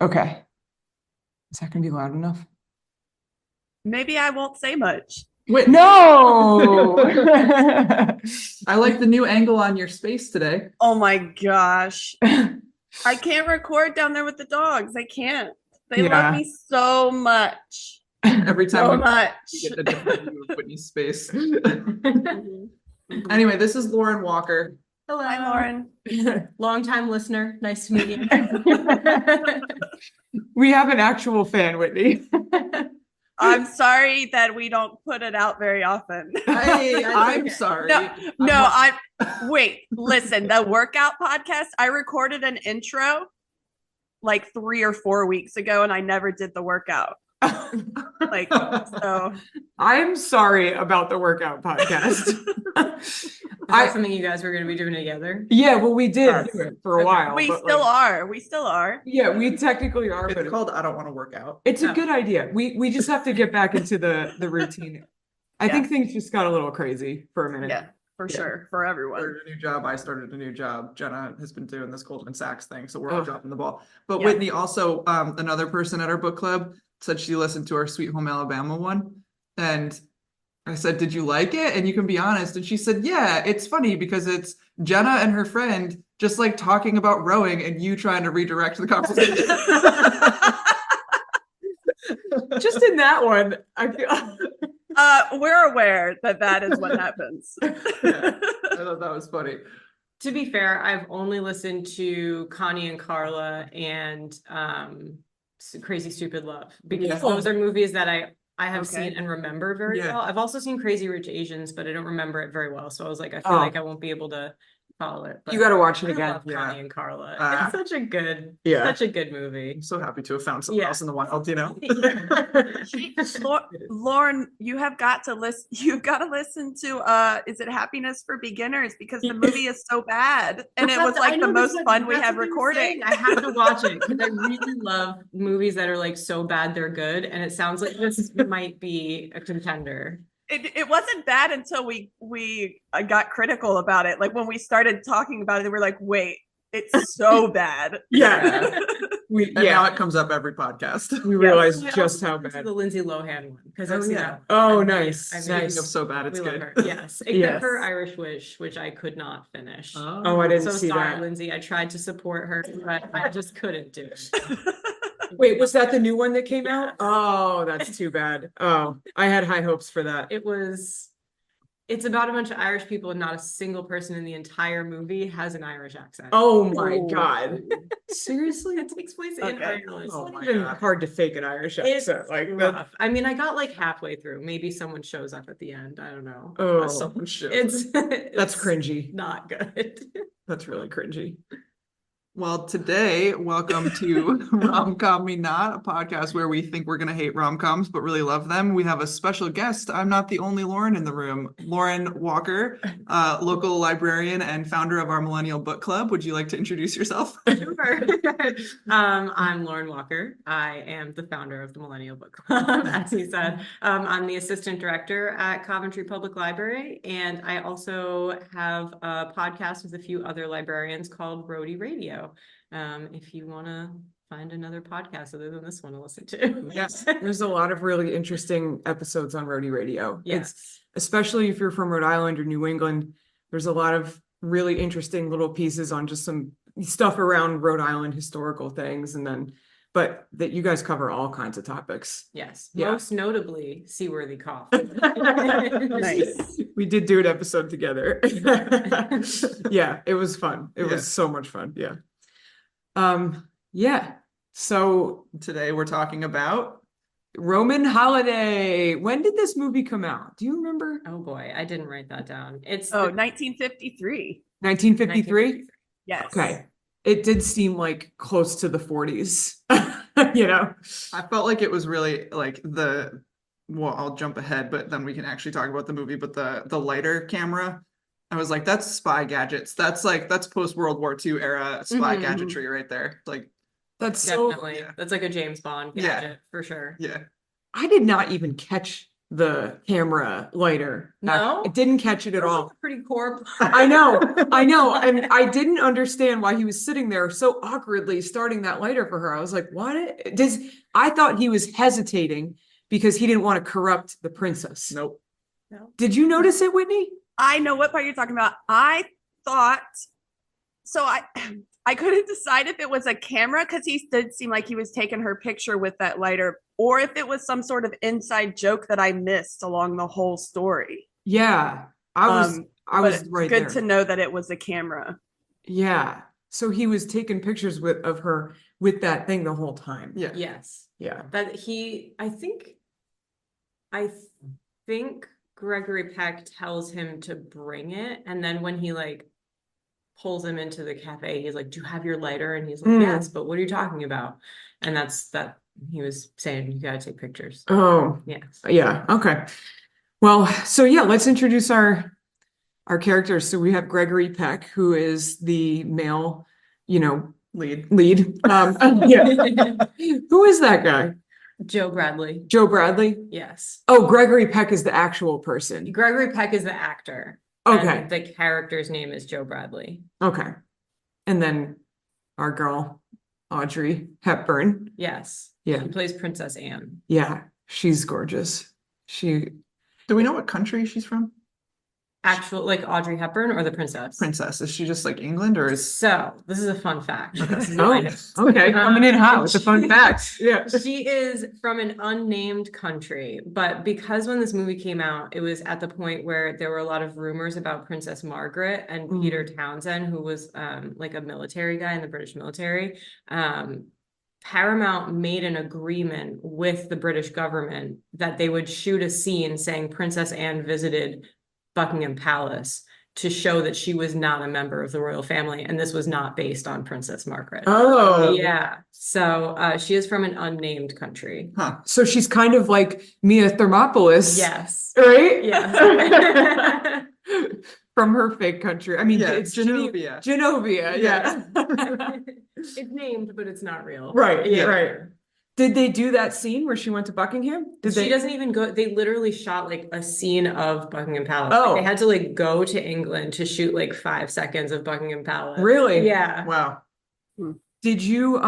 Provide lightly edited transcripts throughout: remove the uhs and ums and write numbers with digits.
Okay. Is that gonna be loud enough? Maybe I won't say much. Wait, no. I like the new angle on your space today. Oh my gosh. I can't record down there with the dogs. I can't. They love Yeah. me so much. Every time So we much. get a different view of Whitney's space. Mhm. Anyway, this is Lauren Walker. Hello. Hi, Lauren. Long-time listener. Nice to meet you. We have an actual fan, Whitney. I'm sorry that we don't put it out very often. I'm sorry. Wait, listen, the workout podcast, I recorded an intro like 3 or 4 weeks ago and I never did the workout. So I'm sorry about the workout podcast. Is that something you guys were going to be doing together? Yeah, well, we did do it for a while. we but, still are. We still are. Yeah, we technically are, but It's called I Don't Want to Work Out. it's a good idea. We just have to get back into the routine. I think things just got a little crazy for a minute. Yeah, for sure. For everyone. Started a new job. I started a new job. Jenna has been doing this Goldman Sachs thing, so we're all dropping the ball. But Yeah. Whitney also, another person at our book club, said she listened to our Sweet Home Alabama one, and I said, "Did you like it?" And you can be honest. And she said, "Yeah, it's funny because it's Jenna and her friend just like talking about rowing, and you trying to redirect the conversation." Just in that one, I feel. We're aware that is what happens. Yeah, I thought that was funny. To be fair, I've only listened to Connie and Carla and Crazy Stupid Love because those are movies that I have seen and remember very well. I've also seen Crazy Rich Asians, but I don't remember it very well. So I was like, I feel like I won't be able to follow it. You got to watch it I again. love Connie and Carla. It's such a good movie. I'm so happy to have found someone else in the wild, you know. Lauren, you have got to listen. You've got to listen to is it Happiness for Beginners, because the movie is so bad and it was like the most fun we had recording. I have to watch it because I really love movies that are like so bad they're good, and it sounds like this might be a contender. It wasn't bad until we got critical about it. Like when we started talking about it, we were like, wait, it's so bad. Yeah. Now it comes up every podcast. We realized just how bad. The Lindsay Lohan one because I've seen that. Oh, nice. Speaking of so bad, it's good. Yes, except for Irish Wish, which I could not finish. Oh, I didn't see sorry, that. Lindsay. I tried to support her, but I just couldn't do it. Wait, was that the new one that came out? Oh, that's too bad. Oh, I had high hopes for that. It's about a bunch of Irish people and not a single person in the entire movie has an Irish accent. Oh my God. Seriously? It takes place in Ireland. It's not even hard to fake an Irish accent. Like rough. I mean, I got like halfway through. Maybe someone shows up at the end. I don't know. Oh, someone shows. That's cringy. Not good. That's really cringy. Well, today, welcome to Rom-Com Me Not, a podcast where we think we're going to hate rom-coms, but really love them. We have a special guest. I'm not the only Lauren in the room. Lauren Walker, local librarian and founder of our Millennial Book Club. Would you like to introduce yourself? Sure. I'm Lauren Walker. I am the founder of the Millennial Book Club, as he said. I'm the assistant director at Coventry Public Library, and I also have a podcast with a few other librarians called Rhody Radio. If you want to find another podcast other than this one to listen to. Yes, there's a lot of really interesting episodes on Rhody Radio. Yes. Especially if you're from Rhode Island or New England, there's a lot of really interesting little pieces on just some stuff around Rhode Island historical things, but that you guys cover all kinds of topics. Yes, Yeah. most notably Seaworthy Cough. Nice. We did do an episode together. Yeah, it was fun. It was so much fun. Yeah. So Today we're talking about Roman Holiday. When did this movie come out? Do you remember? Oh boy, I didn't write that down. It's 1953. 1953? Yes. Okay. It did seem like close to the 40s. I felt like it was really like I'll jump ahead, but then we can actually talk about the movie, but the lighter camera, I was like, that's spy gadgets. That's post World War II era spy gadgetry right there. Like That's definitely so, that's like a James Bond gadget for sure. Yeah. I did not even catch the camera lighter. No? I didn't catch it at That's like all. a pretty core. I know. And I didn't understand why he was sitting there so awkwardly starting that lighter for her. I was like, what? I thought he was hesitating because he didn't want to corrupt the princess. Nope. No. Did you notice it, Whitney? I know what part you're talking about. I thought so. I couldn't decide if it was a camera because he did seem like he was taking her picture with that lighter, or if it was some sort of inside joke that I missed along the whole story. Yeah. I was But right good there. to know that it was a camera. Yeah. So he was taking pictures of her with that thing the whole time. Yeah. Yes. Yeah. I think Gregory Peck tells him to bring it. And then when he like pulls him into the cafe, he's like, do you have your lighter? And he's like, yes, but what are you talking about? And that's that he was saying, you gotta take pictures. Oh, Yes. yeah. Okay. Well, so yeah, let's introduce our characters. So we have Gregory Peck, who is the male, Lead. Yeah. Who is that guy? Joe Bradley. Joe Bradley? Yes. Oh, Gregory Peck is the actual person. Gregory Peck is the actor. Okay. And the character's name is Joe Bradley. Okay. And then our girl, Audrey Hepburn. Yes. Yeah. She plays Princess Anne. Yeah. She's gorgeous. Do we know what country she's from? Actual, like Audrey Hepburn or the princess? Princess. Is she just like England or is So this is a fun fact. This is Oh, what I know. okay. Coming in hot with the fun facts. Yeah. She is from an unnamed country, but because when this movie came out, it was at the point where there were a lot of rumors about Princess Margaret and Peter Townsend, who was like a military guy in the British military. Paramount made an agreement with the British government that they would shoot a scene saying Princess Anne visited Buckingham Palace to show that she was not a member of the royal family, and this was not based on Princess Margaret. Oh. Yeah. So she is from an unnamed country. huh? So she's kind of like Mia Thermopolis. Yes. Right? Yes. From her fake country. I mean, Yeah, it's Genovia. Genovia, yeah. It's named, but it's not real. Right, Yeah. right. Did they do that scene where she went to Buckingham? She doesn't even go. They literally shot like a scene of Buckingham Palace. Oh. Like, they had to like go to England to shoot like 5 seconds of Buckingham Palace. Really? Yeah. Wow. Did you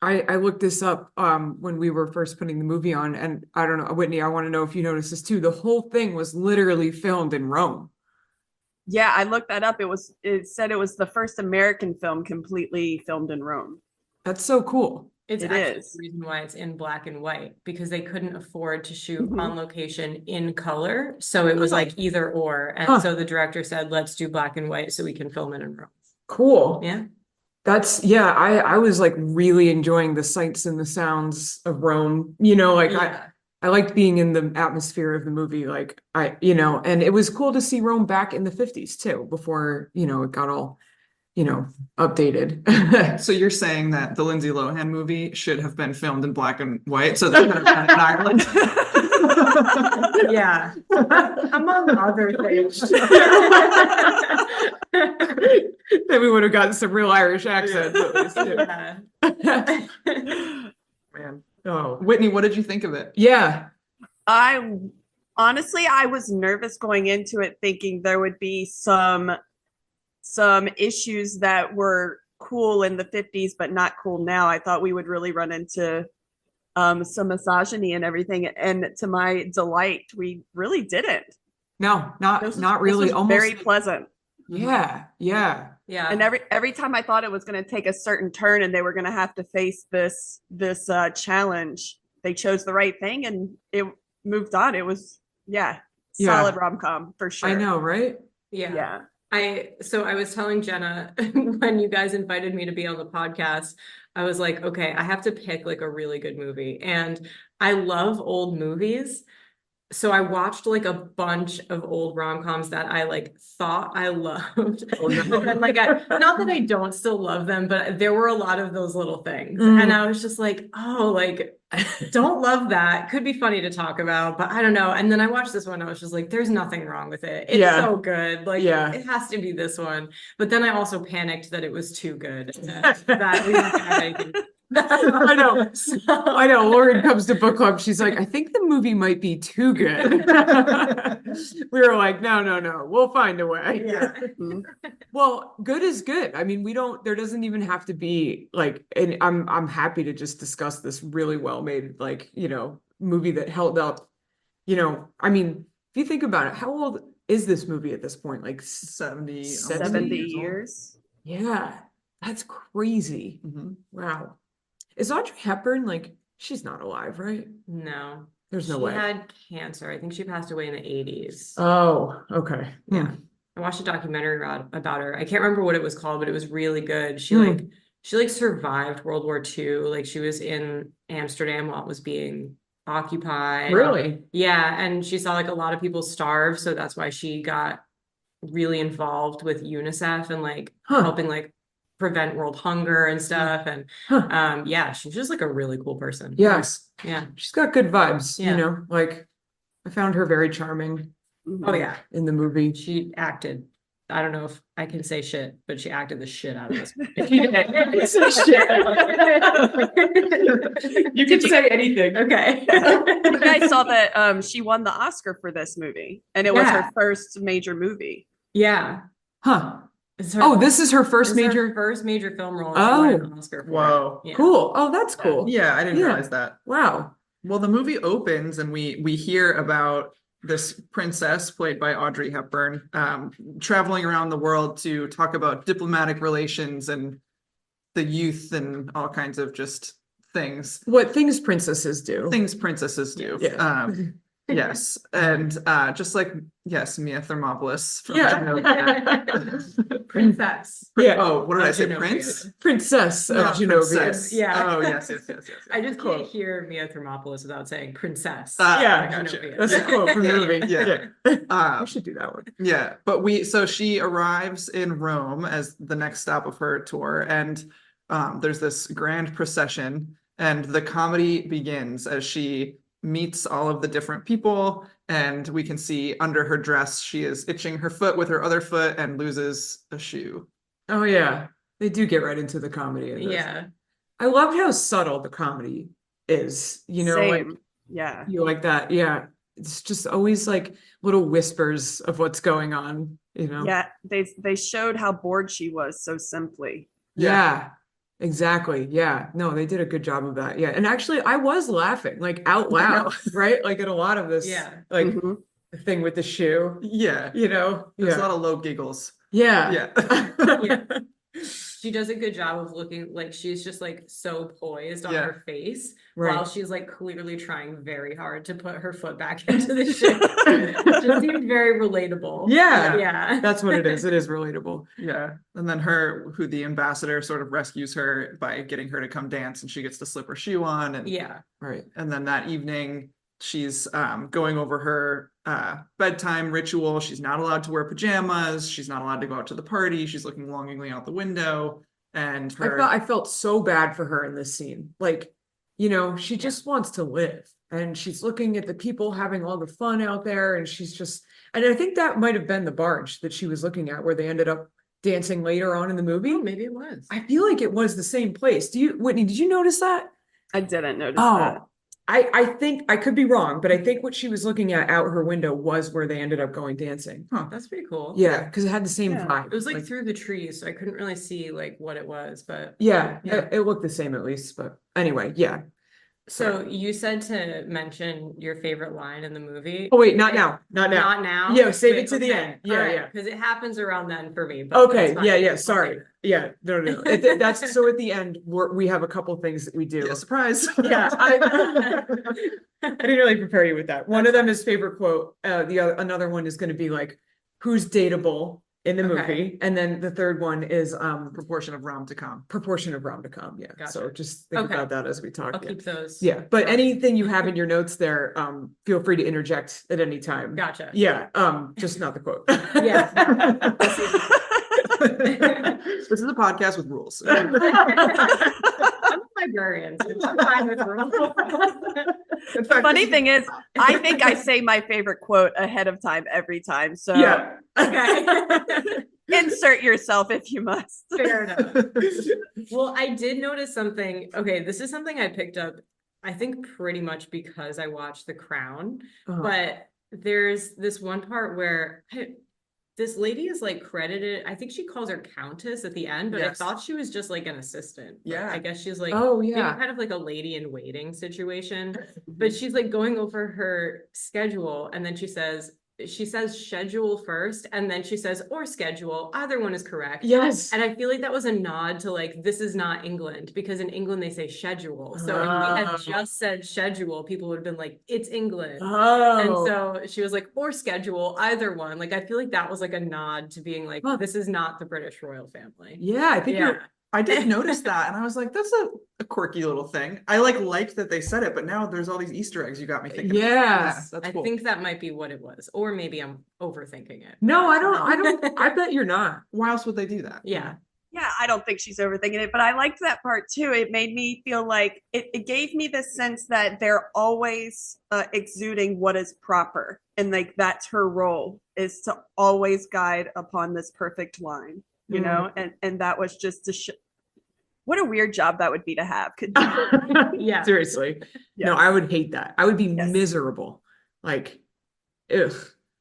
I looked this up when we were first putting the movie on, and I don't know, Whitney, I want to know if you noticed this too. The whole thing was literally filmed in Rome. Yeah, I looked that up. It said it was the first American film completely filmed in Rome. That's so cool. It's It actually is. the reason why it's in black and white, because they couldn't afford to shoot Mhm. on location in color. So it was like either or. And Huh. so the director said, let's do black and white so we can film it in Rome. Cool. Yeah. I was like really enjoying the sights and the sounds of Rome. Yeah. I liked being in the atmosphere of the movie. Like and it was cool to see Rome back in the 50s too, before, it got all, updated. So you're saying that the Lindsay Lohan movie should have been filmed in black and white, so they could have been in Ireland. Yeah. Among other things. Then we would have gotten some real Irish accents at least, too. Yeah. Man. Oh, Whitney, what did you think of it? yeah. I honestly, I was nervous going into it, thinking there would be some issues that were cool in the 50s, but not cool now. I thought we would really run into some misogyny and everything. And to my delight, we really didn't. No, not really. This was Almost very pleasant. Yeah. Yeah. And every time I thought it was going to take a certain turn and they were going to have to face this challenge, they chose the right thing and it moved on. It was solid rom-com for sure. I know, right? Yeah. So I was telling Jenna when you guys invited me to be on the podcast, I was like, okay, I have to pick like a really good movie. And I love old movies. So I watched like a bunch of old rom-coms that I like thought I loved. And like not that I don't still love them, but there were a lot of those little things. And I was just like, oh, like don't love that. Could be funny to talk about, but I don't know. And then I watched this one. I was just like, there's nothing wrong with it. It's so good. Like it has to be this one. But then I also panicked that it was too good. That we don't have anything I know. I know. Lauren comes to book club. She's like, I think the movie might be too good. We were like, no. We'll find a way. Yeah. Well, good is good. I mean, there doesn't even have to be like, and I'm happy to just discuss this really well made, like, movie that held up, I mean, if you think about it, how old is this movie at this point? Like 70, 70 years old. years. Yeah, that's crazy. Mhm. Wow. Is Audrey Hepburn like she's not alive, right? No. There's no She way. had cancer. I think she passed away in the 80s. Oh, okay. Yeah. I watched a documentary about her. I can't remember what it was called, but it was really good. She Hmm. like survived World War II. Like she was in Amsterdam while it was being occupied. Really? Yeah, and she saw like a lot of people starve, so that's why she got really involved with UNICEF and like Huh. helping like prevent world hunger and stuff. And Huh. yeah, she's just like a really cool person. Yes. Yeah. She's got good vibes, Yeah. like I found her very charming Oh yeah. in the movie. She acted. I don't know if I can say shit, but she acted the shit out of this. You can say anything. Okay. You guys saw that she won the Oscar for this movie, and it was her Yeah. first major movie. Yeah. Huh. It's her- Oh, this is her first it's her major. first major film role. And she won an Oscar for it. Whoa. Yeah. Cool. Oh, that's cool. Yeah, I didn't Yeah. realize that. Wow. Well, the movie opens and we hear about this princess played by Audrey Hepburn traveling around the world to talk about diplomatic relations and the youth and all kinds of just things What things princesses do. princesses do. Yeah. Yes, and just like Mia Thermopolis from Yeah. Genovia. Princess. Yeah. Oh, what did I Of say? Genovia. Prince? Princess of Not Genovia. princess. Yeah. Oh, yes. I just Cool. can't hear Mia Thermopolis without saying princess. Yeah. Gotcha. Genovia. That's a quote from the movie. Yeah. We should do that one. Yeah, but so she arrives in Rome as the next stop of her tour, and there's this grand procession, and the comedy begins as she meets all of the different people, and we can see under her dress she is itching her foot with her other foot and loses a shoe. Oh yeah. They do get right into the comedy in this. Yeah. I loved how subtle the comedy is, like Same. Yeah. you like that. Yeah. It's just always like little whispers of what's going on, Yeah. They showed how bored she was so simply. Yeah, exactly. Yeah. No, they did a good job of that. Yeah. And actually I was laughing like out loud, right? Like at a lot of this, Yeah. like Mhm. the thing with the shoe, Yeah, There's there's a lot of low giggles. Yeah. Yeah. She does a good job of looking like she's just like so poised on Yeah. her face Right. while she's like clearly trying very hard to put her foot back into the shoe. It just seemed very relatable. Yeah. Yeah. That's what it is. It is relatable. Yeah, and then who the ambassador sort of rescues her by getting her to come dance, and she gets to slip her shoe on, and Yeah. Right. and then that evening she's going over her bedtime ritual. She's not allowed to wear pajamas. She's not allowed to go out to the party. She's looking longingly out the window, and I felt so bad for her in this scene. Like, she just wants to live, and she's looking at the people having all the fun out there, and and I think that might have been the barge that she was looking at where they ended up dancing later on in the movie. Oh, maybe it was. I feel like it was the same place. Whitney, did you notice that? I didn't notice that. Oh, I think I could be wrong, but I think what she was looking at out her window was where they ended up going dancing. That's pretty cool. Yeah, because it had the same Yeah. vibe. It was like through the trees, so I couldn't really see like what it was, but Yeah, Yeah. it looked the same at least. But anyway, yeah. so you said to mention your favorite line in the movie. Oh wait, not now. Not now. Not now. Yeah, save it to the okay. end. Yeah, yeah. Because it happens around then for me. But Okay, that's fine. yeah, It's sorry. okay. Yeah, no. That's so at the end we have a couple things that we do. yeah, surprise. Yeah, I didn't really prepare you with that. One of them is favorite quote. Another one is going to be like, who's dateable in the Okay. movie, and then the third one is Proportion of rom to com. proportion of rom to com. Yeah, so Gotcha. just think Okay. about that as we talk. I'll Yeah. keep those. Yeah, but for- anything you have in your notes there, feel free to interject at any time. Gotcha. Yeah, just not the quote. Yeah. This is a podcast with rules. I'm a librarian, so I'm fine with rules. In fact, Funny thing is, I think I say my favorite quote ahead of time every time. So Yeah. Okay. Insert yourself if you must. Fair enough. Well, I did notice something. Okay, this is something I picked up, I think pretty much because I watched The Crown, but there's this one part where this lady is like credited. I think she calls her Countess at the end, but I thought she was just like an assistant. Yeah. I guess she's like, Oh, maybe yeah. kind of like a lady in waiting situation. But she's like going over her schedule, and then she says schedule first, and then she says or schedule. Either one is correct. Yes. And I feel like that was a nod to like, this is not England, because in England they say schedule. So if we had just said schedule, people would have been like, it's England. And so she was like, or schedule, either one. Like, I feel like that was like a nod to being like, this is not the British royal family. Yeah, I think I did notice that, and I was like, that's a quirky little thing. I liked that they said it, but now there's all these Easter eggs you got me thinking. Yes. That's I cool. think that might be what it was, or maybe I'm overthinking it. No, I don't. I bet you're not. Why else would they do that? Yeah. Yeah, I don't think she's overthinking it, but I liked that part too. It made me feel like it gave me the sense that they're always exuding what is proper, and like that's her role, is to always guide upon this perfect line, you know, and that was just to what a weird job that would be to have. Could Yeah. Seriously. No, I would hate that. I would be Yes. miserable. Like, ugh.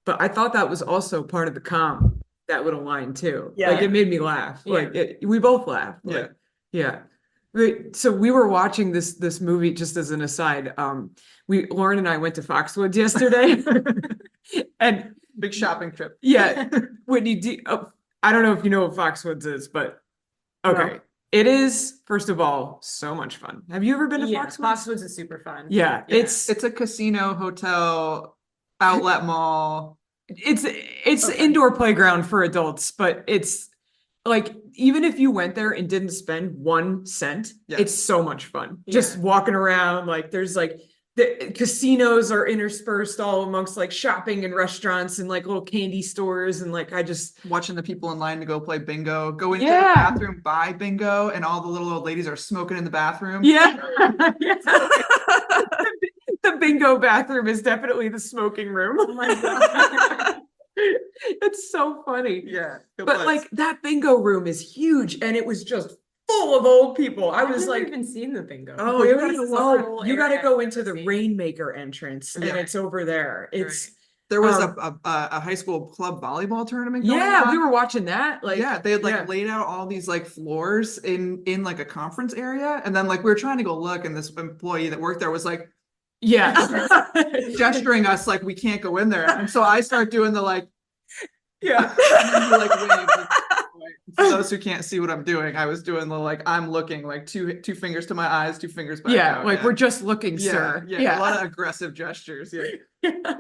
But I thought that was also part of the calm, that little line too. Yeah. Like, it made me laugh. Yeah. Like, we both laughed. Like, yeah. So we were watching this movie, just as an aside. Lauren and I went to Foxwoods yesterday. And Big shopping trip. yeah, Whitney, I don't know if you know what Foxwoods is, but okay. No. It is, first of all, so much fun. Have you ever been to Foxwoods? Foxwoods is super fun. Yeah, It's a casino, hotel, outlet mall. it's Okay. indoor playground for adults, but it's like, even if you went there and didn't spend 1 cent, it's so much fun. Just Yeah. walking around, like there's like the casinos are interspersed all amongst like shopping and restaurants and like little candy stores, and like I just Watching the people in line to go play bingo, go into Yeah. the bathroom, buy bingo, and all the little old ladies are smoking in the bathroom. yeah. The bingo bathroom is definitely the smoking room. Oh my God. It's so funny. Yeah. But like that bingo room is huge, and it was just full of old people. I I've was never like, even seen the bingo. oh, Really? you gotta, This is a whole you gotta area go I've into the never seen. Rainmaker entrance, and Yeah. it's over there. It's there was Um, a high school club volleyball tournament going yeah, on. we were watching that. Like, Yeah, they had like yeah. laid out all these like floors in like a conference area, and then like we were trying to go look, and this employee that worked there was like Yeah. gesturing us like we can't go in there, and so I start doing the like Yeah. like wave. For those who can't see what I'm doing, I was doing the like I'm looking like two fingers to my eyes, 2 fingers back Yeah, out. like we're just looking, sir. Yeah, a lot of aggressive gestures. Yeah,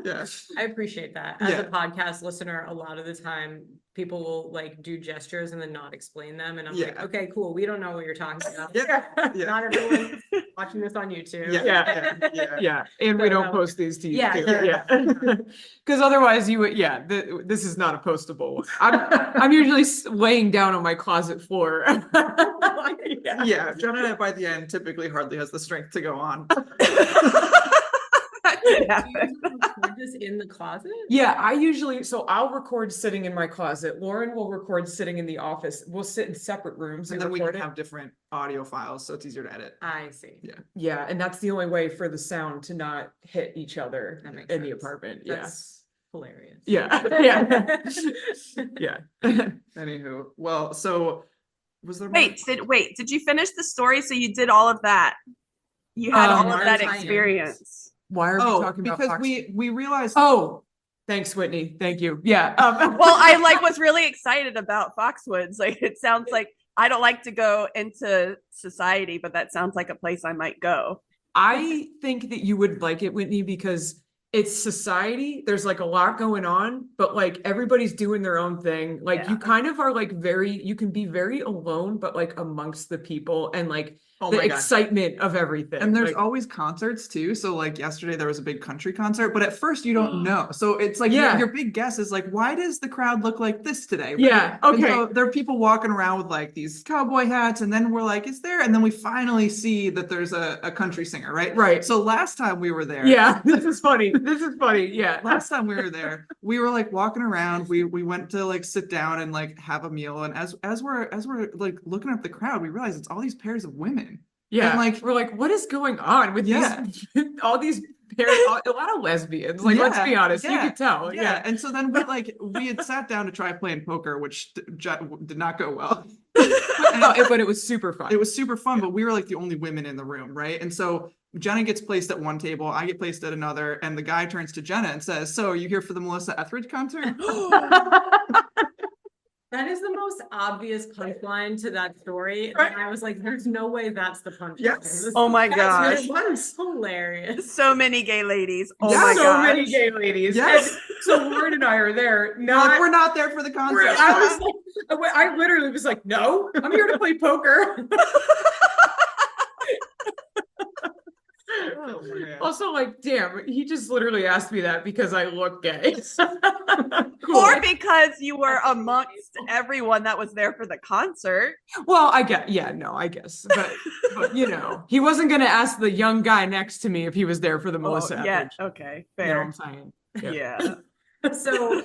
yeah. I appreciate that. As Yeah. a podcast listener, a lot of the time people will like do gestures and then not explain them. And I'm like, Yeah. okay, cool. We don't know what you're talking about. Yeah, yeah. Not everyone's watching this on YouTube. Yeah, yeah. Yeah, and we So, don't post these to you. Yeah, too. sure. Yeah. Because otherwise you would, this is not a postable one. I'm usually laying down on my closet floor. Yeah. Yeah, Jonah by the end typically hardly has the strength to go on. That could Do happen. you record this in the closet? Yeah, so I'll record sitting in my closet. Lauren will record sitting in the office. We'll sit in separate rooms And and then we record can it. have different audio files, so it's easier to edit. I see. Yeah. Yeah, and that's the only way for the sound to not hit each other That makes in the sense. apartment. That's hilarious. Yeah. Yeah. Yeah. Anywho, well, so was there Wait, did you finish the story? So you did all of that. You had all of Modern that Times. experience. Why are we Oh, talking about because Fox? we realized Oh, thanks, Whitney. Thank you. Yeah. Well, I like was really excited about Foxwoods. Like it sounds like I don't like to go into society, but that sounds like a place I might go. I think that you would like it, Whitney, because it's society. There's like a lot going on, but like everybody's doing their own thing. Like Yeah. you kind of are like you can be very alone, but like amongst the people, and like Oh the my God. excitement of everything. And there's Like, always concerts too. So like yesterday there was a big country concert, but at first you don't know. So it's like Yeah. your big guess is like, why does the crowd look like this today? yeah, And okay. so there are people walking around with like these cowboy hats, and then we're like, is there? And then we finally see that there's a country singer, right? Right. So last time we were there, Yeah, this is funny. This is funny. Yeah. last time we were there, we were like walking around. We went to like sit down and like have a meal. And as we're like looking at the crowd, we realize it's all these pairs of women. Yeah. And like we're like, what is going on with Yeah. these all these pairs, a lot of lesbians. Like, let's be honest, you could tell. Yeah. And so then we had sat down to try playing poker, which did not go well. But it was super fun. It was super fun, but we were like the only women in the room, right? And so Jenna gets placed at one table, I get placed at another, and the guy turns to Jenna and says, "So, are you here for the Melissa Etheridge concert?" That is the most obvious punchline to that story. And I was like, there's no way that's the punchline. Yes. Oh my That's gosh. hilarious. So many gay ladies. Oh Yeah, my so gosh. many gay ladies. Yes. And so Lauren and I are there. Like, Not we're not there for the concert. I was like, I literally was like, no, I'm here to play poker. Oh, man. Also, like, damn, he just literally asked me that because I look gay. Or because you were amongst everyone that was there for the concert. Well, I get, yeah, no, I guess, but you know, he wasn't gonna ask the young guy next to me if he was there for the Melissa yeah. Etheridge. Okay. You know what Fair. I'm saying? Yeah. So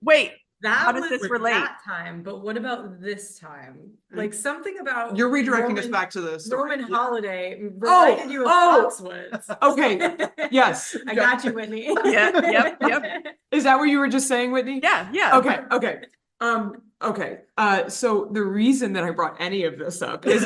Wait. that How does was this with relate? that time, but what about this time? Like something about You're redirecting us Roman- back to the story. Roman holiday reminded you of Foxwoods. Okay, yes. I got you, Whitney. Yeah, yep. Is that what you were just saying, Whitney? Yeah. Okay. Okay. So the reason that I brought any of this up is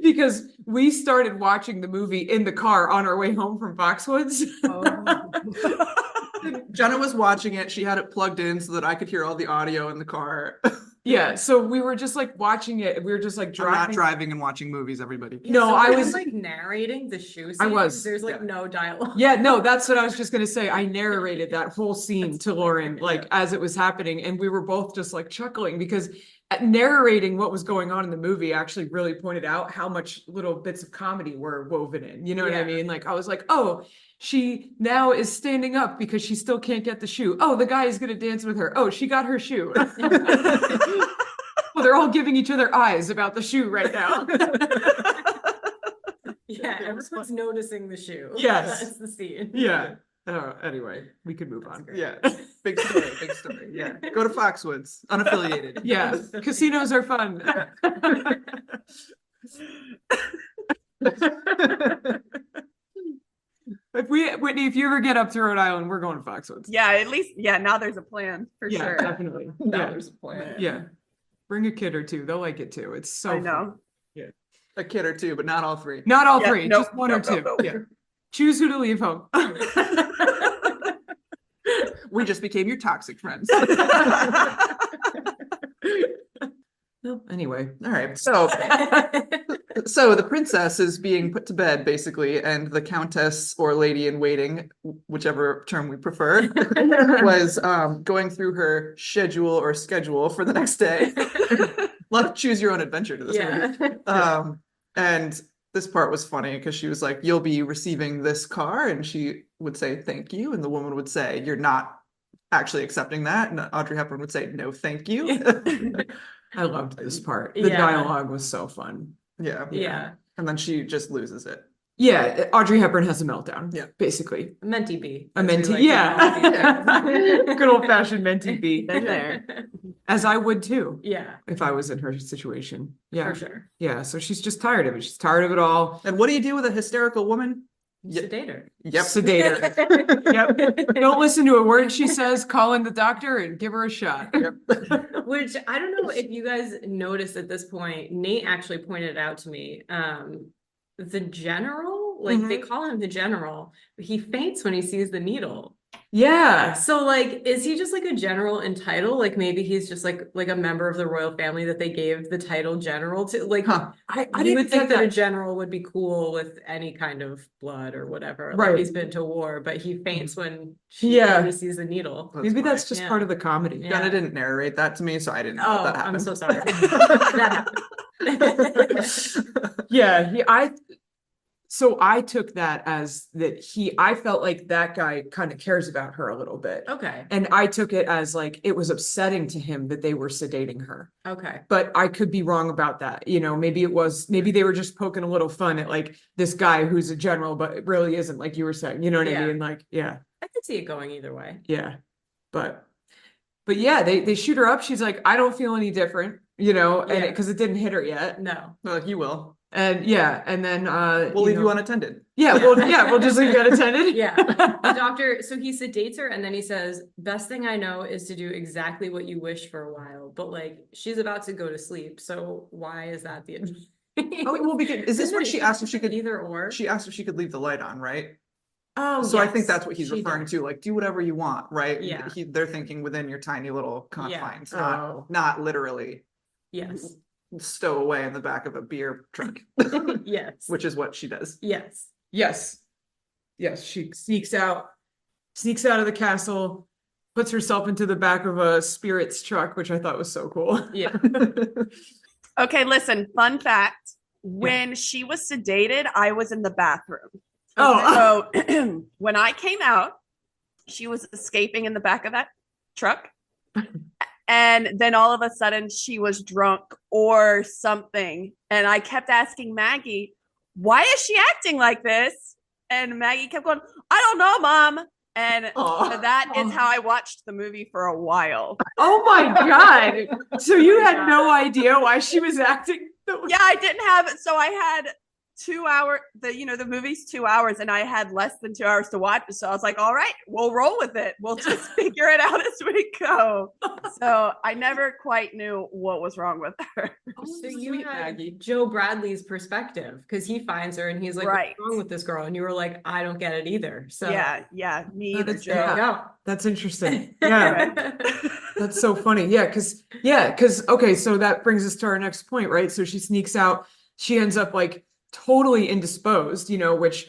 because we started watching the movie in the car on our way home from Foxwoods. Oh. Jenna was watching it. She had it plugged in so that I could hear all the audio in the car. Yeah, so we were just like watching it. We were just like I'm not driving. driving and watching movies, everybody. No, So I you're was- like narrating the shoe scene. I was, There's like yeah. no dialogue. Yeah, no, that's what I was just gonna say. I narrated that whole scene to Lauren, like as it was happening, and we were both just like chuckling because narrating what was going on in the movie actually really pointed out how much little bits of comedy were woven in. You know what I Yeah. mean? Like I was like, oh, she now is standing up because she still can't get the shoe. Oh, the guy is gonna dance with her. Oh, she got her shoe. Well, they're all giving each other eyes about the shoe right now. Yeah, everyone's noticing the shoe. Yes. That's the scene. Yeah. Oh, anyway, we could move on. Yeah, big story, big story. Yeah, go to Foxwoods, unaffiliated. Yeah, casinos are fun. Whitney, if you ever get up to Rhode Island, we're going to Foxwoods. Yeah, at least, now there's a plan for Yeah, sure. definitely. Now Yeah, there's a plan. yeah. Bring a kid or two; they'll like it too. It's so I fun. know. A kid or two, but not all three. Not all Yeah, three, nope, just one nope, or two. nope, nope. Yeah. Choose who to leave home. We just became your toxic friends. Well, anyway, All right, so the princess is being put to bed basically, and the countess or lady in waiting, whichever term we prefer, was going through her schedule for the next day. Love to choose your own adventure to this movie. Yeah. And this part was funny because she was like, "You'll be receiving this car," and she would say, "Thank you," and the woman would say, "You're not actually accepting that," and Audrey Hepburn would say, "No, thank you." I loved this part. The Yeah. dialogue was so fun. Yeah. Yeah. And then she just loses it. Yeah, Audrey Hepburn has a meltdown. Yeah. Basically. Mentee B. A as we mentee, like to yeah. call it. Good old fashioned mentee B. Been there. As I would too, Yeah, if I was in her situation. Yeah. for sure. Yeah. So she's just tired of it. She's tired of it all. And what do you do with a hysterical woman? Yeah. Sedate her. Yep. Sedate her. Yep. Don't listen to a word she says. Call in the doctor and give her a shot. Which I don't know if you guys noticed at this point, Nate actually pointed out to me, the general, like they call him the general, he faints when he sees the needle. Yeah. So like, is he just like a general in title? Like maybe he's just like a member of the royal family that they gave the title general to. Like, Huh. I you didn't would think get that a general would be cool with any kind of blood or whatever. Like Right. he's been to war, but he faints when Yeah. he sees the needle. Maybe that's just Yeah. part of the comedy. Yeah. Jenna didn't narrate that to me, so I didn't know Oh, that I'm happened. so sorry. That happened. Yeah, so I took that as that I felt like that guy kind of cares about her a little bit. Okay, And I took it as like it was upsetting to him that they were sedating her. okay. But I could be wrong about that. Maybe they were just poking a little fun at like this guy who's a general, but it really isn't, like you were saying, you know what I Yeah. mean? Like, yeah, I could see it going either way. yeah. But yeah, they shoot her up. She's like, I don't feel any different, and Yeah. because it didn't hit her yet. No. Well, you will. And yeah, and then We'll leave you unattended. Yeah, we'll just leave you unattended. Yeah. The doctor, so he sedates her and then he says, best thing I know is to do exactly what you wish for a while. But like, she's about to go to sleep. So why is that the advice? Oh, well, because is this when she asked if she could either or? She asked if she could leave the light on, right? Oh, So I think yes, that's what he's she referring did. to, like, do whatever you want, right? Yeah. They're thinking within your tiny little confines, not Oh. not literally Yes. stow away in the back of a beer truck, Yes. which is what she does. Yes. Yes. Yes, she sneaks out of the castle, puts herself into the back of a spirits truck, which I thought was so cool. Yeah. Okay, listen, fun fact. When she was sedated, I was in the bathroom. Oh, So when I came out, she was escaping in the back of that truck. And then all of a sudden she was drunk or something. And I kept asking Maggie, why is she acting like this? And Maggie kept going, I don't know, Mom. And Aw. that is how I watched the movie for a while. oh my God. So you had no idea why she was acting the way. Yeah, I didn't have it. So I had 2 hours, the movie's 2 hours and I had less than 2 hours to watch. So I was like, all right, we'll roll with it. We'll just figure it out as we go. So I never quite knew what was wrong with her. So you Sweet had Maggie. Joe Bradley's perspective because he finds her and he's like, Right. what's wrong with this girl? And you were like, I don't get it either. So Yeah, me either, That's- there you Joe. go. That's interesting. Yeah. That's so funny. Because okay, so that brings us to our next point, right? So she sneaks out, she ends up like totally indisposed, which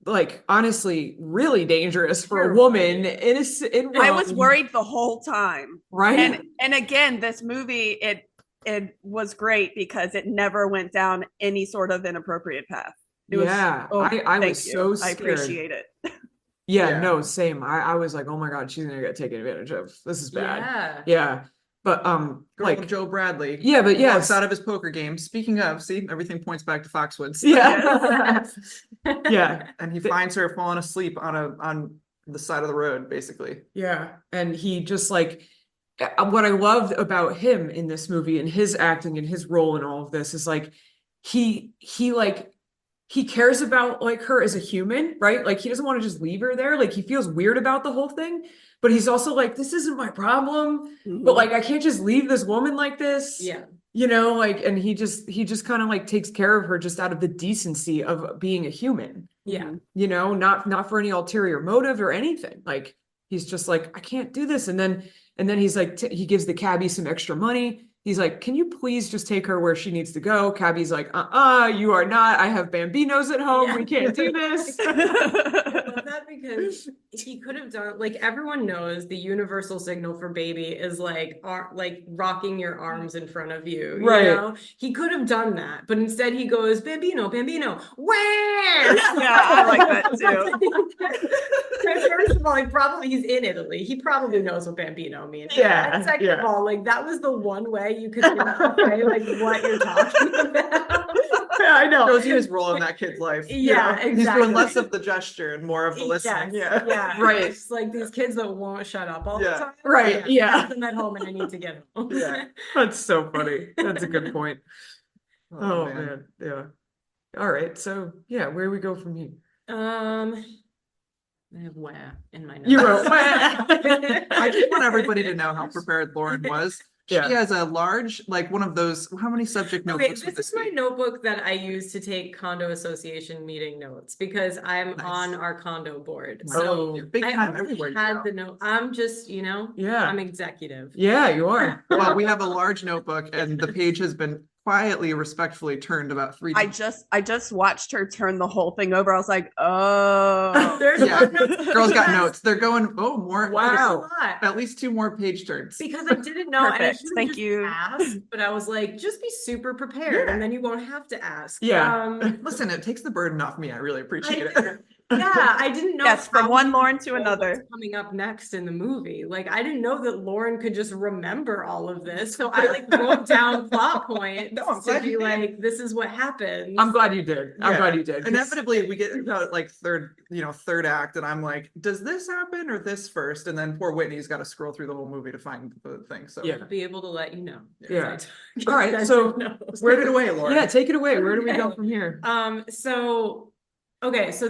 like honestly really dangerous for a Terrible. woman in I was Rome, worried the whole time. right? And again, this movie, it was great because it never went down any sort of inappropriate path. It was- Yeah, oh, I thank was you. so I scared. appreciate it. Yeah, no, same. I was like, oh my God, she's gonna get taken advantage of. This is bad. Yeah. Yeah. But Girl, like Joe Bradley. yeah, but yes. Walks out of his poker game. Speaking of, see, everything points back to Foxwoods. Yeah. Yeah. And he finds her falling asleep on the side of the road, basically. Yeah. And he just like what I loved about him in this movie and his acting and his role in all of this is like he cares about like her as a human, right? Like he doesn't want to just leave her there. Like he feels weird about the whole thing, but he's also like, this isn't my problem. But like I can't just leave this woman like this. Yeah. Like, and he just kind of like takes care of her just out of the decency of being a human, Yeah. not for any ulterior motive or anything. Like he's just like, I can't do this. And then he's like, he gives the cabbie some extra money. He's like, can you please just take her where she needs to go? Cabbie's like, you are not. I have Bambinos at home. Yeah. We can't do this. I love that because he could have done like everyone knows the universal signal for baby is like rocking your arms in front of you. Right. You know? He could have done that, but instead he goes, Bambino, Bambino, where? Yeah, I like that too. First of all, he's in Italy. He probably knows what Bambino means. Yeah, And second yeah. of all, like that was the one way you could say like what you're talking about. Yeah, I know. Shows you his role in that kid's life. Yeah, He's exactly. doing less of the gesture and more of the listening. Yes, yeah, Right. It's like these kids that won't shut up all Yeah. the time. Right, yeah. I have them at home and I need to get home. Yeah. That's so funny. That's a good point. Oh man. Yeah. All right. So yeah, where do we go from here? I have where in my notes. You wrote I just want everybody to know how prepared Lauren was. Yeah. She has a large, like one of those, how many subject Okay, notebooks would this is my be? notebook that I use to take condo association meeting notes because I'm Nice. on our condo board. Wow. So You're big I time already everywhere you had go. the note. I'm just, Yeah. I'm executive. Yeah, you are. Well, we have a large notebook and the page has been quietly, respectfully turned about 3 I times. just watched her turn the whole thing over. I was like, oh. There's Yeah. a lot of notes. Girls got Yes. notes. They're going, oh, more. Wow. There's a lot. At least 2 more page turns. Because I didn't know, and I Perfect. should've Thank just you. asked, but I was like, just be super prepared, Yeah. and then you won't have to ask. Yeah. Listen, it takes the burden off me. I really appreciate I- it. Yeah, I didn't know. Yes, from how one we Lauren to know what's another. coming up next in the movie. Like, I didn't know that Lauren could just remember all of this. So I like wrote down plot points No, I'm to glad be you did. like, this is what happens. I'm glad you did. I'm Yeah. glad you did. 'Cause- Inevitably, we get about like third act, and I'm like, does this happen or this first? And then poor Whitney's got to scroll through the whole movie to find the thing. So Yeah. I'll be able to let you know. Yeah. I All right, so where did it away, Lauren? Yeah, take it away. Where do we go Okay. from here? So okay, so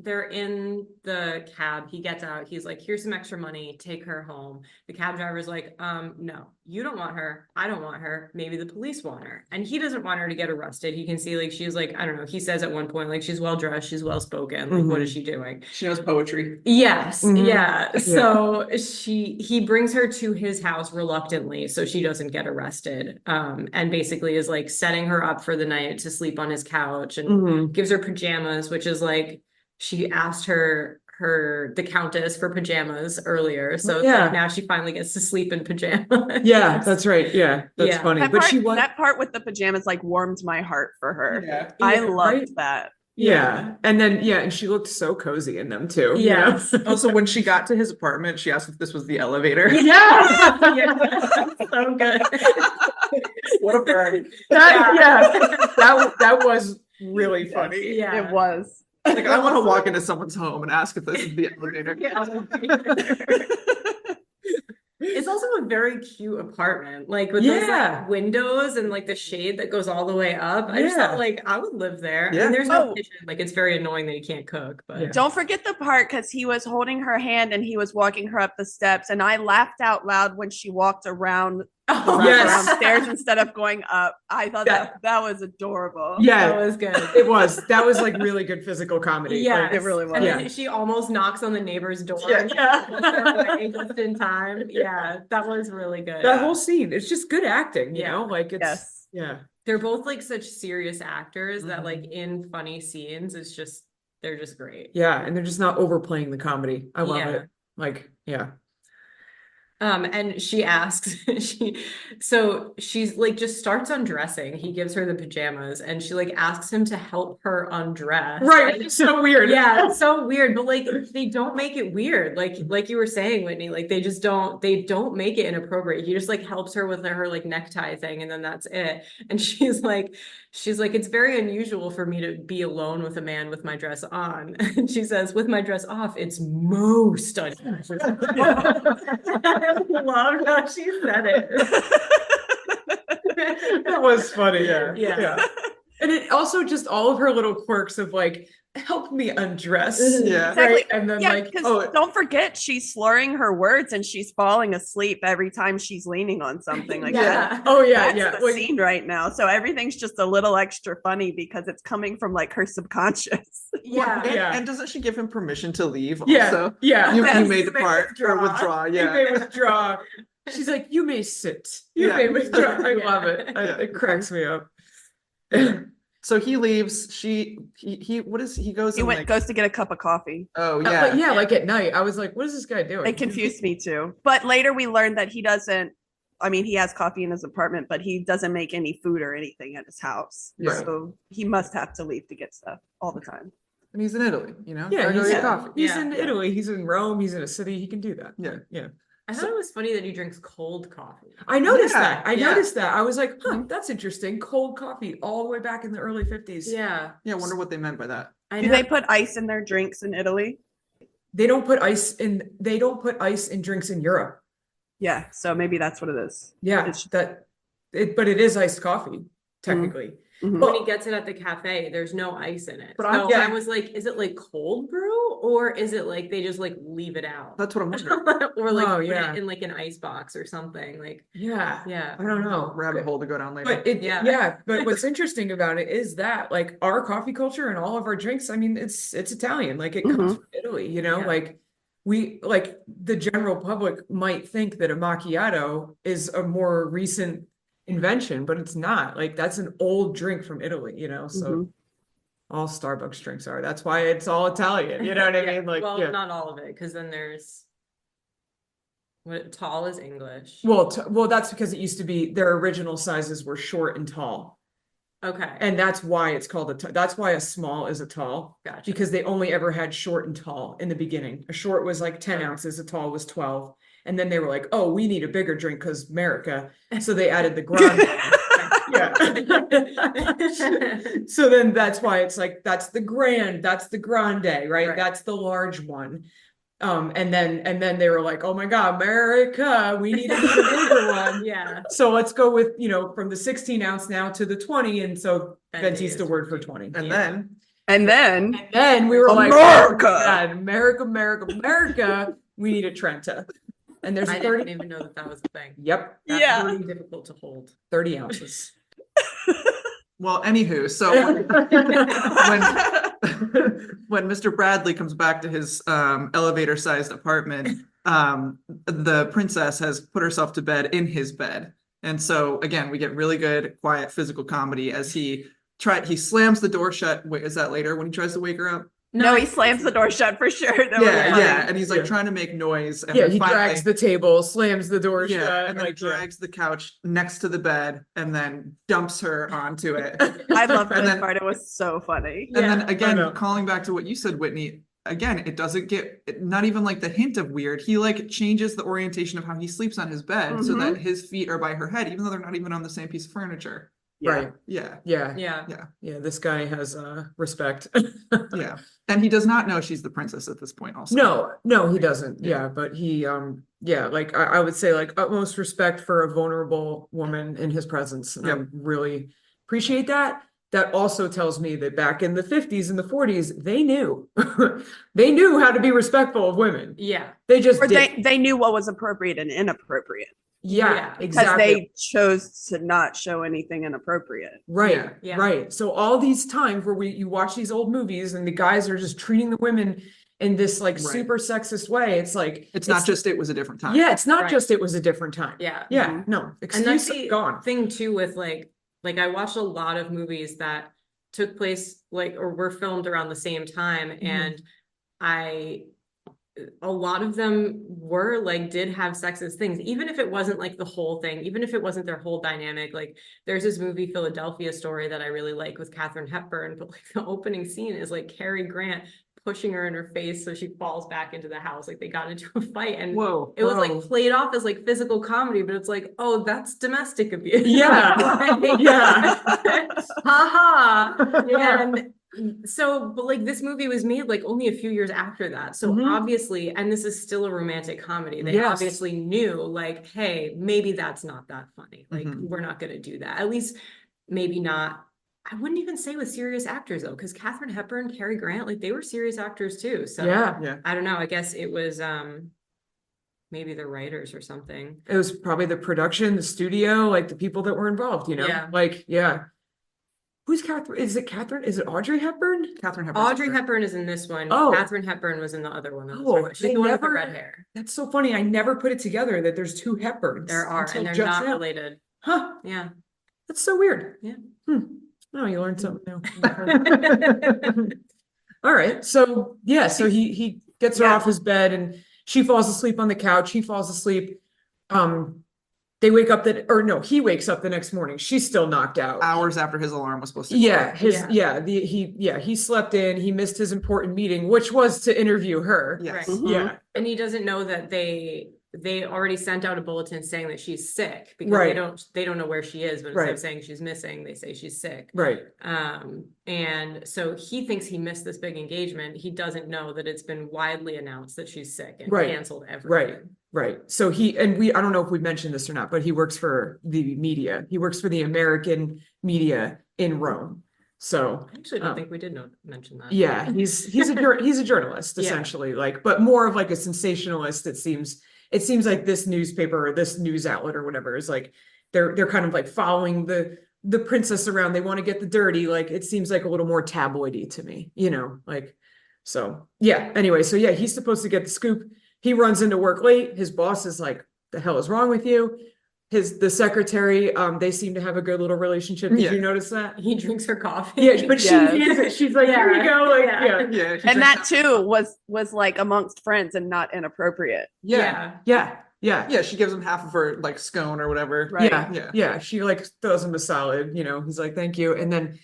they're in the cab. He gets out. He's like, here's some extra money. Take her home. The cab driver's like, no, you don't want her. I don't want her. Maybe the police want her. And he doesn't want her to get arrested. He can see like she's like, I don't know. He says at one point, like, she's well dressed, she's well spoken. Like, what is she doing? She knows poetry. Yes, Mhm. yeah. So he brings her to his house reluctantly so she doesn't get arrested. And basically is like setting her up for the night to sleep on his couch and Mhm. gives her pajamas, which is like she asked the countess for pajamas earlier. So it's Yeah. like now she finally gets to sleep in pajamas. Yeah, that's right. Yeah, that's Yeah. funny. That But part, she was that part with the pajamas like warmed my heart for her. Yeah. I Yeah, loved right? that. Yeah. And then and she looked so cozy in them too. you know? Yes. Also, when she got to his apartment, she asked if this was the elevator. Yeah. Yeah. So good. What a bird. That was really funny. Yeah. It was. Like, I want to walk into someone's home and ask if this is the elevator. It's also a very cute apartment, like with those Yeah. like windows and like the shade that goes all the way up. I just Yeah. thought like I would live there. I Yeah. mean, there's no Oh. kitchen. Like it's very annoying that you can't cook, but Yeah. Don't forget the part because he was holding her hand and he was walking her up the steps, and I laughed out loud when she walked around oh, Yes. around stairs instead of going up. I thought that was adorable. that Yeah, was good. it was. That was like really good physical comedy. Yeah, Like, it really was. And Yeah. then she almost knocks on the neighbor's door. Yeah. Just in time. Yeah, that was really good. that whole scene, it's just good acting, you Yeah. know? Like it's Yes. yeah. They're both like such serious actors that Mhm. like in funny scenes, they're just great. Yeah, and they're just not overplaying the comedy. I love Yeah. it. Like, yeah. And she asks, she's like just starts undressing. He gives her the pajamas and she like asks him to help her undress. Right. It's so weird. Yeah, it's so weird, but like they don't make it weird. Like you were saying, Whitney, like they don't make it inappropriate. He just like helps her with her like necktie thing and then that's it. And she's like, it's very unusual for me to be alone with a man with my dress on. And she says, with my dress off, it's most unusual. I love how she said it. That was funny. Yeah. Yeah. And it also just all of her little quirks of like, help me undress. Yeah. Right. Exactly. And then Yeah, like, because don't forget she's slurring her words and she's falling asleep every time she's leaning on something like that. Yeah. oh yeah, That's yeah. the Like, scene right now. So everything's just a little extra funny because it's coming from like her subconscious. Yeah. And, Yeah. and doesn't she give him permission to leave? yeah. Also, Yeah. you Yes. may depart or withdraw. You Yeah. may withdraw. She's like, you may sit. You Yeah. may withdraw. I Yeah. love it. Yeah. It cracks me up. So he leaves. He goes He and like, goes to get a cup of coffee. oh Like, yeah. like at night, I was like, what is this guy doing? It confused me too. But later we learned that he doesn't, I mean, he has coffee in his apartment, but he doesn't make any food or anything at his house. Right. So he must have to leave to get stuff all the time. And he's in Italy, you know? Yeah, Gotta go he's, get coffee. he's Yeah. in Italy. He's in Rome. He's in a city. He can do that. Yeah. Yeah. I thought it was funny that he drinks cold coffee. I noticed Yeah, that. I yeah. noticed that. I was like, huh, that's interesting. Cold coffee all the way back in the early 50s. Yeah. Yeah, I wonder what they meant by that. I Do know. they put ice in their drinks in Italy? They don't put ice in drinks in Europe. Yeah, so maybe that's what it is. Yeah. It's- But it is iced coffee, technically. Mhm. When he gets it at the cafe, there's no ice in it. But So yeah. I was like, is it like cold brew or is it like they just like leave it out? That's what I'm wondering. Or like Oh, put yeah. it in like an ice box or something. Like, Yeah. yeah. I don't know. Rabbit hole to go down later. But Yeah. but what's interesting about it is that like our coffee culture and all of our drinks, I mean, it's Italian, like it comes from Italy, you know, Yeah. like the general public might think that a macchiato is a more recent invention, but it's not. Like that's an old drink from Italy, you know, so Mhm. all Starbucks drinks are. That's why it's all Italian, you know what I Yeah, mean? Like, well, yeah. not all of it, because then there's what tall is English. Well, that's because it used to be their original sizes were short and tall. Okay, And that's why it's called that's why a small is a tall. gotcha. Because they only ever had short and tall in the beginning. A short was like 10 Oh. ounces, a tall was 12. And then they were like, oh, we need a bigger drink because America. So they added the grande. Yeah. So then that's why it's like, that's the grande, right? Right. That's the large one. And then they were like, oh my God, America, we need a bigger one. Yeah. So let's go with, you know, from the 16 ounce now to the 20. And so Venti Venti's the is word for 20. 20. And Yeah. then And then Then we were like, America! oh my God, America, we need a Trenta. And there's I 30. didn't even know that was a thing. Yep, That's Yeah. really difficult to hold. 30 ounces. well, anywho, so when Mr. Bradley comes back to his elevator-sized apartment, the princess has put herself to bed in his bed. And so again, we get really good, quiet, physical comedy as he slams the door shut. Wait, is that later when he tries to wake her up? no, he slams the door shut for sure. That was Yeah, funny. yeah. And he's like Yeah. trying to make noise. And Yeah, then he finally- drags the table, slams the door yeah, shut. and then like, yeah. drags the couch next to the bed and then dumps her onto it. I love And this then- part. It was so funny. And Yeah, then again, know. calling back to what you said, Whitney, again, it doesn't get not even like the hint of weird. He like changes the orientation of how he sleeps on his bed so that his feet are by her head, even though they're not even on the same piece of furniture. Right. Yeah, Yeah. Yeah. Yeah. This guy has respect. yeah. And he does not know she's the princess at this point also. No, he doesn't. Yeah. Yeah, but he yeah, like I would say like utmost respect for a vulnerable woman in his presence. And I Yep. really appreciate that. That also tells me that back in the 50s and the 40s, they knew. They knew how to be respectful of women. Yeah. They just Or did. they knew what was appropriate and inappropriate Yeah, Yeah. because exactly. they chose to not show anything inappropriate. Right, Yeah. Yeah. right. So all these times where you watch these old movies and the guys are just treating the women in this like Right. super sexist way, it's like It's not just it was a different time. yeah, it's not Right. just it was a different time. Yeah. Yeah, no, And that's excuse the gone. thing too with like I watched a lot of movies that took place like or were filmed around the same time and a lot of them were like did have sexist things, even if it wasn't like the whole thing, even if it wasn't their whole dynamic. Like there's this movie Philadelphia Story that I really like with Katharine Hepburn, but like the opening scene is like Cary Grant pushing her in her face so she falls back into the house. Like they got into a fight and Whoa. it was Whoa. like played off as like physical comedy, but it's like, oh, that's domestic abuse. Yeah. Like, Yeah. ha ha. Yeah. And so, but like this movie was made like only a few years after that. So Mhm. obviously, and this is still a romantic comedy. They Yes. obviously knew like, hey, maybe that's not that funny. Like Mhm. we're not going to do that. At least maybe not. I wouldn't even say with serious actors though, because Katharine Hepburn, Cary Grant, like they were serious actors too. So Yeah, Yeah. I don't know. I guess it was maybe the writers or something. it was probably the production, the studio, like the people that were involved, you know? Yeah. Like, yeah. Who's Catherine? Is it Catherine? Is it Audrey Hepburn? Katharine Hepburn. Audrey Hepburn is in this one. Oh. Katharine Hepburn was in the other one. Oh, She's they the one with the never- red hair. That's so funny. I never put it together that there's two Hepburns. There are, until and they're just not now. related. Huh, Yeah. that's so weird. Yeah. Oh, you learned something new. All right. So yeah, so he gets her Yeah. off his bed and she falls asleep on the couch. He falls asleep. They wake up he wakes up the next morning. She's still knocked out. Hours after his alarm was supposed to go Yeah, off. he slept in, he missed his important meeting, which was to interview her. Yes. Right. Yeah, And he doesn't know that they already sent out a bulletin saying that she's sick because Right. they don't know where she is, but instead Right. of saying she's missing, they say she's sick. right. And so he thinks he missed this big engagement. He doesn't know that it's been widely announced that she's sick and Right. canceled everything. Right. Right. So I don't know if we mentioned this or not, but he works for the media. He works for the American media in Rome. So I actually don't think we did mention that. yeah, he's a journalist Yeah. essentially, like, but more of like a sensationalist. It seems like this newspaper or this news outlet or whatever is like they're kind of like following the princess around. They want to get the dirty. Like it seems like a little more tabloidy to me, like so yeah. Anyway, so yeah, he's supposed to get the scoop. He runs into work late. His boss is like, "The hell is wrong with you?" the secretary, they seem to have a good little relationship. Did Yeah. you notice that? He drinks her coffee. Yeah, but she Yes. hands it. She's like, here you Yeah. go. Like, Yeah. yeah. Yeah. he And drinks that too was like amongst friends and not inappropriate. Yeah. Yeah. Yeah. She gives him half of her like scone or whatever. Right. Yeah. She like throws him a salad, he's like, thank you. And then,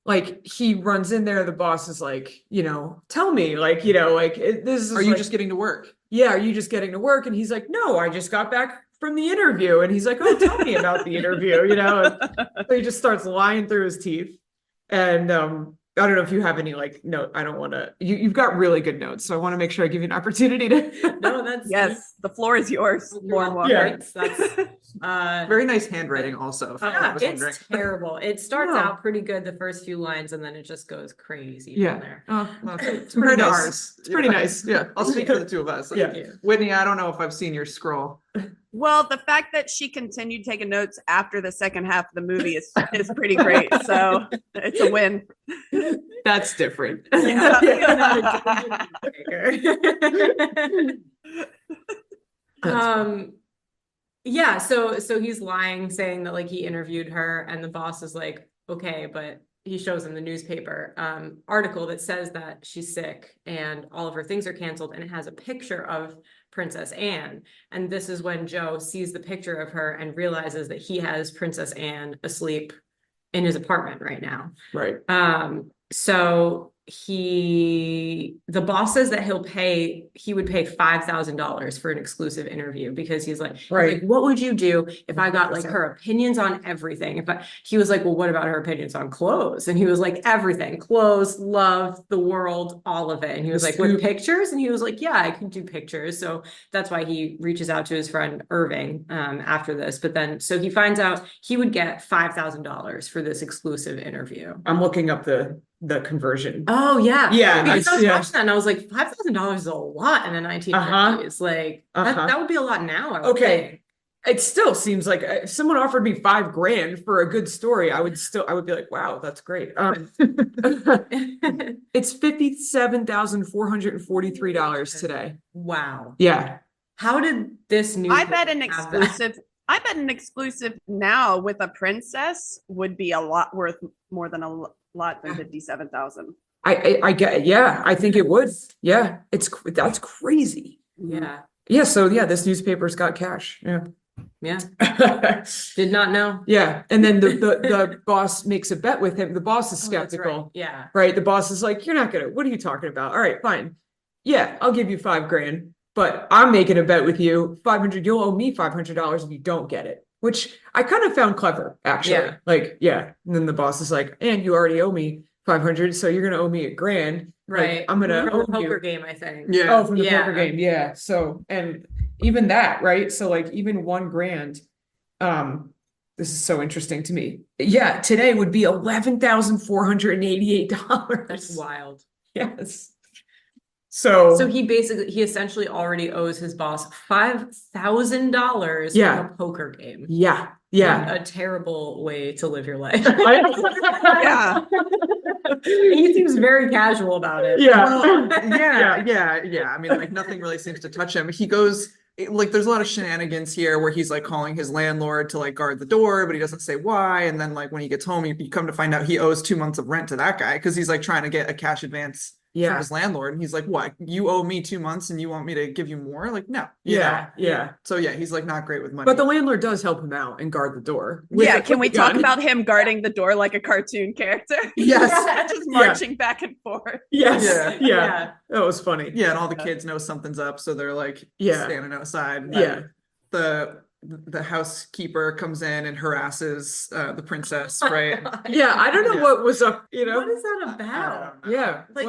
like he runs in there, the boss is like, tell me, like, this is Are you like, just getting to work? yeah, are you just getting to work? And he's like, no, I just got back from the interview. And he's like, oh, tell me about the interview, and so he just starts lying through his teeth. And I don't know if you have any like note. I don't want to. You've got really good notes, so I want to make sure I give you an opportunity to. No, that's Yes, the floor is yours, Lauren Walker. Yeah. That's Very nice handwriting also. if anyone yeah, was wondering. it's terrible. It starts No. out pretty good the first few lines, and then it just goes crazy Yeah. from there. Oh, Well, it's compared pretty to nice. ours. It's pretty nice. Yeah, I'll speak for the two of us. Yeah. Whitney, I don't know if I've seen your scroll. Well, the fact that she continued taking notes after the second half of the movie is pretty great. So it's a win. That's different. Yeah, so he's lying, saying that like he interviewed her, and the boss is like, okay, but he shows him the newspaper article that says that she's sick and all of her things are canceled, and it has a picture of Princess Anne. And this is when Joe sees the picture of her and realizes that he has Princess Anne asleep in his apartment right now. Right. So the boss says that he would pay $5,000 for an exclusive interview, because he's like, Right. what would you do if I got like her opinions on everything? He was like, well, what about her opinions on clothes? And he was like, everything, clothes, love, the world, all of it. And he was like, with pictures? And he was like, yeah, I can do pictures. So that's why he reaches out to his friend Irving after this. But then, so he finds out he would get $5,000 for this exclusive interview. I'm looking up the conversion. Oh yeah. Yeah, Because I was yeah. watching that and I was like, $5,000 is a lot in the 1950s. Like that would be a lot now. I would Okay. think. It still seems like if someone offered me $5,000 for a good story, I would be like, wow, that's great. It's $57,443 today. Wow. Yeah. How did this news? I bet an exclusive now with a princess would be a lot worth more than a lot than 57,000. I get it. Yeah, I think it would. Yeah. That's crazy. Yeah. Yeah. So yeah, this newspaper's got cash. Yeah. Yeah. Did not know. Yeah. And then the boss makes a bet with him. The boss is Oh, that's skeptical. right. Yeah. Right. The boss is like, what are you talking about? All right, fine. Yeah, I'll give you $5,000, but I'm making a bet with you. 500, you'll owe me $500 if you don't get it, which I kind of found clever, actually. Yeah. Like, yeah. And then the boss is like, and you already owe me 500, so you're going to owe me $1,000. Right. Like, I'm going to From the owe poker you. game, I think. Yeah. Oh, from the Yeah. poker game. Yeah. So, and even that, right? So like even $1,000, this is so interesting to me. Yeah. Today would be $11,488. That's wild. Yes. So So he essentially already owes his boss $5,000 Yeah. from a poker game. yeah. Yeah. A terrible way to live your life. Yeah. He seems very casual about it. Yeah. Well, yeah. I mean, like nothing really seems to touch him. He goes like there's a lot of shenanigans here where he's like calling his landlord to like guard the door, but he doesn't say why. And then like when he gets home, you come to find out he owes 2 months of rent to that guy because he's like trying to get a cash advance from Yeah. his landlord. And he's like, what? You owe me 2 months and you want me to give you more? Like, no. you Yeah. know? Yeah. So yeah, he's like not great with money. But the landlord does help him out and guard the door. with Yeah, a- can we with a talk gun. about him guarding the door like a cartoon character? Yes. Just marching back and forth. Yes. Yeah. Yeah. That was funny. Yeah, and all the kids know something's up, so they're like Yeah. standing outside. And Yeah. the housekeeper comes in and harasses the princess, right? Yeah. I don't know Yeah. what was up, What is that about? Yeah. Like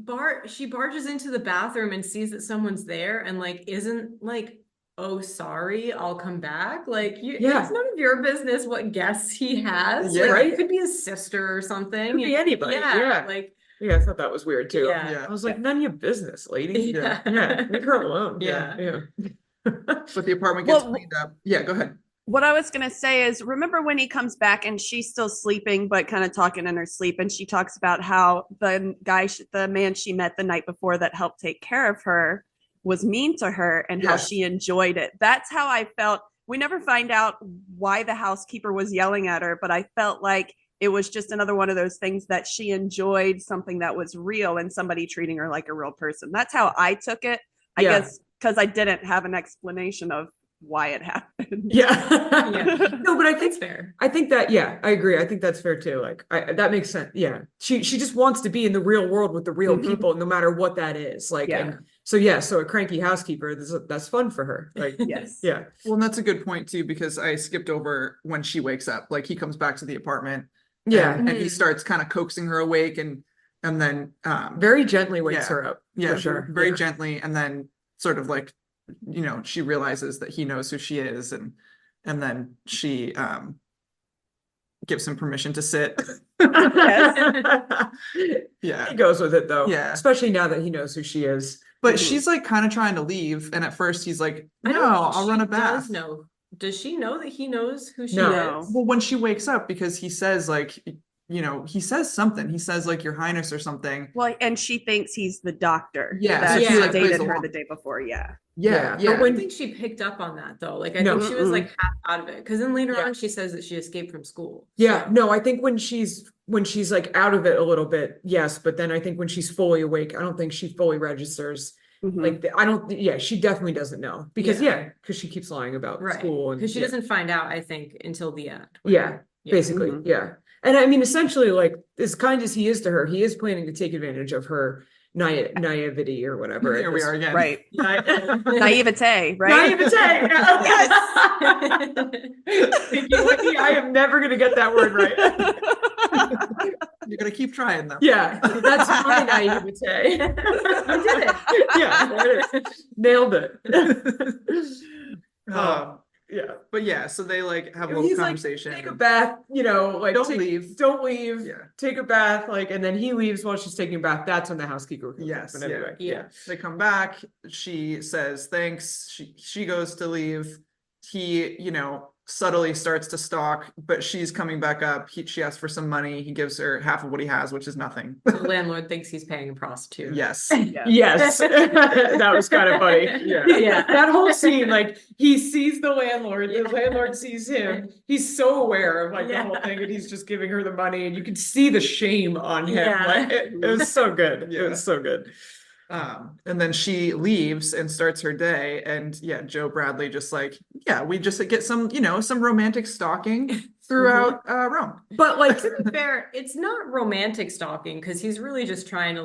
what- she barges into the bathroom and sees that someone's there and like isn't like, oh sorry, I'll come back. Like Yeah. it's none of your business what guests he has. Yeah. Like, Right. it could be his sister or something. Could be anybody. Yeah. Yeah. Like Yeah. I thought that was weird too. Yeah. Yeah. I was like, none of your business, lady. Yeah. Yeah. Leave her alone. Yeah. Yeah. But the apartment gets Well, cleaned up. Yeah, go ahead. What I was going to say is, remember when he comes back and she's still sleeping, but kind of talking in her sleep. And she talks about how the man she met the night before that helped take care of her was mean to her and how Yeah. she enjoyed it. That's how I felt we never find out why the housekeeper was yelling at her, but I felt like it was just another one of those things that she enjoyed something that was real and somebody treating her like a real person. That's how I took it. I Yeah. guess because I didn't have an explanation of why it happened. Yeah. Yeah. No, but I That's think fair. I think that, yeah, I agree. I think that's fair too. Like that makes sense. Yeah. She just wants to be in the real world with the real Mhm. people, no matter what that is. Like, Yeah. and so yeah, so a cranky housekeeper, that's fun for her. Like, Yes. yeah. Well, and that's a good point too, because I skipped over when she wakes up. Like he comes back to the apartment. Yeah. And he Mhm. starts kind of coaxing her awake and then Very gently wakes Yeah. her up. yeah, For sure. very Yeah. gently, and then sort of like, she realizes that he knows who she is, and then she gives him permission to sit. Yeah. He goes with it though. Yeah. Especially now that he knows who she is. But Mhm. she's like kind of trying to leave, and at first he's like, I "No, don't think I'll run she a bath." Does know? Does she know that he knows who she No. is? Well, when she wakes up, because he says like, he says something. He says like Your Highness or something. Well, and she thinks he's the doctor. Yeah, that so she, like, plays dated her along. the day before. Yeah. Yeah, But yeah. I don't think she picked up on that though. Like I No. think she was Mm-mm. like half out of it because then later Yeah. on she says that she escaped from school. Yeah, So- no, I think when she's like out of it a little bit, yes, but then I think when she's fully awake, I don't think she fully registers. Mhm. Like I don't, yeah, she definitely doesn't know because Yeah. because she keeps lying about right school and because she yeah. doesn't find out I think until the end. Yeah, basically, Mhm. yeah. And I mean, essentially, like as kind as he is to her, he is planning to take advantage of her naivety or whatever. Here we are again. Right. Naivete, Naivete, right? Thank you, Whitney. I am never gonna get that word right. You're gonna keep trying though. Yeah, that's my naivete. You did it. Yeah, there it is. Nailed it. Um, Yeah. but yeah, so they like have a He's little like, conversation. take a bath, like Don't leave. Don't leave. Yeah. Take a bath, and then he leaves while she's taking a bath. That's when the housekeeper comes Yes, up. But anyway, yeah. They come back. She says thanks. She goes to leave. He, subtly starts to stalk, but she's coming back up. She asks for some money. He gives her half of what he has, which is nothing. The landlord thinks he's paying a prostitute. Yes. Yeah. Yes, that was kind of funny. Yeah. Yeah. That whole scene, like he sees the landlord, the landlord sees him. He's so aware of the whole Yeah. thing, and he's just giving her the money, and you can see the shame on him. Yeah. Like, it was so good. It Yeah. was so good. And then she leaves and starts her day. And yeah, Joe Bradley just we just get some, some romantic stalking throughout Rome. But like, To be fair, it's not romantic stalking because he's really just trying to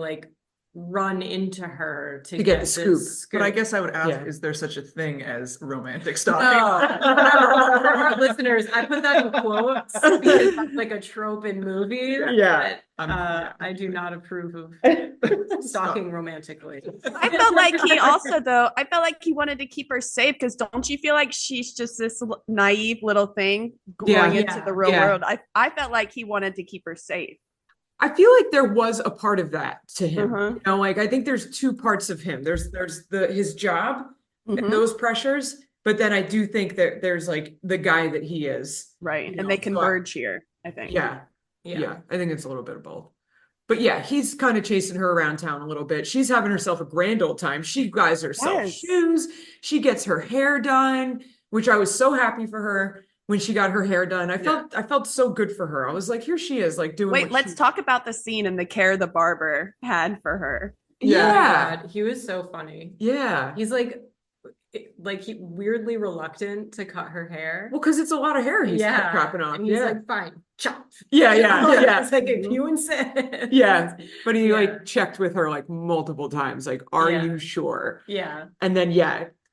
run into her to get the this scoop. But I guess I would ask, Yeah. is there such a thing as romantic stalking? Oh, for our listeners, I put that in quotes because that's like a trope in movies. Yeah. But, I do not approve of stalking romantically. I felt like he also, though, I felt like he wanted to keep her safe because don't you feel like she's just this naive little thing going Yeah. into the real Yeah. world? I felt like he wanted to keep her safe. I feel like there was a part of that to him. Mhm. I think there's two parts of him. There's his job Mhm. and those pressures, but then I do think that there's the guy that he is. Right. You And they know, so converge here, I think. Yeah. Yeah. I think it's a little bit of both. But yeah, he's kind of chasing her around town a little bit. She's having herself a grand old time. She buys herself Yes. shoes. She gets her hair done, which I was so happy for her when she got her hair done. I felt so good for her. I was like, here she is, doing. Wait, what let's she- talk about the scene and the care the barber had for her. Yeah. God, he was so funny. Yeah. He's he weirdly reluctant to cut her hair. Well, because it's a lot of hair he's cropping off. And he's Yeah. like, fine, chop. Yeah, yeah. It's like if you insist. Yeah. But he Yeah. checked with her multiple times, are Yeah. you sure? Yeah. And then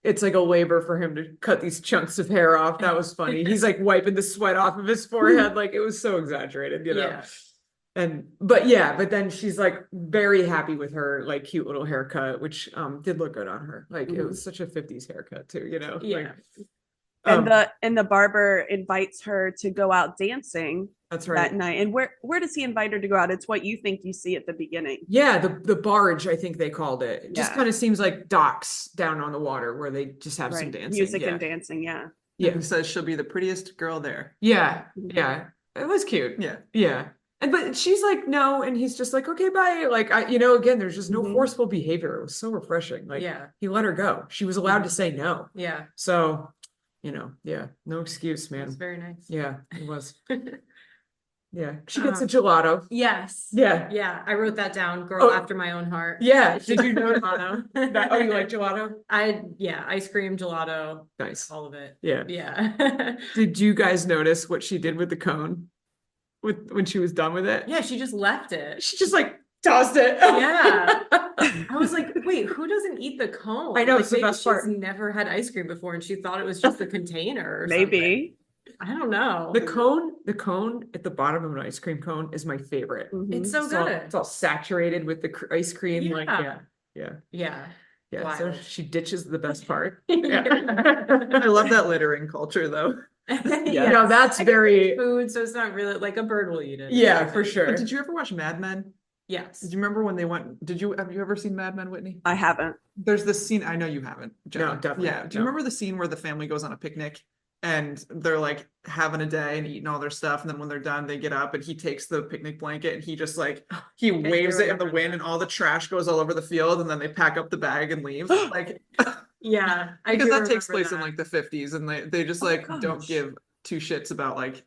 it's a labor for him to cut these chunks of hair off. That was funny. He's wiping the sweat off of his forehead. It was so exaggerated, Yeah. But then she's very happy with her cute little haircut, which did look good on her. It Mhm. was such a 50s haircut too, Yeah. And the barber invites her to go out dancing that's that right. night. And where does he invite her to go out? It's what you think you see at the beginning. Yeah, the barge, I think they called it. It just Yeah. kind of seems like docks down on the water where they just have some Right. dancing. Music yeah. and dancing, yeah. Yeah. Yeah. He says she'll be the prettiest girl there. Yeah. Mhm. Yeah. It was cute. Yeah. Yeah. But she's no, and he's just okay, bye. Again, there's just no Mhm. forceful behavior. It was so refreshing. Yeah. He let her go. She was allowed to say no. Yeah. So yeah, no excuse, It man. was very nice. Yeah, it was. Yeah, she gets a gelato. Yes. Yeah. Yeah, I wrote that down. Girl Oh. after my own heart. Yeah, She did you know gelato? that? Oh, you like gelato? Yeah, ice cream, gelato, Nice. all of it. Yeah. Yeah. Did you guys notice what she did with the cone when she was done with it? Yeah, she just left it. She just like tossed it. Yeah. I was like, wait, who doesn't eat the cone? I know, Like, it's the maybe best she's part. never had ice cream before and she thought it was just the container or Maybe. something. I don't know. The cone at the bottom of an ice cream cone is my favorite. It's so It's all, good. it's all saturated with the ice cream. Like, Yeah. yeah. Yeah. Yeah, so Wild. she ditches the best part. I love that littering culture though. Yeah, no, that's I guess very it's food, so it's not really like a bird will eat it. yeah, for sure. But did you ever watch Mad Men? Yes. Did you remember when they went? Have you ever seen Mad Men, Whitney? I haven't. There's this scene. I know you haven't. Jenna. definitely Yeah. not, Do you no. remember the scene where the family goes on a picnic and they're like having a day and eating all their stuff, and then when they're done, they get up and he takes the picnic blanket and he just like he waves it in the remember wind that. and all the trash goes all over the field, and then they pack up the bag and leave. Like Yeah. because do that takes remember place in that. like the 50s, and they just like don't gosh. give two shits about like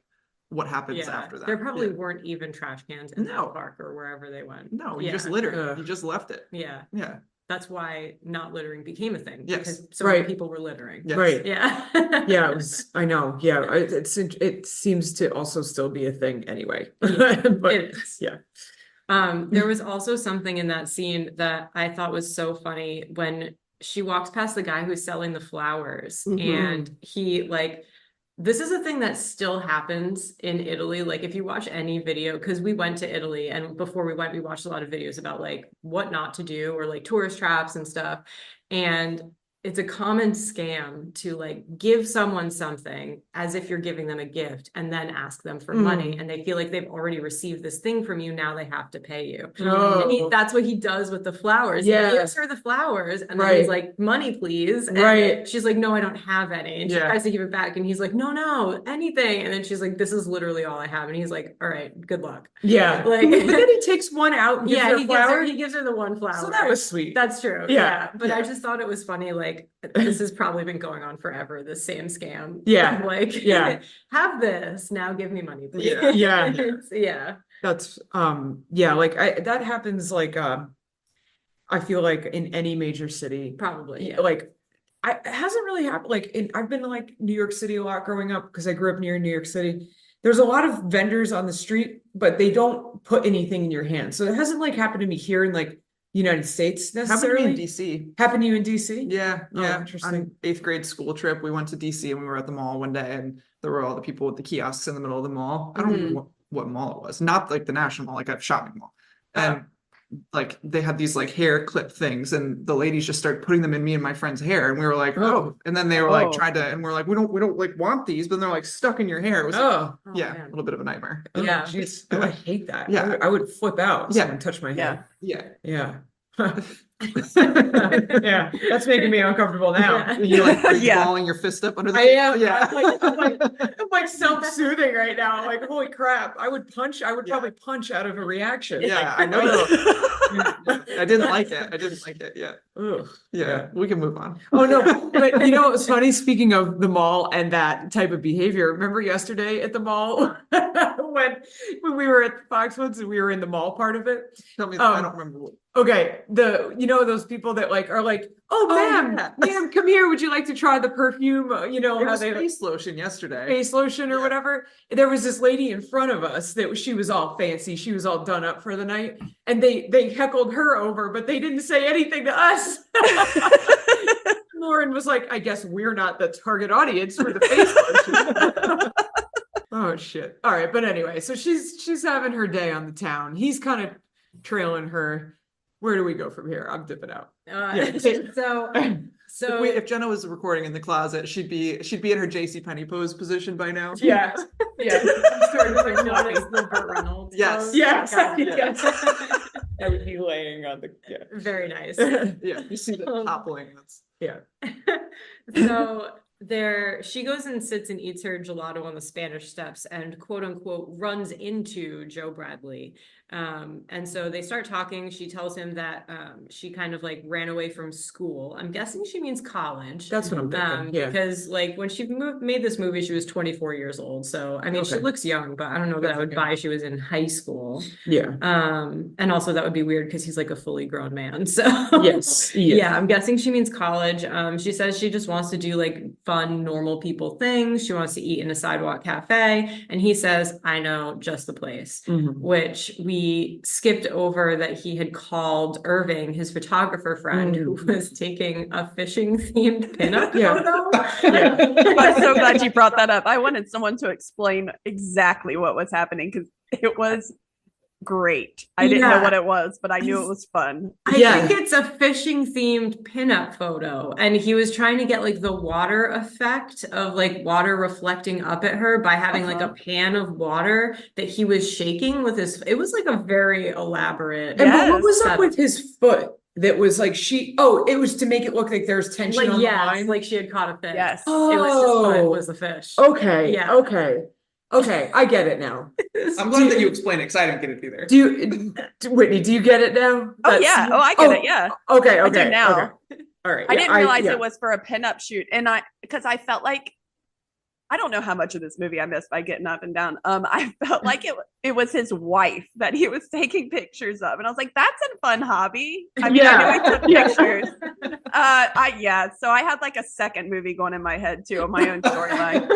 what happens Yeah. after that. There probably Yeah. weren't even trash cans in No. that park or wherever they went. No, you Yeah. just littered. Ugh. You just left it. Yeah. Yeah. That's why not littering became a thing. Yes. Because so many Right. people were littering. Yes. Right. Yeah. Yeah, it was, I know. Yeah, it seems to also still be a thing anyway. Yeah, But it is. yeah. There was also something in that scene that I thought was so funny when she walks past the guy who's selling the flowers and he like this is a thing that still happens in Italy. Like if you watch any video, because we went to Italy and before we went, we watched a lot of videos about like what not to do or like tourist traps and stuff. And it's a common scam to like give someone something as if you're giving them a gift and then ask them for money. And they feel like they've already received this thing from you. Now they have to pay you. And that's what he does with the flowers. Yeah. He gives her the flowers and then Right. he's like, money, please. And Right. she's like, no, I don't have any. And she Yeah. tries to give it back. And he's like, no, anything. And then she's like, this is literally all I have. And he's like, all right, good luck. Yeah. Like- But then he takes one out and gives her a flower. he gives her the one flower. So that was sweet. That's true. Yeah. Yeah. But I Yeah. just thought it was funny. Like, this has probably been going on forever, the same scam. Yeah. Like, Yeah. have this. Now give me money, please. Yeah. Yeah. Yeah. That's yeah, like that happens like I feel like in any major city. Probably. Yeah. Like it hasn't really happened like I've been to like New York City a lot growing up because I grew up near New York City. There's a lot of vendors on the street, but they don't put anything in your hand. So it hasn't like happened to me here in like United States Happened to necessarily. me in DC. Happened to you in DC? Yeah, Oh, yeah. interesting. On 8th grade school trip, we went to DC and we were at the mall one day, and there were all the people with the kiosks in the middle of the mall. I don't remember what mall it was, not like the National Mall, like a shopping mall. And like they had these like hair clip things, and the ladies just started putting them in me and my friend's hair, and we were like, oh. And then they were like Oh. tried to, and we're like, we don't like want these, but they're like stuck in your hair. It was like, Oh, Oh, yeah, man. a little bit of a nightmare. Yeah. Jeez. Oh, I hate that. Yeah. I would flip out. If Yeah. Someone touch my head. Yeah. Yeah. Yeah, that's making me uncomfortable now. Yeah. You're like Yeah. balling your fist up under the I am. Yeah. I'm like self-soothing right now. Like, holy crap. I would Yeah. probably punch out of a reaction. Yeah, I know. I didn't like it. I didn't like it. Yeah. Ugh. Yeah. We can move on. Oh no, but you know what was funny? Speaking of the mall and that type of behavior, remember yesterday at the mall when we were at Foxwoods and we were in the mall part of it? Tell me, I don't remember what. Okay, those people that like are like, oh ma'am, yeah. ma'am, come here. Would you like to try the perfume? You know It how was they face lotion yesterday. face lotion or whatever. There was this lady in front of us she was all fancy. She was all done up for the night, and they heckled her over, but they didn't say anything to us. Lauren was like, I guess we're not the target audience for the face lotion. Oh shit. All right, but anyway, so she's having her day on the town. He's kind of trailing her. Where do we go from here? I'm dipping out. Yeah. So If Jenna was recording in the closet, she'd be in her JCPenney pose position by now. Yeah. Yeah. I'm starting to think known as funny. the Burt Reynolds. Yes. pose. Yes. Got it. Yes. I would be laying on the Very nice. Yeah. You see the toppling. That's So she goes and sits and eats her gelato on the Spanish Steps and quote unquote runs into Joe Bradley. And so they start talking. She tells him that she kind of like ran away from school. I'm guessing she means college. That's what I'm thinking. Yeah. Because like when she made this movie, she was 24 years old. So I mean, she Okay. looks young, but I don't know that I would buy she was in high school. Yeah. And also that would be weird because he's like a fully grown man. So Yes. yeah, I'm guessing she means college. She says she just wants to do like fun, normal people things. She wants to eat in a sidewalk cafe. And he says, I know just the place, Mhm. which we skipped over that he had called Irving, his photographer friend, who was taking a fishing themed pinup Yeah. photo. Yeah. I'm so glad you brought that up. I wanted someone to explain exactly what was happening because it was great. I didn't know what it was, but I knew it was fun. I think it's a fishing themed pinup photo. And he was trying to get like the water effect of like water reflecting up at her by having like a pan of water that he was shaking with his, it was like a very elaborate. And but what was setup. up with his foot? That was like it was to make it look like there's tension Like, on yes, the line. like she had caught a fish. Yes. It was his foot was the fish. Okay. Yeah. Okay, I get it now. I'm glad that you explained it because I didn't get it either. Whitney, do you get it now? Oh yeah. Oh, I get it. Yeah. Okay. I do now. Okay. All right. I didn't realize yeah. it was for a pinup shoot, and because I felt like I don't know how much of this movie I missed by getting up and down. I felt like it was his wife that he was taking pictures of, and I was like, "That's a fun hobby." I mean, I knew he took pictures. So I had like a second movie going in my head too, of my own storyline.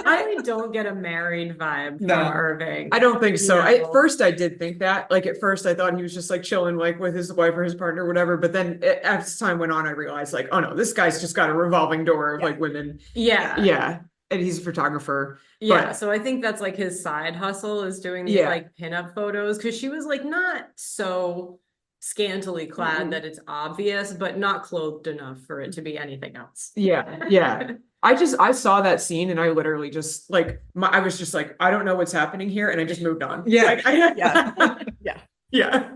I don't get a married vibe from Irving. I don't think so. No. At first I did think that. Like at first I thought he was just like chilling like with his wife or his partner or whatever. But then as time went on, I realized like, oh no, this guy's just got a revolving door of like women. Yeah. Yeah. And he's a photographer. Yeah. But, So I think that's like his side hustle is doing these like pinup photos because she was like not so scantily clad that it's obvious, but not clothed enough for it to be anything else. Yeah. Yeah. I saw that scene and I literally just like I was just like, I don't know what's happening here. And I just moved on. Yeah. Like, yeah.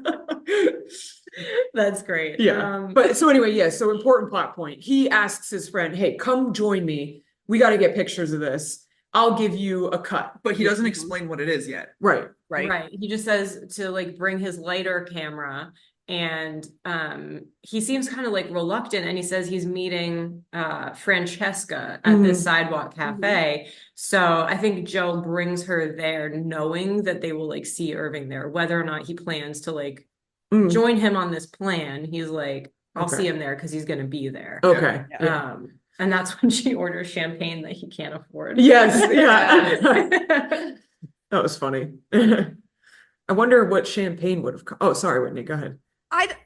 That's great. Yeah. But so anyway, so important plot point. He asks his friend, hey, come join me. We got to get pictures of this. I'll give you a cut. But he doesn't explain what it is yet. Right. He just says to like bring his lighter camera, and he seems kind of like reluctant, and he says he's meeting Francesca at this sidewalk cafe. So I think Joe brings her there knowing that they will like see Irving there, whether or not he plans to like join him on this plan. He's like, I'll see him there because he's gonna be there. Okay. And that's when she orders champagne that he can't afford. Yes. Yeah. That was funny. I wonder what champagne would have. Oh, sorry, Whitney. Go ahead.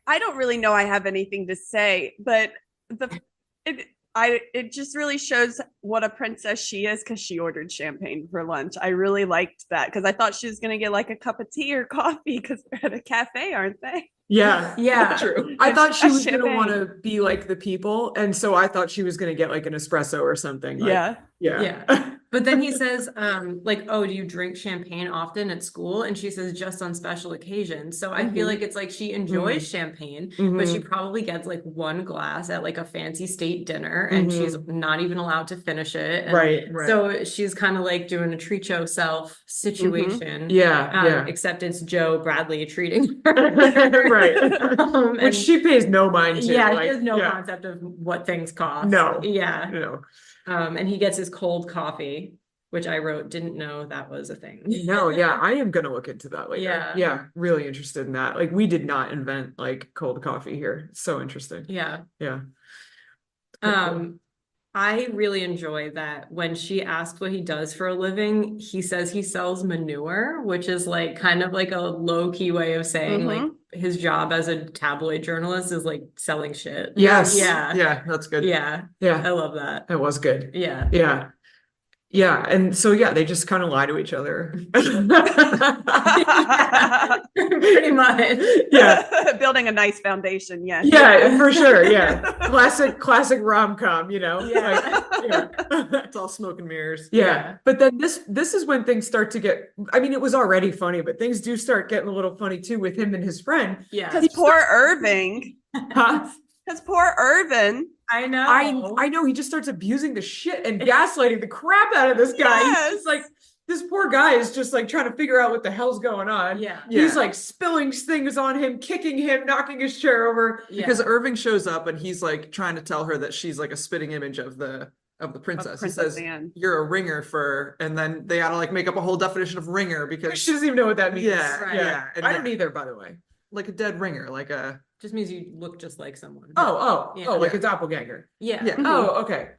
I don't really know I have anything to say, but it just really shows what a princess she is because she ordered champagne for lunch. I really liked that because I thought she was gonna get like a cup of tea or coffee because they're at a cafe, aren't they? Yeah. True. I thought she was champagne. gonna want to be like the people, and so I thought she was gonna get like an espresso or something. Like, yeah. But then he says, like, oh, do you drink champagne often at school? And she says, just on special occasions. So I feel like it's like she enjoys champagne, but she probably gets like one glass at like a fancy state dinner and she's not even allowed to finish it. And Right. so she's kind of like doing a treat yourself situation. Yeah. Except it's Joe Bradley treating her. Right. Which she pays no mind to. Yeah, like, she has no concept of what things cost. No. Yeah. No. And he gets his cold coffee, which I wrote, didn't know that was a thing. No, yeah, I am gonna look into that later. Yeah. Yeah, really interested in that. Like we did not invent like cold coffee here. So interesting. Yeah. Yeah. I really enjoy that when she asks what he does for a living, he says he sells manure, which is like kind of like a low-key way of saying like his job as a tabloid journalist is like selling shit. Yes. Yeah. Yeah, that's good. Yeah. Yeah. I love that. That was good. Yeah. Yeah. Yeah. And so they just kind of lie to each other. Pretty much. Yeah. Building a nice foundation. Yeah. Yeah, for sure. Yeah. Classic rom-com, Yeah. It's all smoke and mirrors. Yeah. But then this is when things start to get, I mean, it was already funny, but things do start getting a little funny too with him and his friend. Yeah. Because poor Irving. Huh? Because poor Irvin. I know. I know he just starts abusing the shit and gaslighting the crap out of this guy. He's Yes. just like, this poor guy is just like trying to figure out what the hell's going on. Yeah. He's Yeah. like spilling things on him, kicking him, knocking his chair over. Because Irving shows up and he's like trying to tell her that she's like a spitting image of the princess. He Princess says, Anne. "You're a ringer for," and then they gotta like make up a whole definition of ringer because She doesn't even know what that means. Yeah, Right. yeah, and I don't yeah. either, by the way. like a dead ringer, like a just means you look just like someone. Oh, like Yeah. a doppelganger. Yeah. yeah, Oh, okay,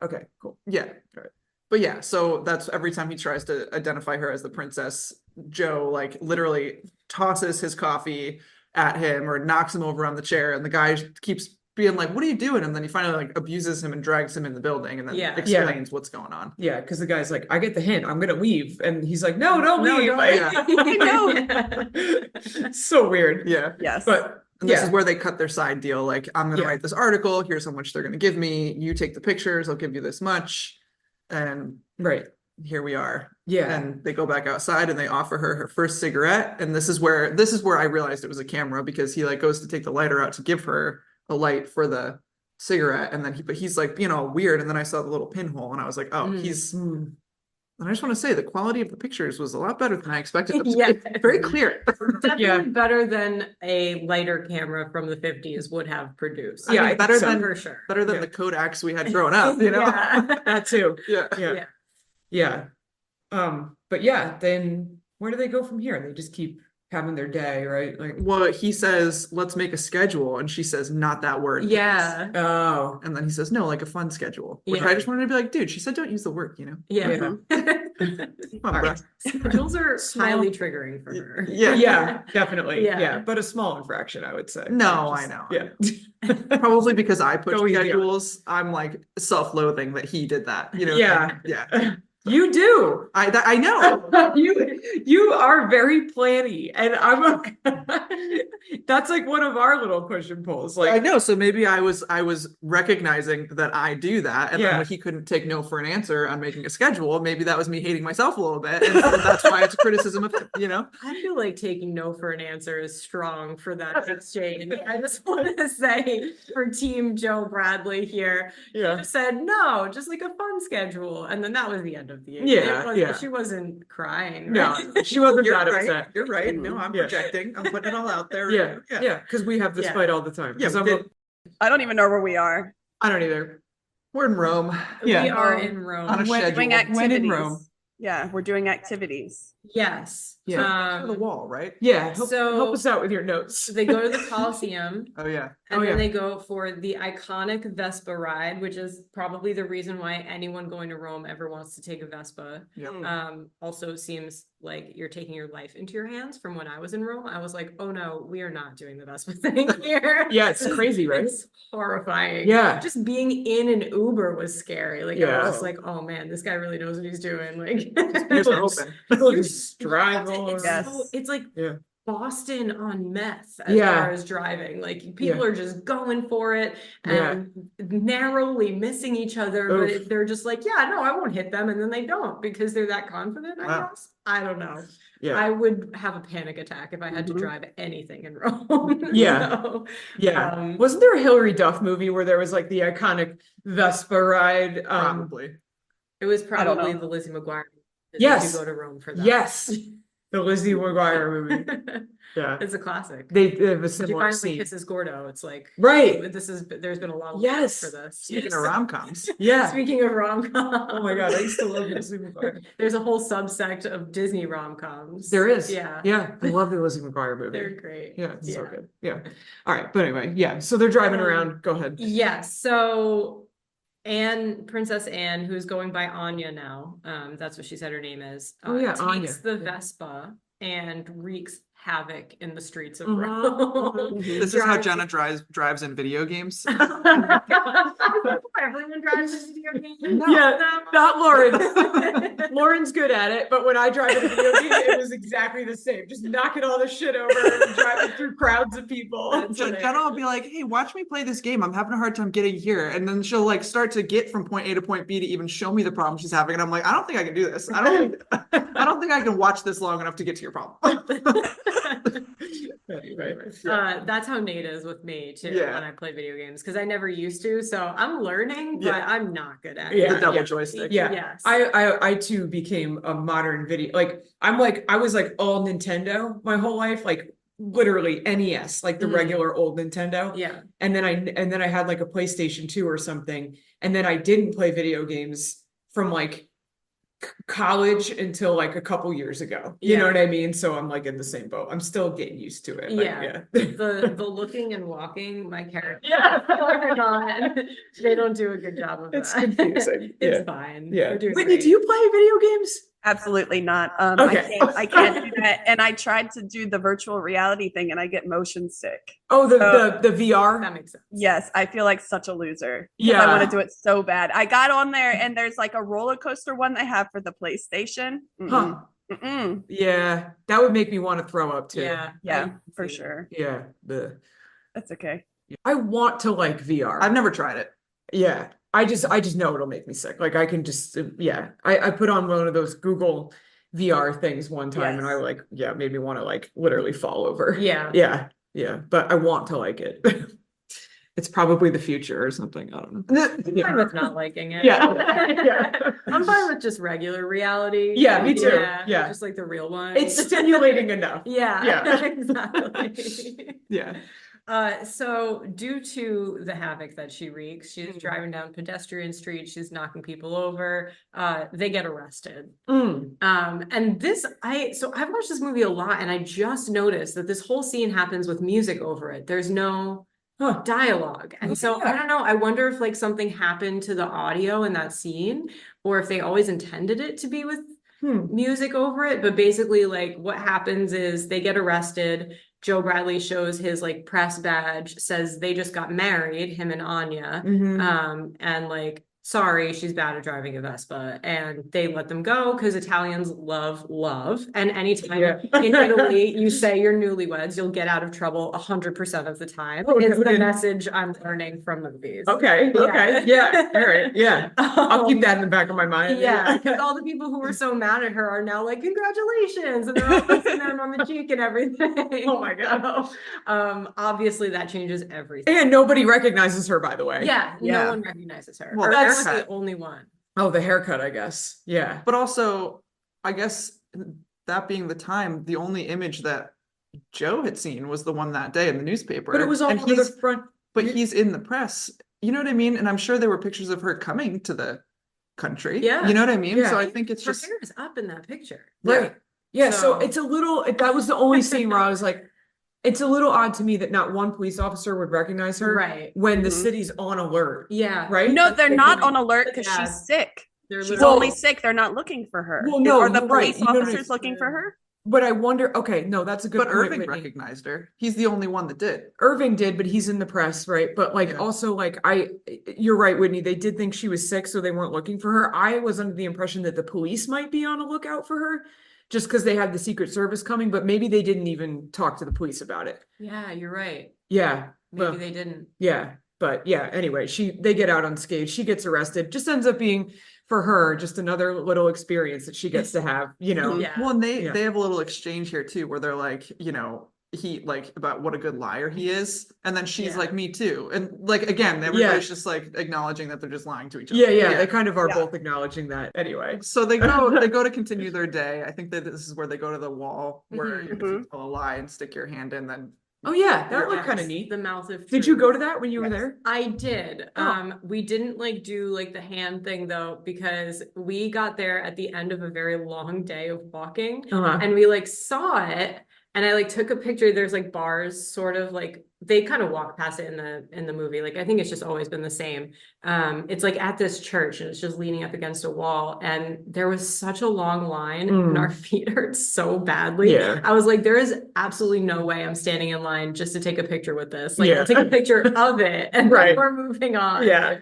cool. yeah. Right. But yeah, so that's every time he tries to identify her as the princess, Joe like literally tosses his coffee at him or knocks him over on the chair, and the guy keeps being like, "What are you doing?" And then he finally like abuses him and drags him in the building, and then Yeah. explains what's going on. Yeah, because the guy's like, I get the hint, I'm gonna leave. And he's like, no, don't No, leave. don't leave. So weird. Yeah. Yes. But And this yeah. is where they cut their side deal. Like, I'm going to Yeah. write this article. Here's how much they're going to give me. You take the pictures. I'll give you this much. And Right. here we are. Yeah. And they go back outside and they offer her her first cigarette. And this is where I realized it was a camera, because he like goes to take the lighter out to give her a light for the cigarette. And then he's like, weird. And then I saw the little pinhole and I was like, oh, he's, Mm. and I just want to say the quality of the pictures was a lot better than I expected. It was Yeah. very clear. Definitely Yeah. better than a lighter camera from the 50s would have produced. Yeah, I mean, better so. than for sure. better than Yeah. the Kodaks we had growing up, Yeah. That too. Yeah. Yeah. Yeah. But yeah, then where do they go from here? They just keep having their day, right? Like, Well, he says, let's make a schedule. And she says, not that word. please." Yeah. oh, And then he says, no, like a fun schedule. Which Yeah. I just wanted to be like, dude, she said don't use the word, Yeah. Come on, All bro. right. Schedules are Small- highly triggering for her. Yeah. yeah, definitely. Yeah. Yeah. But a small infraction, I would say. No, Just- I know. Yeah. Probably because I put Go easy on it. schedules, I'm like self-loathing that he did that. Yeah. Yeah. You do. I know. You are very planny, and I'm that's like one of our little push and pulls. I Like, know. So maybe I was recognizing that I do that, and then Yeah. when he couldn't take no for an answer on making a schedule, maybe that was me hating myself a little bit, and so that's why it's a criticism of him. I feel like taking no for an answer is strong for that exchange. I just want to say for Team Joe Bradley here, yeah, she said no, just like a fun schedule, and then that was the end of the evening. Yeah, yeah. She wasn't crying. no, right? she wasn't You're that right. upset. You're right. No, I'm Yeah. projecting. I'm putting it all out there. Yeah, because we have this Yeah. fight all the time. Yeah, 'Cause we I'm did. I don't even know where we are. I don't either. We're in Rome. We Yeah. are in Rome. On a We're doing schedule. When in activities. Rome. Yeah, we're doing activities. Yes. Yeah. To the wall, right? Yeah, So- help us out with your notes. So they go to the Coliseum. Oh yeah. And Oh, then yeah. they go for the iconic Vespa ride, which is probably the reason why anyone going to Rome ever wants to take a Vespa. Yep. Also seems like you're taking your life into your hands. From when I was in Rome, I was like, oh no, we are not doing the Vespa thing here. Yeah, it's crazy, right? It's horrifying. Yeah. Just being in an Uber was scary. Like I Yeah. was just like, oh man, this guy really knows what he's doing. Like Ears are open. People just drive all it's, over. Yes. it's like Yeah. Boston on meth as Yeah. far as driving. Like people Yeah. are just going for it Yeah. and narrowly missing each other, Oof. but they're just like, yeah, no, I won't hit them, and then they don't because they're that confident. I Wow. guess I don't know. Yeah. I would have a panic attack if I had to Mhm. drive anything in Rome. Yeah. So, Yeah. um, Wasn't there a Hillary Duff movie where there was like the iconic Vespa ride? Probably. it was I don't probably know. the Lizzie McGuire. Yes. To go to Rome for that. Yes. The Lizzie McGuire movie. Yeah. It's a classic. They have a She similar finally scene. kisses Gordo. It's like Right. there's been a lot of Yes. love for this. Speaking of rom-coms. Yeah. Speaking of rom-coms. Oh my God, I used to love Lizzie McGuire. There's a whole subsect of Disney rom-coms. There is. Yeah. Yeah. I love the Lizzie McGuire movie. They're great. Yeah, it's so good. Yeah. All right. But anyway, yeah. So they're driving around. Go ahead. Yes. So Princess Anne, who's going by Anya now, that's what she said her name is. Oh, yeah, takes Anya. the Vespa and wreaks havoc in the streets of Mhm, Rome. mhm. This is how Drives- Jenna drives in video games. Everyone drives a video game. Yeah, not Lauren. Lauren's good at it, but when I drive in a video game, it was exactly the same. Just knocking all the shit over and driving through crowds of people. That's So Jenna will be like, hey, watch me play this game. I'm having a hard time getting here. And then she'll like start to get from point A to point B to even show me the problem she's having. And I'm like, I don't think I can do this. I don't think I can watch this long enough to get to your problem. That's how Nate is with me too Yeah. when I play video games because I never used to. So I'm learning, but Yeah. I'm not good at Yeah. it. The double joystick. Yeah. Yes. I too became a modern video, like I was like all Nintendo my whole life, like literally NES, like the Mhm. regular old Nintendo. Yeah. And then I had like a PlayStation 2 or something. And then I didn't play video games from like college until like a couple years ago. You know Yeah. what I mean? So I'm like in the same boat. I'm still getting used to it. Like, Yeah. yeah. The looking and walking, my character. Yeah. are not, they don't do a good job of It's that. confusing. It's Yeah. fine. Yeah. They're doing Whitney, great. do you play video games? Absolutely not. Okay. I can't do that. And I tried to do the virtual reality thing and I get motion sick. Oh, the So- VR? That makes sense. Yes, I feel like such a loser. Yeah. I want to do it so bad. I got on there and there's like a roller coaster one they have for the PlayStation. Huh. Mm-mm. Yeah. That would make me want to throw up too. Yeah. Yeah, I for see that. sure. Yeah. That's okay. I want to like VR. I've never tried it. Yeah. I just know it'll make me sick. Like I can just, yeah. I put on one of those Google VR things one time and I Yes. like, yeah, made me want to like literally fall over. Yeah. Yeah. Yeah. But I want to like it. It's probably the future or something. I don't know. I'm fine with not liking it. Yeah. Yeah. I'm fine with just regular reality. Yeah, me too. Yeah. Just like the real one. It's stimulating enough. Yeah. Yeah. Exactly. Yeah. So due to the havoc that she wreaks, she's driving down pedestrian streets, she's knocking people over, they get arrested. Mm. And I've watched this movie a lot and I just noticed that this whole scene happens with music over it. There's no Huh. dialogue. And so I don't know, I wonder if like something happened to the audio in that scene or if they always intended it to be with music over it. But basically like what happens is they get arrested. Joe Bradley shows his like press badge, says they just got married, him and Anya. Mhm. And like, sorry, she's bad at driving a Vespa. And they let them go because Italians love love. And anytime in Italy you say you're newlyweds, you'll get out of trouble 100% of the time. Oh, It's the noted. message I'm learning from movies. Okay. Yeah. Okay. Yeah. All right. Yeah. I'll keep that in the back of my mind. Yeah, because all the people who were so mad at her are now like, congratulations, and they're all kissing them on the cheek and everything. Oh my God. So, obviously that changes everything. And nobody recognizes her, by the way. Yeah, Yeah. no one recognizes her. Well, Or that's- that's the only one. Oh, the haircut, I guess. Yeah. But also, I guess that being the time, the only image that Joe had seen was the one that day in the newspaper. But it was all and over the he's, front. but he's in the press. You know what I mean? And I'm sure there were pictures of her coming to the country. Yeah. You know what I mean? Yeah. So I think it's Her just hair is up in that picture. Right. Yeah. So So- it's a little, that was the only scene where I was like, it's a little odd to me that not one police officer would recognize her Right. when the Mhm. city's on alert. Yeah. Right? No, they're not on alert the because dad. she's sick. They're She's literally- only sick. They're not looking for her. Well, no, Are the you're right. police You don't officers know- looking for her? But I wonder, okay, no, that's a good but point, Irving Whitney. recognized her. He's the only one that did. Irving did, but he's in the press, right? But like Yeah. also like you're right, Whitney. They did think she was sick, so they weren't looking for her. I was under the impression that the police might be on a lookout for her just because they had the Secret Service coming, but maybe they didn't even talk to the police about it. Yeah, you're right. Yeah. Maybe Well, they didn't. yeah. But yeah, anyway, they get out unscathed. She gets arrested. Just ends up being for her just another little experience that she gets to have, you know. Yeah. Well, and they Yeah. have a little exchange here too, where they're like, you know, he like about what a good liar he is, and then she's Yeah. like, me too, and like again, everybody's just like acknowledging that they're just lying to each other. Yeah, they kind of are Yeah. both acknowledging that anyway. So they go to continue their day. I think that this is where they go to the wall where you have to tell a lie and stick your hand in. Then Oh yeah, that looked Yes, kind of neat. The mouth of Did you truth. go to that when you were Yes. there? I did. Oh. We didn't like do like the hand thing though, because we got there at the end of a very long day of walking Uh-huh. and we like saw it and I like took a picture. There's like bars sort of like they kind of walk past it in the movie. Like I think it's just always been the same. It's like at this church and it's just leaning up against a wall and there was such a long line and Mm. our feet hurt so badly. Yeah. I was like, there is absolutely no way I'm standing in line just to take a picture with this. Like Yeah. I'll take a picture of it and Right. then we're moving on. Yeah.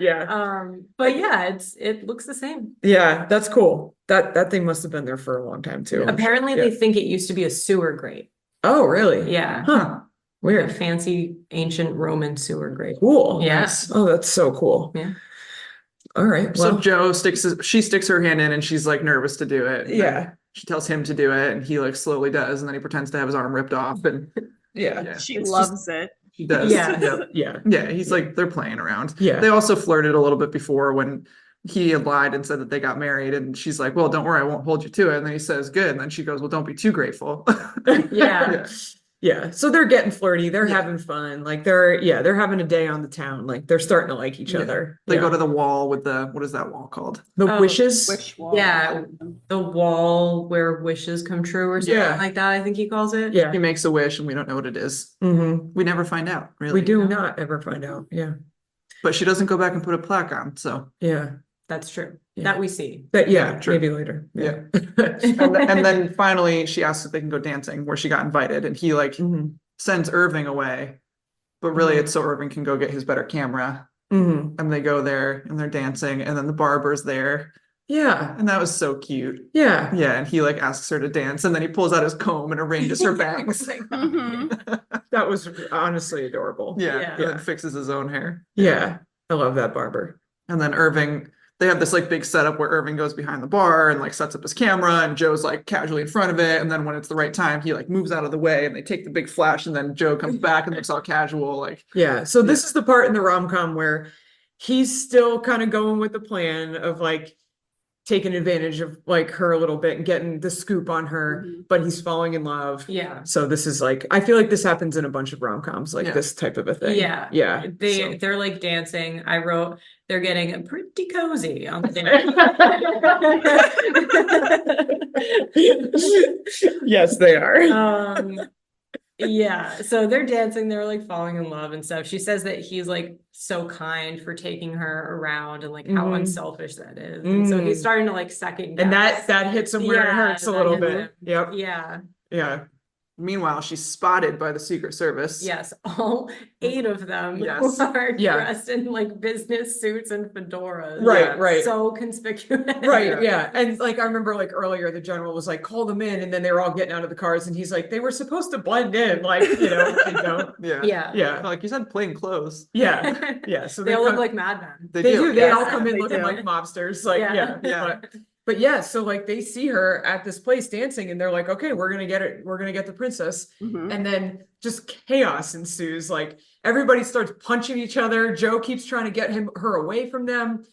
But yeah, it looks the same. Yeah, that's cool. That thing must have been there for a long time too. Apparently Yeah. they think it used to be a sewer grate. Oh, really? Yeah. Huh. A Weird. fancy ancient Roman sewer grate. Cool. Yeah. Nice. Oh, that's so cool. Yeah. All right. so Well, Joe sticks her hand in, and she's like nervous to do it. And yeah. then she tells him to do it, and he like slowly does, and then he pretends to have his arm ripped off, and Yeah. She It's loves it. She does. Yeah. Yeah. Yeah, he's like, they're playing around. Yeah. They also flirted a little bit before when he had lied and said that they got married, and she's like, well, don't worry, I won't hold you to it. And then he says, good. And then she goes, well, don't be too grateful. Yeah. Yeah. So they're getting flirty. They're Yeah. having fun. Like they're having a day on the town. Like they're starting to like each Yeah. other. They Yeah. go to the wall with the, what is that wall called? The Oh, wishes. Wish wall. Yeah. The wall where wishes come true or something Yeah. like that, I think he calls it. Yeah. He makes a wish and we don't know what it is. Mm-hmm. We never find out, really. We do No. not ever find out. Yeah. But she doesn't go back and put a plaque on, so. Yeah. That's true. Yeah. That we see. But yeah, Yeah, true. maybe later. Yeah. And then finally she asks if they can go dancing where she got invited, and he like Mhm. sends Irving away, but really it's so Irving can go get his better camera. Mhm. And they go there and they're dancing, and then the barber's there, Yeah. and that was so cute. Yeah. Yeah, and he like asks her to dance, and then he pulls out his comb and arranges her bangs. Mhm. That was honestly adorable. Yeah, Yeah. and then fixes his own hair. Yeah. I love that barber. And then Irving, they have this like big setup where Irving goes behind the bar and like sets up his camera, and Joe's like casually in front of it. And then when it's the right time, he like moves out of the way and they take the big flash, and then Joe comes back and looks all casual. Like, Yeah. So this is the part in the rom-com where he's still kind of going with the plan of like taking advantage of like her a little bit and getting the scoop on her, Mhm. but he's falling in love. Yeah. So this is like, I feel like this happens in a bunch of rom-coms, like Yeah. this type of a thing. Yeah. Yeah. They're like dancing. I wrote they're getting pretty cozy on the So. Yes, they are. Yeah, so they're dancing, they're like falling in love and stuff. She says that he's like so kind for taking her around and like how Mhm. unselfish that is. And so he's Mm. starting to like second And guess. that hits him where it Yeah, hurts a that little hits bit. him. Yep. Yeah. Yeah. meanwhile, she's spotted by the Secret Service. Yes, all 8 of them Yes. are Yeah. dressed in like business suits and fedoras. Right, right. So conspicuous. Right, yeah. And like I remember like earlier the general was like, call them in, and then they were all getting out of the cars and he's like, they were supposed to blend in, like, you know, they don't. Yeah. Yeah. Yeah. Like you said, plain clothes. Yeah. Yeah. So They all look come- like madmen. they do, they all Yes, come in they looking do. like mobsters, like, Yeah. yeah. Yeah. But yeah, so like they see her at this place dancing and they're like, okay, we're gonna get it, we're gonna get the princess. Mhm. And then just chaos ensues. Like everybody starts punching each other. Joe keeps trying to get her away from them.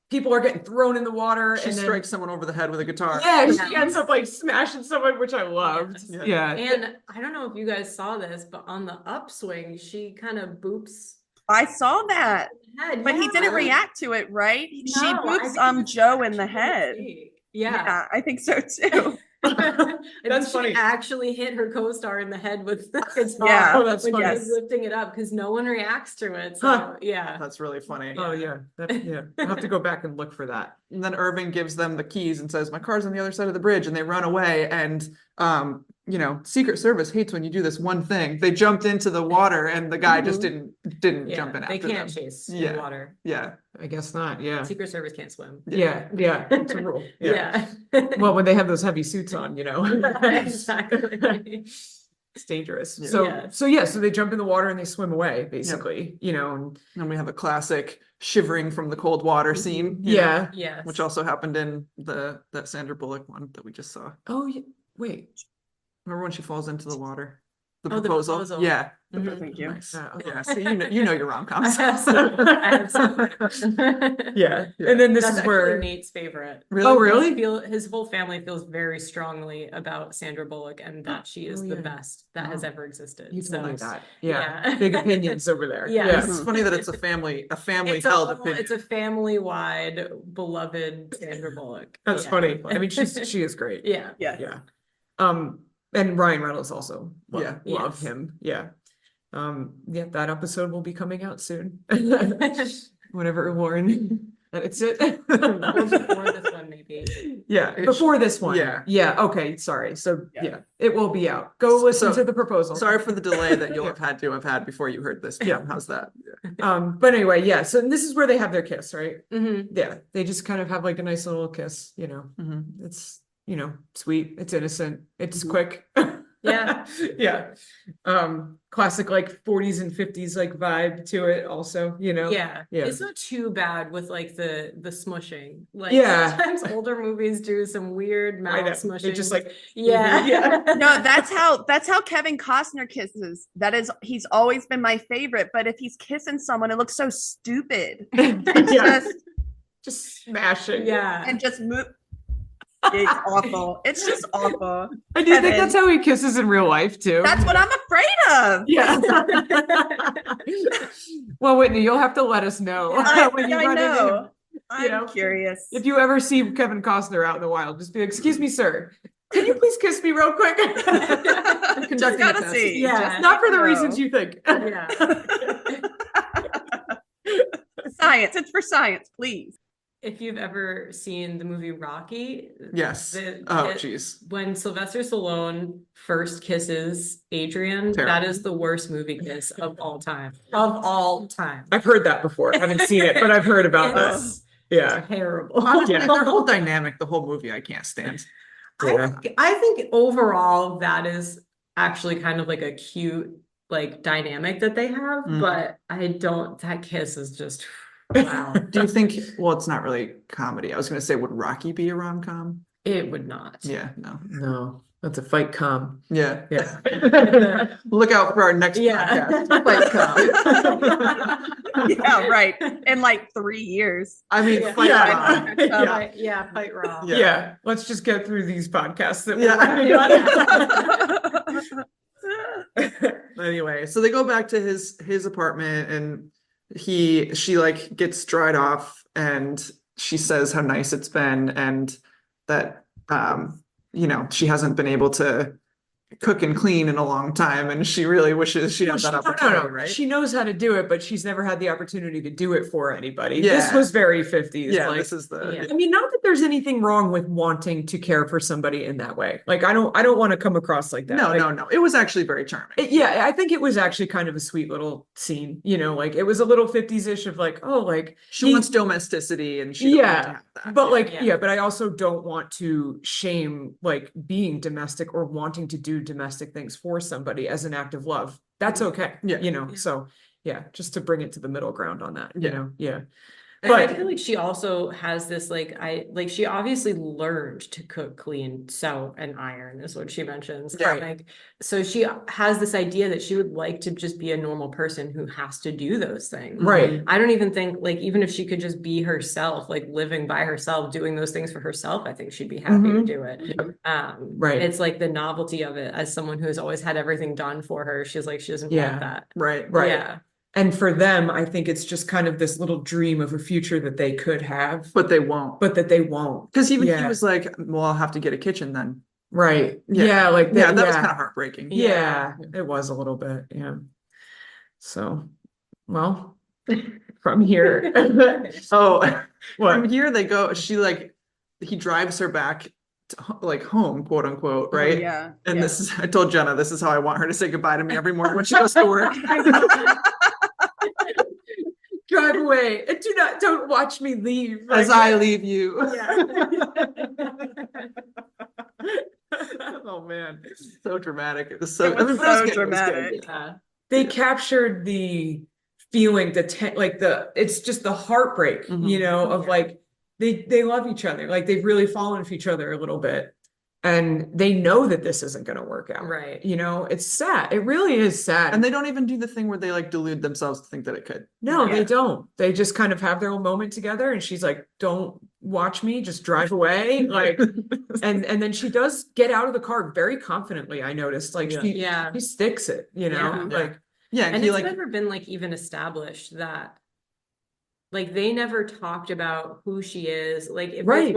People are getting thrown in the water. She and then strikes someone over the head with a guitar. yeah, she Yeah. ends up like smashing someone, which I loved. Yes. Yeah. And I don't know if you guys saw this, but on the upswing, she kind of boops I saw that, the head. but he didn't Yeah. react to it, right? No, She I boops think it was Joe in the actually a head. mistake. Yeah. Yeah, I think so too. I That's think funny. She actually hit her co-star in the head with the guitar Yeah. Oh, that's when funny. she was lifting it up because no one reacts to it. So Huh. yeah. That's really funny. Oh yeah. Yeah. I'll have to go back and look for that. And then Irving gives them the keys and says, my car's on the other side of the bridge, and they run away. And you know, Secret Service hates when you do this one thing. They jumped into the water and the guy just didn't Yeah, jump in they after can't them. chase Yeah. in water. Yeah. I guess not. Yeah. Secret Service can't swim. Yeah. Yeah. It's a rule. Yeah. Yeah. Well, when they have those heavy suits on, you know. Exactly. It's dangerous. Yeah. So so they jump in the water and they swim away, basically, you know. And And we have a classic shivering from the cold water scene. you know, yeah. Yes. which also happened in that Sandra Bullock one that we just saw. Oh yeah. Wait. Remember when she falls into the water? The Oh, the proposal? proposal. Yeah. Mhm. Thank you. Nice. okay. Yeah. See, you know your I rom-coms. have some. I have some. Yeah. Yeah. And then this That's is actually where Nate's favorite. Really? Oh, really? His whole family feels very strongly about Sandra Bullock and that she is Oh, the yeah. best that has Oh. ever existed. You told me So, that. Yeah. yeah. Big opinions over there. Yes. It's funny that it's a family It's held a, opinion. it's a family-wide beloved Sandra Bullock. That's Yeah. funny. I mean, she is great. Yeah. Yeah. Yeah. And Ryan Reynolds also. Love Yes. him. Yeah. Yeah, that episode will be coming out soon. Whenever Lauren edits it. That was before this one, maybe. Yeah, It before this one. yeah. Yeah, okay, sorry. So Yeah. yeah, it will be out. Go listen So- to the proposal. Sorry for the delay that you'll have had before you heard this. Yeah. How's that? But anyway, yeah, so this is where they have their kiss, right? Mhm. Yeah, they just kind of have like a nice little kiss, you know. Mhm. It's, you know, sweet, it's innocent, it's Mhm. quick. Yeah. Yeah. Classic like 40s and 50s like vibe to it also, you know? Yeah, Yeah. it's not too bad with like the smushing. Like Yeah. sometimes older movies do some weird I know. mouth They smushing. just like, Yeah. Yeah. No, that's how Kevin Costner kisses. He's always been my favorite, but if he's kissing someone, it looks so stupid. It's Yeah. just smashing. Yeah. and just move. It's awful. It's just awful. And do you think Kevin. that's how he kisses in real life too? That's what I'm afraid of. Yeah. Well, Whitney, you'll have to let us know when you I run into him. know. I'm know, curious. If you ever see Kevin Costner out in the wild, just be like, excuse me, sir. Can you please kiss me real quick? Just Conducting a gotta test. see. Yeah. Just Not for the know. reasons you think. Yeah. Science. It's for science, please. If you've ever seen the movie Rocky, Yes. Oh, it- geez. when Sylvester Stallone first kisses Adrian, that Terrible. is the worst movie kiss of all time. Of all time. I've heard that before. I haven't seen it, but I've heard about It's this. Yeah. terrible. Honestly, Yeah. their whole dynamic, the whole movie, I can't stand. I think overall that is actually kind of like a cute like dynamic that they have, Mm. but that kiss is just wow. Do you think, well, it's not really comedy. I was going to say, would Rocky be a rom-com? It would not. Yeah, no. No, that's a fight com. Yeah. Yeah. Look out for our next Yeah. podcast. Fight com. Yeah, right. In like 3 years. I mean, Yeah. fight Yeah. com. Fight, yeah, fight raw. Yeah. Yeah. Let's just get through these podcasts that Yeah. Anyway, so they go back to his apartment and she like gets dried off and she says how nice it's been and that she hasn't been able to cook and clean in a long time and she really wishes she had that opportunity, right? She knows how to do it, but she's never had the opportunity to do it for anybody. Yeah. This was very 50s. Yeah, like, this is the Yeah. I mean, not that there's anything wrong with wanting to care for somebody in that way. Like, I don't want to come across like that. no, Like, no. It was actually very charming. Yeah, I think it was actually kind of a sweet little scene, like it was a little 50s-ish of like, oh, like She wants domesticity and she doesn't want to have that. but like, Yeah. but I also don't want to shame like being domestic or wanting to do domestic things for somebody as an act of love. That's okay. Yeah. Yeah. So yeah, just to bring it to the middle ground on that, Yeah. Yeah. And I But feel like she also has this she obviously learned to cook, clean, sew, and iron is what she mentions. Right. Like, so she has this idea that she would like to just be a normal person who has to do those things. right. I don't even think like even if she could just be herself, like living by herself, doing those things for herself, I think she'd be happy to Mhm. do it. Right. It's like the novelty of it as someone who's always had everything done for her. She's like, she doesn't Yeah. want that. Right. Right. Yeah. And for them, I think it's just kind of this little dream of a future that they could have, But they won't. but that they won't. Because even he Yeah. was like, well, I'll have to get a kitchen then. Right. Yeah. Yeah. Like Yeah, that. that was kind of heartbreaking. Yeah, it was a little bit. Yeah. So, well, from here, Oh, from what? here they go. He drives her back to, like home, quote unquote, right? Yeah. And yeah. this is, I told Jenna, this is how I want her to say goodbye to me every morning when she goes to work. Drive away and don't watch me leave. As Like, I leave you. Yeah. Oh man, so dramatic. It was so, It was the first so game was good. dramatic. Yeah. They captured the feeling, it's just the heartbreak, Mhm. of Yeah. like they love each other, like they've really fallen for each other a little bit, and they know that this isn't going to work out. Right. It's sad. It really is sad. And they don't even do the thing where they like delude themselves to think that it could. No, Yeah. they don't. They just kind of have their own moment together, and she's like, "Don't watch me, just drive away." Like, and then she does get out of the car very confidently. I noticed, like Yeah. Yeah. she sticks it, Yeah. like Yeah, And he it's like never been like even established that like they never talked about who she is. Like Right.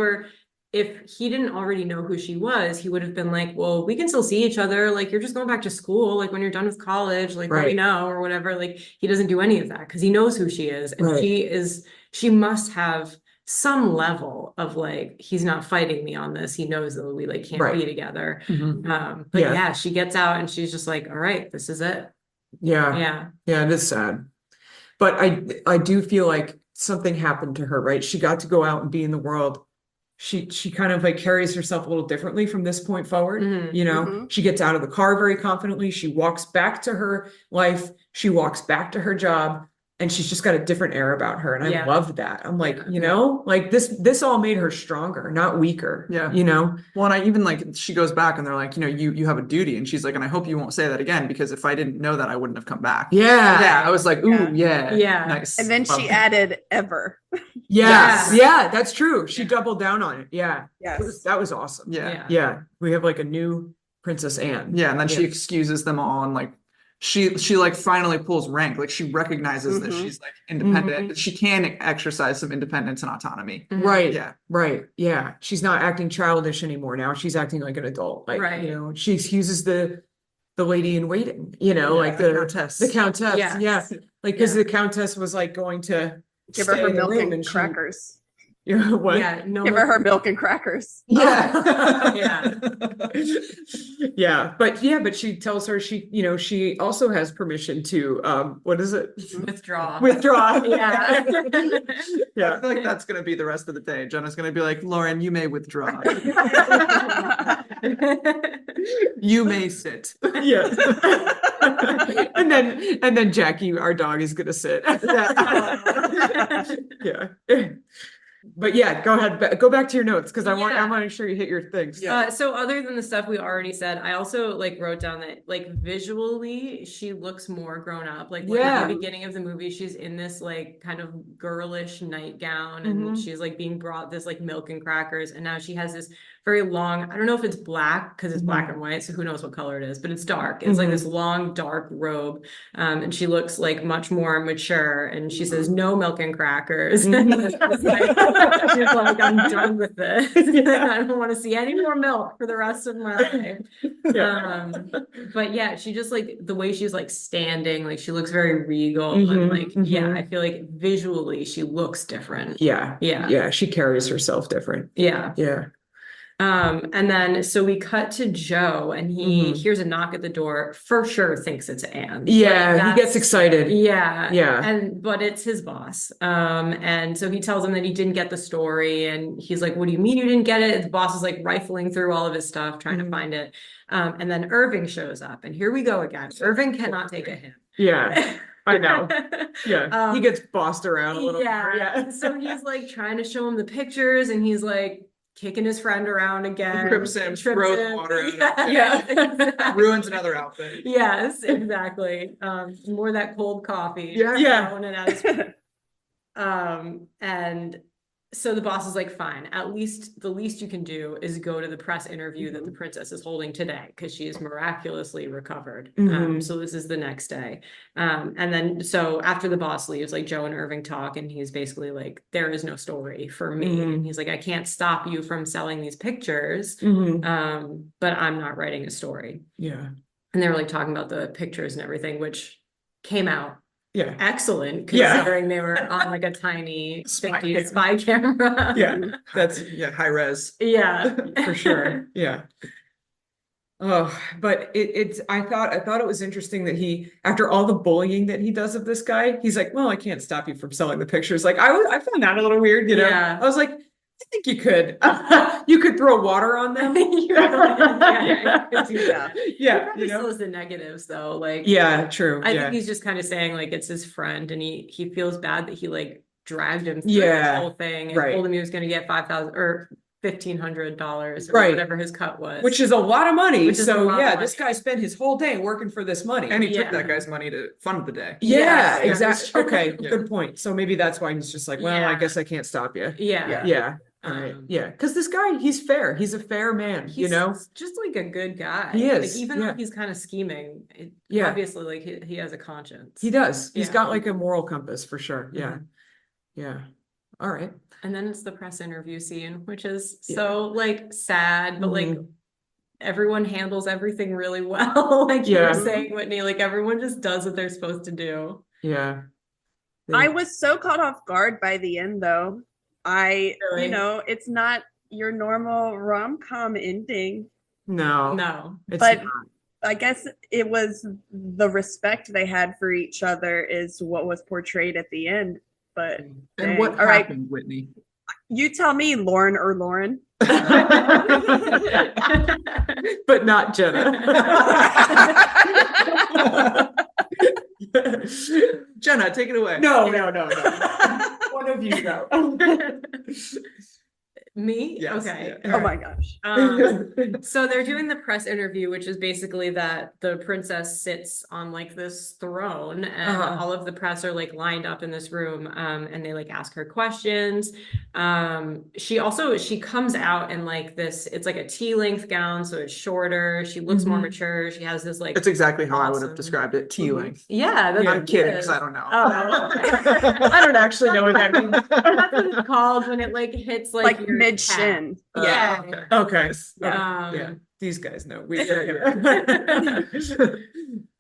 if he didn't already know who she was, he would have been like, well, we can still see each other. Like you're just going back to school. Like when you're done with college, like let me Right. know or whatever. Like he doesn't do any of that because he knows who she is. And Right. she must have some level of like, he's not fighting me on this. He knows that we like can't Right. be together. Mhm. But Yeah. yeah, she gets out and she's just like, all right, this is it. yeah. Yeah. It is sad. But I do feel like something happened to her, right? She got to go out and be in the world, she kind of like carries herself a little differently from this point forward. Mhm. You know, Mhm. she gets out of the car very confidently. She walks back to her life. She walks back to her job. And she's just got a different air about her. And I Yeah. loved that. I'm like, Yeah. you know, like this all made her stronger, not weaker. Yeah. You know? Well, and I even like she goes back and they're like, you know, you have a duty, and she's like, and I hope you won't say that again, because if I didn't know that, I wouldn't have come back. Yeah. Yeah, I was like, ooh, yeah, Yeah. nice. And then Love she that. added ever. Yes. Yeah. Yeah, that's true. She doubled down on it. Yeah. Yes. That was awesome. Yeah. Yeah. We have like a new Princess Anne. Yeah, and then she excuses them all, and like she like finally pulls rank. Like she recognizes that Mhm. she's like independent. She can exercise some independence and autonomy. Mhm. Right. Yeah. Right. Yeah. She's not acting childish anymore now. She's acting like an adult. Like, Right. you know, she excuses the lady in waiting, you know, Yeah, like the countess. The countess. Yes. Yeah. Like, because Yeah. the countess was like going to Give her stay her in the milk room and she- crackers. Yeah. What? Yeah. No. Give her milk and crackers. Yeah. Yeah. But she tells her she also has permission to what is it? Withdraw. Withdraw. Yeah. I Yeah. feel like that's gonna be the rest of the day. Jenna's gonna be like, Lauren, you may withdraw. You may sit. Yeah. And then Jackie, our dog, is gonna sit. Yeah. But yeah, go ahead. Go back to your notes because I want Yeah. to make sure you hit your things. Yeah. So other than the stuff we already said, I also like wrote down that like visually she looks more grown up. Like when Yeah. at the beginning of the movie, she's in this like kind of girlish nightgown and Mhm. she's like being brought this like milk and crackers, and now she has this very long, I don't know if it's black because it's black and white, so who knows what color it is, but it's dark. It's like this long dark robe, and she looks like much more mature, and she says no milk and crackers. She's like, I'm done with this. I don't want to see any more milk for the rest of my life. Yeah. But yeah, she just like the way she's like standing, like she looks very regal Mhm, and like yeah, mhm. I feel like visually she looks different. Yeah. Yeah. Yeah. She carries herself different. Yeah. Yeah. And then so we cut to Joe and he Mhm. hears a knock at the door, for sure thinks it's Anne. Yeah. Like, He gets that's- excited. Yeah. Yeah. But it's his boss. And so he tells him that he didn't get the story, and he's like, what do you mean you didn't get it? The boss is like rifling through all of his stuff, trying to find it. And then Irving shows up, and here we go again. Irving cannot take a hint. Yeah. I know. Yeah. He Um, gets bossed around a little yeah. more. Yeah. So he's like trying to show him the pictures, and he's like kicking his friend around again. Trips him, throws water at him. Yeah. Exactly. Ruins another outfit. Yes, exactly. More that cold coffee. Yeah. Just Yeah. throwing it at his- and so the boss is like, fine, at least the least you can do is go to the press interview that the princess is holding today because she is miraculously recovered. Mhm. So this is the next day. And then so after the boss leaves, like Joe and Irving talk, and he's basically like, there is no story for me. Mhm. And he's like, I can't stop you from selling these pictures. Mhm. But I'm not writing a story. Yeah. And they were like talking about the pictures and everything, which came out Yeah. excellent Yeah. considering they were on like a tiny Spy 50 cam. spy camera. Yeah. That's High res. Yeah. for sure. Yeah. Oh, but I thought it was interesting that he, after all the bullying that he does of this guy, he's like, well, I can't stop you from selling the pictures. Like I found that a little weird, you know. Yeah. I was like, I think you could. You could throw water on them. Yeah, you could do that. Yeah, Probably you know. still has the negatives though. Like Yeah, true. I Yeah. think he's just kind of saying like it's his friend, and he feels bad that he like dragged him through Yeah, this whole thing and right. told him he was gonna get $5,000 or $1,500 or Right. whatever his cut was. Which is a lot of money. Which is a So lot of yeah, money. this guy spent his whole day working for this money. And he Yeah. took that guy's money to fund the day. Yeah, Yes, yeah, exactly. that's Okay, Yeah. good point. So maybe that's why he's just like, well, I Yeah. guess I can't stop you. yeah. Yeah. All right. Yeah. Because this guy, he's fair. He's a fair man, you He's know? just like a good guy. He is, Like even yeah. though he's kind of scheming, Yeah. obviously like he has a conscience. He does. He's Yeah. got like a moral compass for sure. Yeah. Mhm. Yeah. All right. And then it's the press interview scene, which is Yeah. so like sad, but like Mhm. everyone handles everything really well. Like you Yeah. were saying, Whitney, like everyone just does what they're supposed to do. Yeah. I was so caught off guard by the end though. Really? It's not your normal rom-com ending. No. No. It's But- not. I guess it was the respect they had for each other is what was portrayed at the end. But And dang. what All right. happened, Whitney? You tell me, Lauren or Lauren. But not Jenna. Jenna, take it away. No. One of you go. Me? Yes, Okay. yeah. Oh my gosh. So they're doing the press interview, which is basically that the princess sits on like this throne and all of the press are like lined up in this room, and they like ask her questions. She comes out in like this, it's like a tea-length gown, so it's shorter. She looks more mature. She has this like It's exactly how I would have awesome- described it. Tea length. Yeah, that's I'm what it kidding is. because I don't know. Oh, I don't actually know what that means. that's what it's called when it like hits like, Like your mid calf. shin. Yeah. Okay. Yeah. These guys know.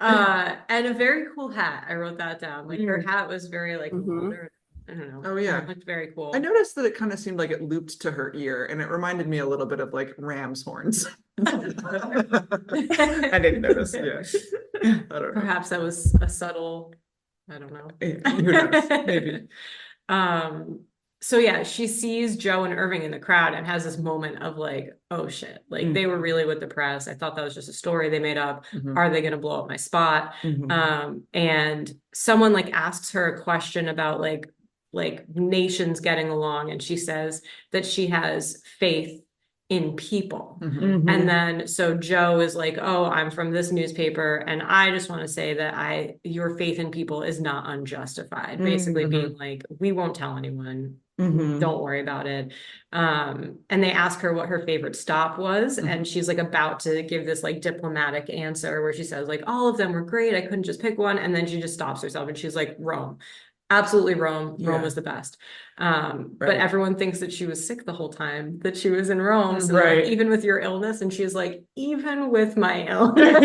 And a very cool hat. I wrote that down. Like her hat was very like modern. I don't know. Oh, yeah. It looked very cool. I noticed that it kind of seemed like it looped to her ear, and it reminded me a little bit of like ram's horns. I didn't notice. Yeah. I don't know. Perhaps that was a subtle, I don't know. Yeah, who knows? Maybe. So yeah, she sees Joe and Irving in the crowd and has this moment of like, oh shit, like they were really with the press. I thought that was just a story they made up. Are they gonna blow up my spot? And someone like asks her a question about like nations getting along, and she says that she has faith in people. And then so Joe is like, oh, I'm from this newspaper and I just want to say that your faith in people is not unjustified. Basically being like, we won't tell anyone. Don't worry about it. And they ask her what her favorite stop was, and she's like about to give this like diplomatic answer where she says like, all of them were great, I couldn't just pick one, and then she just stops herself and she's like, Rome. Absolutely Rome. Rome was the best. But everyone thinks that she was sick the whole time, that she was in Rome. So like, even with your illness, and she's like, even with my illness.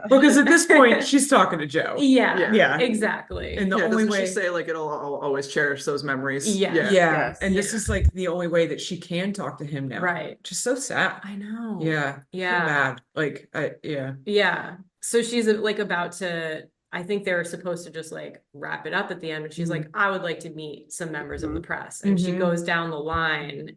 Because at this point she's talking to Joe. Yeah, exactly. And the only doesn't way she say like I'll always cherish those memories? Yeah. And this is like the only way that she can talk to him now. Right. Just so sad. I know. Yeah. Yeah. So bad. Like Yeah. So she's like about to, I think they were supposed to just like wrap it up at the end, but she's like, I would like to meet some members of the press. And she goes down the line.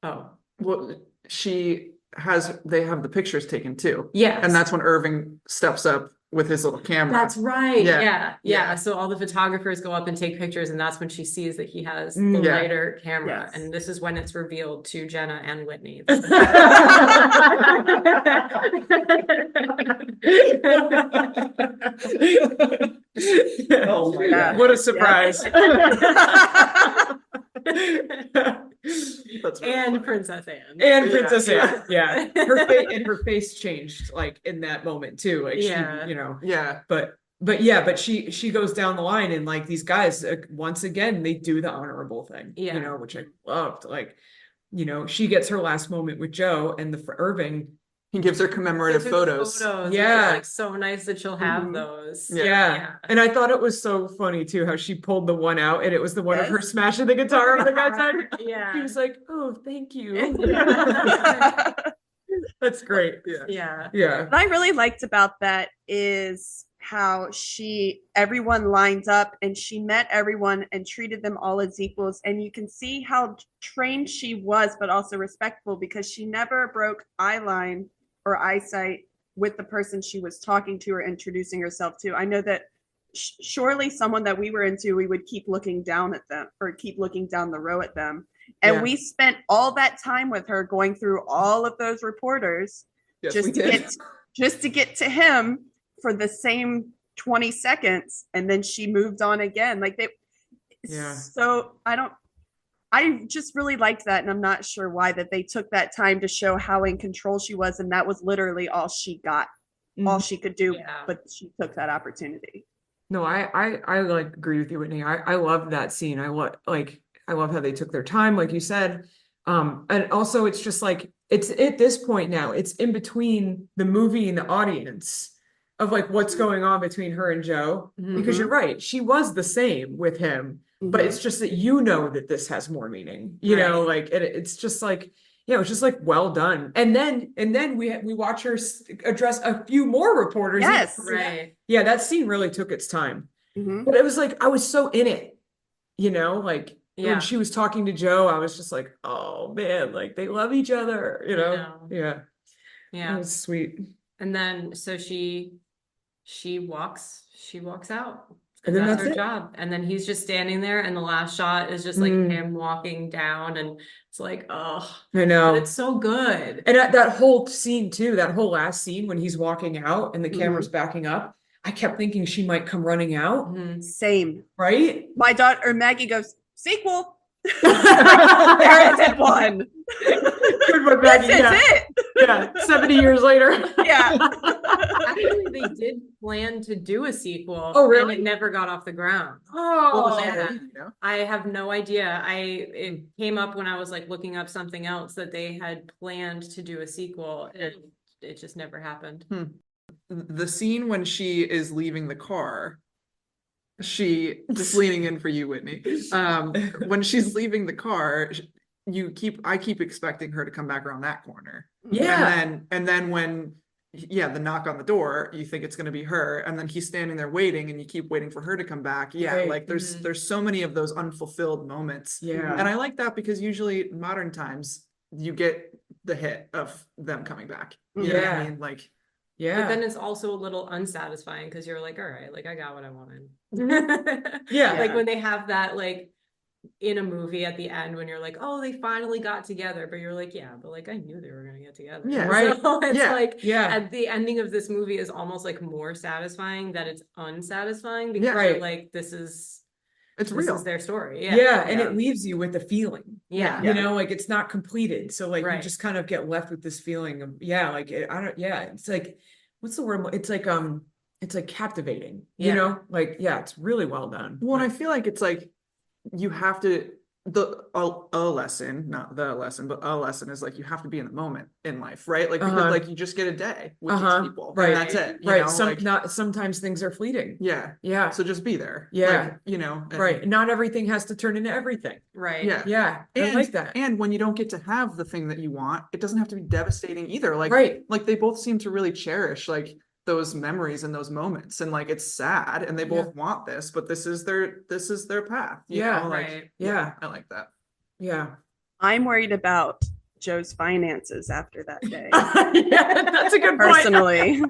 Oh. Well, they have the pictures taken too. Yes. And that's when Irving steps up with his little camera. That's right. Yeah. Yeah. So all the photographers go up and take pictures, and that's when she sees that he has the lighter camera. And this is when it's revealed to Jenna and Whitney. Oh my God. What a surprise. That's really and funny. Princess Anne. And Princess Anne. Yeah. Her face changed like in that moment too. Like she, Yeah. but she goes down the line, and like these guys once again they do the honorable thing. Which I loved. Like, she gets her last moment with Joe, and for Irving, he gives her commemorative photos. Yeah. It's like so nice that she'll have those. Yeah. And I thought it was so funny too how she pulled the one out, and it was the one of her smashing the guitar on the guy's head. Yeah. He was like, oh, thank you. That's great. Yeah. What I really liked about that is how everyone lined up and she met everyone and treated them all as equals. And you can see how trained she was, but also respectful, because she never broke eye line or eyesight with the person she was talking to or introducing herself to. I know that surely someone that we were into, we would keep looking down at them or keep looking down the row at them. And we spent all that time with her going through all of those reporters just to get to him for the same 20 seconds. And then she moved on again. So I just really liked that. And I'm not sure why that they took that time to show how in control she was. And that was literally all she got, all she could do. But she took that opportunity. No, I like agree with you, Whitney. I love that scene. I love how they took their time, like you said. And also it's just like, it's at this point now, it's in between the movie and the audience of like what's going on between her and Joe. Because you're right, she was the same with him, but it's just that that this has more meaning, know, like it's just like, it's just like well done. And then we watch her address a few more reporters. Yes. Right. Yeah, that scene really took its time. Mm-hmm. But it was like I was so in it, like Yeah. when she was talking to Joe, I was just like, oh man, like they love each other, you I know? know. Yeah. It Yeah. was sweet. And then so she walks out. And then That's that's her it. job. And then he's just standing there and the last shot is just like Mm. him walking down and it's like, oh, I but know. it's so good. And that whole scene too, that whole last scene when he's walking out and the camera's backing up, I kept thinking she might come running out, Mhm. Same. right? My daughter or Maggie goes, sequel. There isn't one. Good one, This Maggie. is Yeah. it. Yeah. 70 years later. Yeah. Actually, they did plan to do a sequel. Oh, really? And it never got off the ground. What was Oh, it? yeah. You know? I have no idea. It came up when I was like looking up something else that they had planned to do a sequel and it just never happened. The scene when she is leaving the car, she just leaning in for you, Whitney. When she's leaving the car, I keep expecting her to come back around that corner. yeah. And then when the knock on the door, you think it's gonna be her, and then he's standing there waiting and you keep waiting for her to come back. Yeah, Right. like there's so many of those unfulfilled moments. Yeah. And I like that because usually in modern times you get the hit of them coming back. You know what I Yeah. mean? Like Yeah. But then it's also a little unsatisfying because you're like, all right, like I got what I wanted. Yeah. Like when they have that like in a movie at the end when you're like, oh, they finally got together, but you're like, yeah, but like I knew they were gonna get together. Yeah. Right. So it's Yeah. like Yeah. at the ending of this movie is almost like more satisfying that it's unsatisfying because Yeah. you're Right. like this is it's real. their story. Yeah. And Yeah. it leaves you with a feeling. Yeah. You know, like it's not completed. So like you Right. just kind of get left with this feeling of, it's like, what's the word? It's like captivating, you Yeah. know, like, yeah, it's really well done. Well, and I Like, feel like it's like you have to a lesson, not the lesson, but a lesson is like you have to be in the moment in life, right? Like because like you just get a day with these people, right. and that's it. You right. know? Sometimes things are fleeting. Yeah. Yeah. So just be there. Yeah. Like, you know. Right. Not everything has to turn into everything. Right. Yeah. Yeah. I like that. And when you don't get to have the thing that you want, it doesn't have to be devastating either. Like, Right. like they both seem to really cherish like those memories and those moments, and like it's sad, and they both want this, but this is their path. You Yeah. know? Like, Right. Yeah. I like that. Yeah. I'm worried about Joe's finances after that day. Yeah, that's a good point. Personally.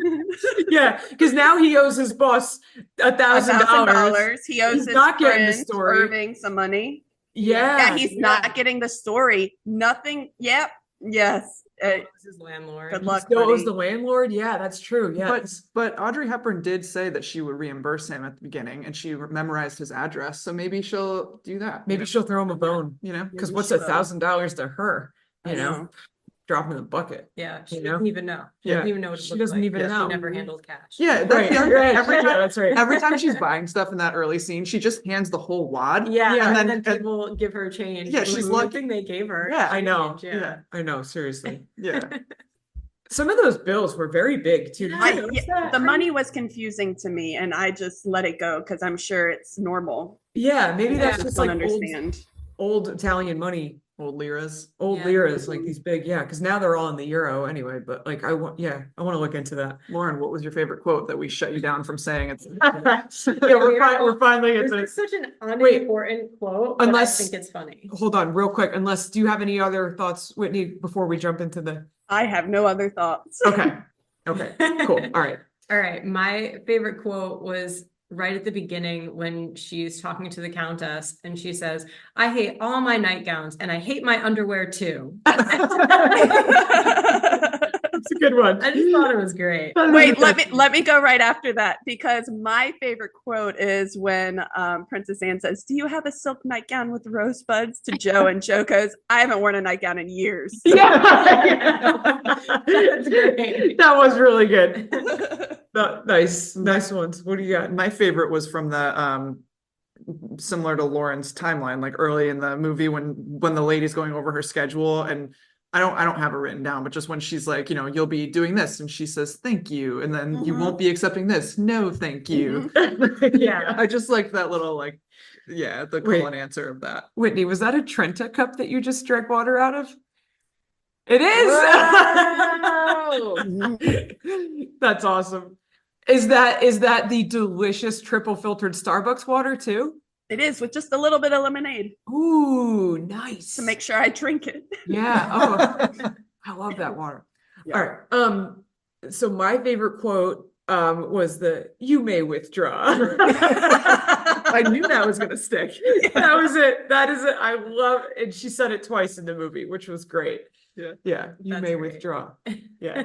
Yeah, because now he owes his boss $1,000. $1,000. He owes He's his not getting the friend story. Irving some money. Yeah. Yeah, he's not getting the story. Nothing. Yep. Yes. This is landlord. Good He luck, still owes buddy. the landlord. Yeah, that's true. Yeah. But Audrey Hepburn did say that she would reimburse him at the beginning, and she memorized his address. So maybe she'll do that. Maybe she'll throw him a bone. You know, Because Maybe what's she will. $1,000 to her? I You know, know. drop him in the bucket. Yeah, she You know? doesn't even know. She Yeah. doesn't even know what it She looks doesn't like. even She know. never handled cash. yeah. That's Right. the other, Right. every Yeah, time, that's right. every time she's buying stuff in that early scene, she just hands the whole wad. Yeah, Yeah, and and then people give her change. Yeah, she's the lucky- thing they gave her. Yeah, I know. Change, yeah. I know. Seriously. Yeah. Some of those bills were very big too. Did you notice that? The money was confusing to me, and I just let it go because I'm sure it's normal. Yeah, maybe I that's just just don't like understand. old Italian money, Old liras. old Yeah. liras, like these big. Yeah, because now they're all in the euro anyway. But like, I want to look into that. Lauren, what was your favorite quote that we shut you down from saying? It's Yeah, we're finally This at is the. such an unimportant quote, but Unless- I think it's funny. Hold on, real quick. Unless, do you have any other thoughts, Whitney, before we jump into the? I have no other thoughts. Okay. Okay. Cool. All right. All right. My favorite quote was right at the beginning when she's talking to the Countess and she says, I hate all my nightgowns and I hate my underwear too. That's a good one. I just thought it was great. Wait, let me go right after that because my favorite quote is when Princess Anne says, "Do you have a silk nightgown with rosebuds?" to Joe, and Joe goes, "I haven't worn a nightgown in years." Yeah. That's great. That was really good. Nice ones. What do you got? My favorite was from the similar to Lauren's timeline, like early in the movie when the lady's going over her schedule, and I don't have it written down, but just when she's like, you'll be doing this, and she says thank you, and then you won't be accepting this, no thank you. Yeah. I just like that little the call and answer of that. Whitney, was that a Trenta cup that you just drank water out of? It is. That's awesome. Is that the delicious triple filtered Starbucks water too? It is, with just a little bit of lemonade Ooh, nice. to make sure I drink it. Yeah. Oh, I love that water. Yeah. All right. So my favorite quote was the "You may withdraw." I knew that was gonna stick. That was it. That is it. I love it. And she said it twice in the movie, which was great. Yeah. Yeah. You That's may great. withdraw. Yeah.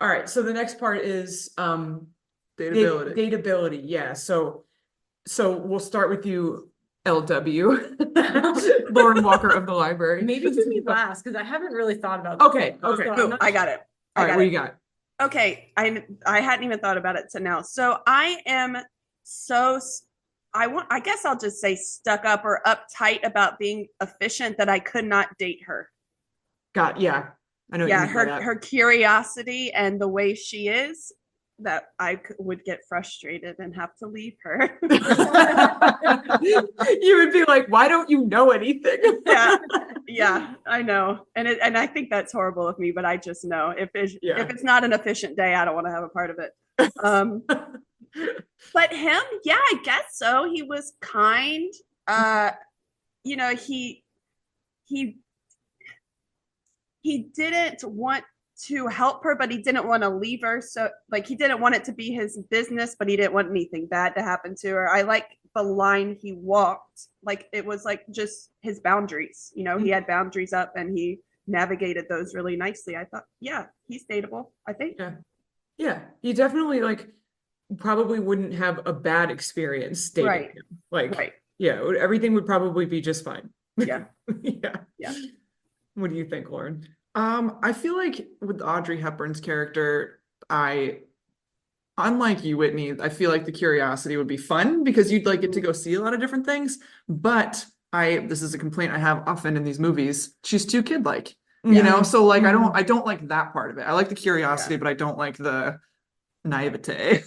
All right. So the next part is Dateability. dateability. Yeah. So we'll start with you, LW, Lauren Walker of the library. Maybe do me last, because I haven't really thought about Okay, this. okay. So I'm Oh, not I got it. All I right, got what it. you got? Okay, I hadn't even thought about it to now. So I am I guess I'll just say stuck up or uptight about being efficient that I could not date her. Yeah. I know what you Yeah, mean by that. her curiosity and the way she is, that would get frustrated and have to leave her. You would be like, why don't you know anything? Yeah, I know. And I think that's horrible of me, but I just know if Yeah. it's not an efficient day, I don't want to have a part of it. But him, yeah, I guess so. He was kind. You know, he didn't want to help her, but he didn't want to leave her. So like he didn't want it to be his business, but he didn't want anything bad to happen to her. I like the line he walked. Like it was like just his boundaries. You know, he had boundaries up and he navigated those really nicely. I thought, yeah, he's dateable, I think. Yeah. You definitely like probably wouldn't have a bad experience dating Right. him. Like, Right. yeah, everything would probably be just fine. Yeah. Yeah. What do you think, Lauren? I feel like with Audrey Hepburn's character, unlike you, Whitney, I feel like the curiosity would be fun because you'd like get to go see a lot of different things. But this is a complaint I have often in these movies. She's too kid-like, you know? So like, I don't like that part of it. I like the curiosity, but I don't like the naivete.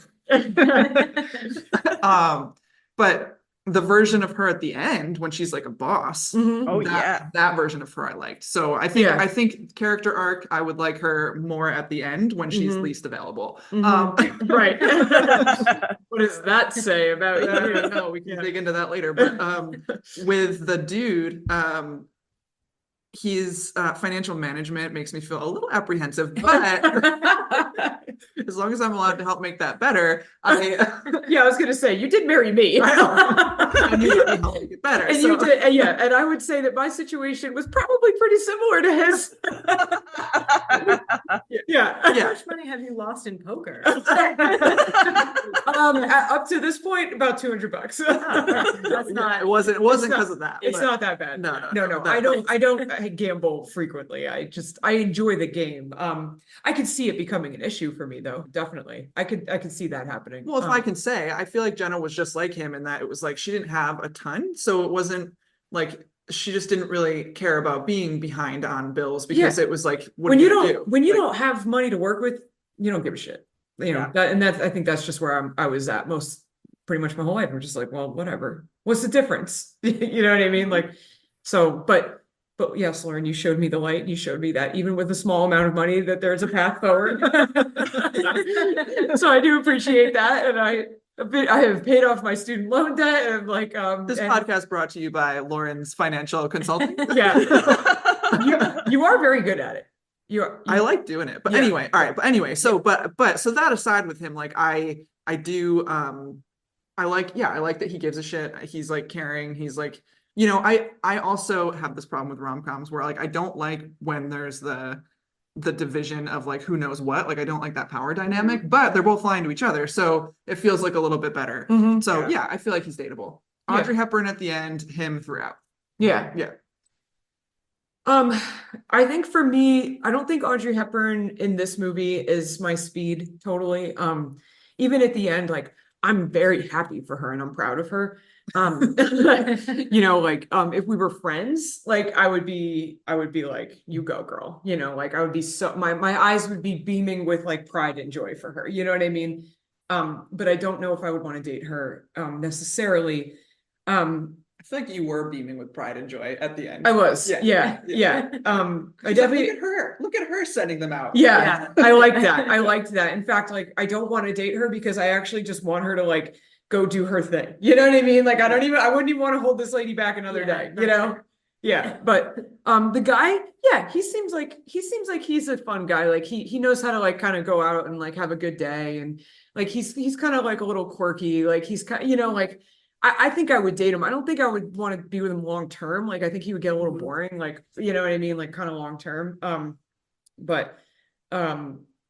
But the version of her at the end when she's like a boss, Oh, that version of her I liked. So I think character arc, I would like her more at the end when she's least available. Right. What does that say about I you? don't know, we can dig into that later. But with the dude, his financial management makes me feel a little apprehensive, but as long as I'm allowed to help make that better, I was gonna say you did marry me. I knew that would help make it better. And you did, and I would say that my situation was probably pretty similar to his. How much money have you lost in poker? Up to this point, about $200. That's not. It wasn't because of that. It's not that bad. No. I don't gamble frequently. I enjoy the game. I could see it becoming an issue for me though. Definitely. I could see that happening. Well, if I can say, I feel like Jenna was just like him in that it was like she didn't have a ton, so it wasn't like she just didn't really care about being behind on bills because it was like when you don't have money to work with, you don't give a shit. You know, I think that's just where I was at pretty much my whole life. I'm just like, well, whatever. What's the difference? You know what I mean? Like, so, but yes, Lauren, you showed me the light. You showed me that even with a small amount of money, that there's a path forward. So I do appreciate that, and I have paid off my student loan debt, and like this podcast brought to you by Lauren's financial consulting. Yeah, you are very good at it. I like doing it, but anyway, all right. But anyway, so so that aside with him, like I do I like that he gives a shit. He's like caring. He's like, you know, I also have this problem with rom-coms where like I don't like when there's the division of like who knows what. Like I don't like that power dynamic, but they're both lying to each other, so it feels like a little bit better. So yeah, I feel like he's dateable. Audrey Hepburn at the end, him throughout. Yeah. I think for me, I don't think Audrey Hepburn in this movie is my speed totally. Even at the end, like I'm very happy for her and I'm proud of her. You know, like if we were friends, like I would be like, you go, girl. You know, like I would be so my eyes would be beaming with like pride and joy for her. You know what I mean? But I don't know if I would want to date her necessarily. I feel like you were beaming with pride and joy at the end. I was, yeah. I definitely look at her sending them out. Yeah. I liked that. In fact, like I don't want to date her because I actually just want her to like go do her thing. You know what I mean? Like, I wouldn't even want to hold this lady back another day, you that's know? fair. Yeah, but the guy, yeah, he seems like he's a fun guy. Like he knows how to like kind of go out and like have a good day, and like he's kind of like a little quirky. Like he's kind, you know, like I think I would date him. I don't think I would want to be with him long term. Like I think he would get a little boring. Like you know what I mean? Like kind of long term. But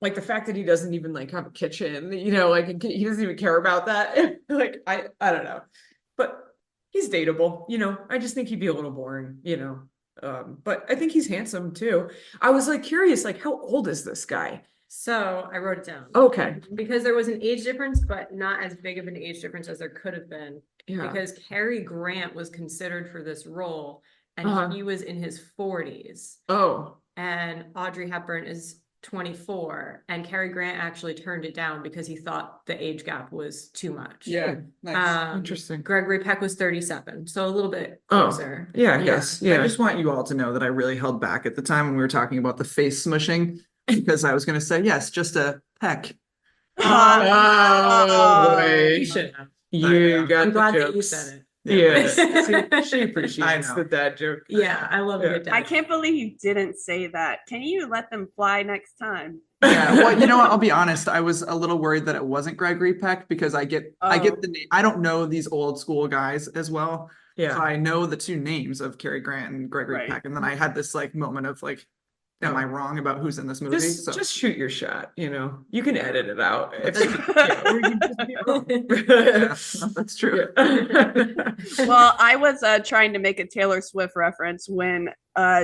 like the fact that he doesn't even like have a kitchen, you know, like he doesn't even care about that. Like I don't know, but he's dateable, you know. I just think he'd be a little boring, you know. But I think he's handsome too. I was like curious, like how old is this guy? So I wrote it down. Okay. Because there was an age difference, but not as big of an age difference as there could have been. Yeah. Because Cary Grant was considered for this role, and he was in his 40s. Oh. And Audrey Hepburn is 24, and Cary Grant actually turned it down because he thought the age gap was too much. Yeah, nice. Interesting. Gregory Peck was 37, so a little bit Oh, closer. yeah, I guess. Yeah. I just want you all to know that I really held back at the time when we were talking about the face smushing because I was going to say, yes, just a peck. Oh, boy. You should have. You got I'm the glad that you jokes. said it. Yeah. She I appreciates know. the dad joke. Yeah, I love a good dad. I can't believe you didn't say that. Can you let them fly next time? Yeah, well, you know what? I'll be honest. I was a little worried that it wasn't Gregory Peck because I get the name. I don't know these old school guys as well. So Yeah. I know the two names of Cary Grant and Gregory Right. Peck, and then I had this like moment of like, am I wrong about who's in this movie? Just shoot your shot, you know. You can edit it out. If Yeah, or you can just be wrong. Yeah, no, that's true. Well, I was trying to make a Taylor Swift reference when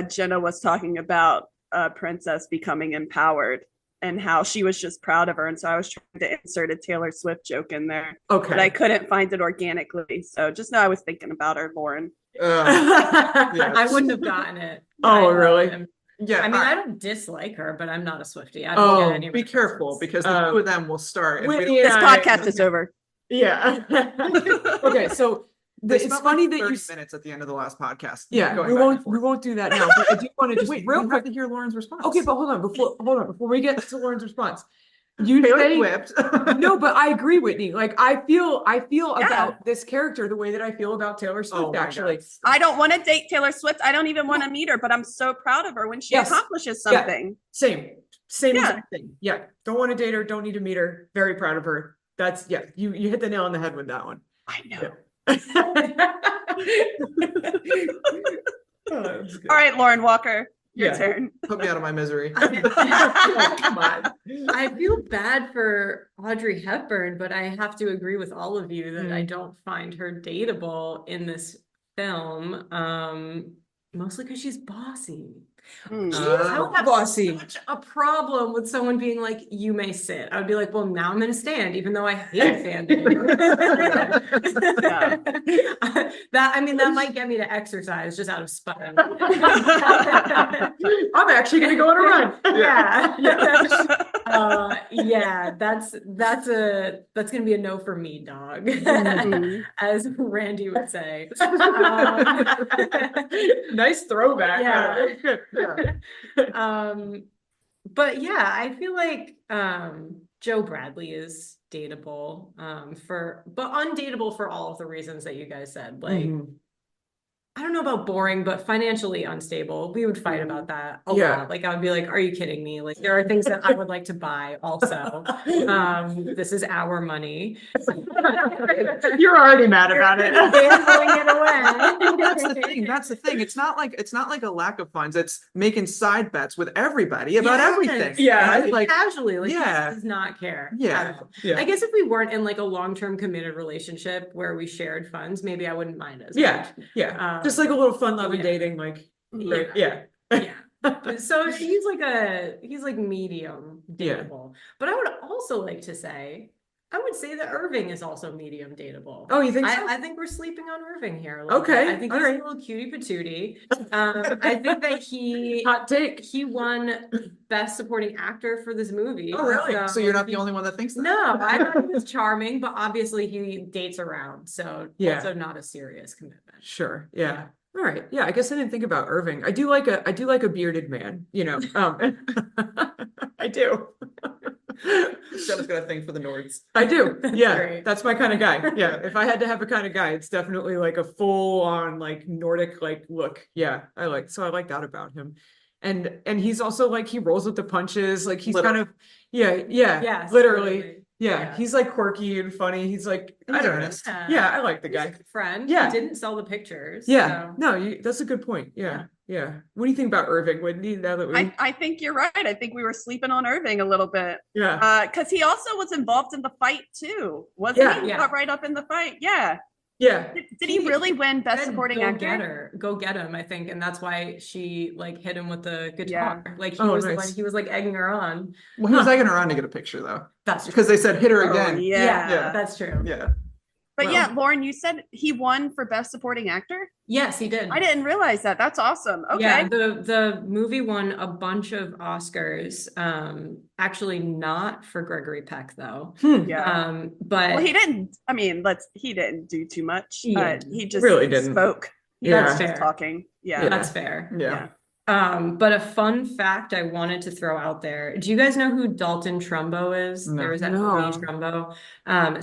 Jenna was talking about Princess becoming empowered and how she was just proud of her. And so I was trying to insert a Taylor Swift joke in there, but I Okay. couldn't find it organically. So just know I was thinking about her, Lauren. I wouldn't have gotten it. Oh, I love really? him. Yeah, I mean, I don't dislike her, but I'm not a Swiftie. I don't get any of be her careful references. because the two of them will start. And we Whitney don't- This and I- podcast is over. Yeah. Okay, so they it's spent, funny like, that you 30 minutes at the end of the last podcast. yeah, going we back and won't forth. do that now. But I do want to just Wait, real you quick. have to hear Lauren's response. Okay, but hold on before we get to Lauren's response. You Taylor say Swift. no, but I agree, Whitney. Like I feel Yeah. about this character the way that I feel about Taylor Swift, Oh my actually. God. I don't want to date Taylor Swift. I don't even want to meet her, but I'm so proud of her when she Yes. accomplishes Yeah. something. Same Yeah. exact thing. Yeah. Don't want to date her, don't need to meet her. Very proud of her. That's yeah, you hit the nail on the head with that one. I know. Yeah. Oh, that was good. All right, Lauren Walker, your Yeah. turn. Put me out of my misery. Oh, come on. I feel bad for Audrey Hepburn, but I have to agree with all of you that I don't find her dateable in this film. Mostly because she's bossy. Mm. I would have bossy. such a problem with someone being like, "You may sit." I would be like, "Well, now I'm going to stand," even though I hate standing. Yeah. That might get me to exercise just out of spite. I'm actually gonna go on a run. Yeah. Yeah, that's gonna be a no for me, dog. Mhm. As Randy would say. Nice throwback. Yeah. Good. But yeah, I feel like Joe Bradley is dateable but undateable for all of the reasons that you guys said. Like Mhm. I don't know about boring, but financially unstable. We would fight about that a Yeah. lot. Like I would be like, "Are you kidding me?" Like there are things that I would like to buy also. This is our money. You're already mad about it. Gambling it away. That's the thing. That's the thing. It's not like a lack of funds. It's making side bets with everybody about Yes. everything. Yeah, right? Like Casually, like yeah. he does not care. Yeah. at all. Yeah. I guess if we weren't in like a long-term committed relationship where we shared funds, maybe I wouldn't mind as Yeah. much. Yeah. Just like a little fun loving yeah. dating, like Yeah. right? Yeah. Yeah. So he's like medium Yeah. dateable. But I would also like to say, I would say that Irving is also medium dateable. Oh, you think so? I think we're sleeping on Irving here. a little Okay, bit. I think all he's right. a little cutie patootie. I think that Hot take. he won Best Supporting Actor for this movie. Oh, really? So you're not the only one that thinks that. No, I thought he was charming, but obviously he dates around, so Yeah. also not a serious commitment. Sure. Yeah. All right. Yeah. I guess I didn't think about Irving. I do like a bearded man, you know. I do. Jenna's got a thing for the Nords. I do. That's Yeah, great. that's my kind of guy. Yeah, if I had to have a kind of guy, it's definitely like a full on like Nordic like look. Yeah, I like that about him. And he's also like he rolls with the punches. Like he's kind of yeah, Yes, literally. literally. Yeah, Yeah. he's like quirky and funny. He's like I He's don't know. earnest. Yeah, I like the He's a guy. good friend. Yeah. He didn't sell the pictures. Yeah, so- no, that's a good point. Yeah, yeah. What do you think about Irving, Whitney? Now that we I think you're right. I think we were sleeping on Irving a little bit. yeah. Because he also was involved in the fight too, wasn't Yeah. he? Yeah. Got right up in the fight. Yeah. Yeah. Did he really win Best Supporting Go Actor? get her, go get him, I think, and that's why she like hit him with the guitar. Like he Oh, was the nice. one, he was like egging her on. Well, he was Huh. egging her on to get a picture though, That's true. because they said hit her Oh, again. yeah. Yeah. That's true. Yeah. But Well- yeah, Lauren, you said he won for Best Supporting Actor? Yes, he did. I didn't realize that. That's awesome. Okay. Yeah, the movie won a bunch of Oscars. Actually not for Gregory Peck though. Yeah. But Well, he didn't. I mean, he didn't do too much. Yeah. He just Really didn't. spoke. He Yeah. was That's just fair. talking. Yeah. that's fair. Yeah. But a fun fact I wanted to throw out there. Do you guys know who Dalton Trumbo is? No. There was that No. movie Trumbo.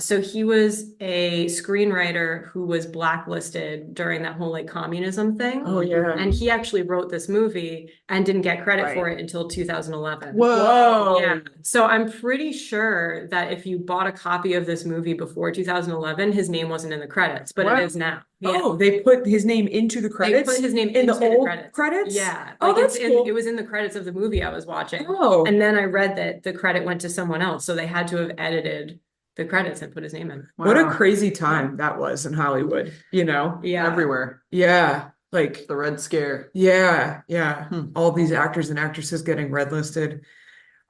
So he was a screenwriter who was blacklisted during that whole like communism thing. Oh yeah. And he actually wrote this movie and didn't get credit Right. for it until 2011. Whoa. Yeah. So I'm pretty sure that if you bought a copy of this movie before 2011, his name wasn't in the credits, but What? it is now. Yeah. Oh, they put his name into the They credits put his name in the into old credits. credits? Yeah. Oh, Like that's it's cool. it was in the credits of the movie I was watching. Oh, And then I read that the credit went to someone else. So they had to have edited the credits and put his name in. what a Wow. crazy time that was in Hollywood, you know? Yeah. Everywhere. Yeah. Like, The Red Scare. yeah. Hmm. All these actors and actresses getting red listed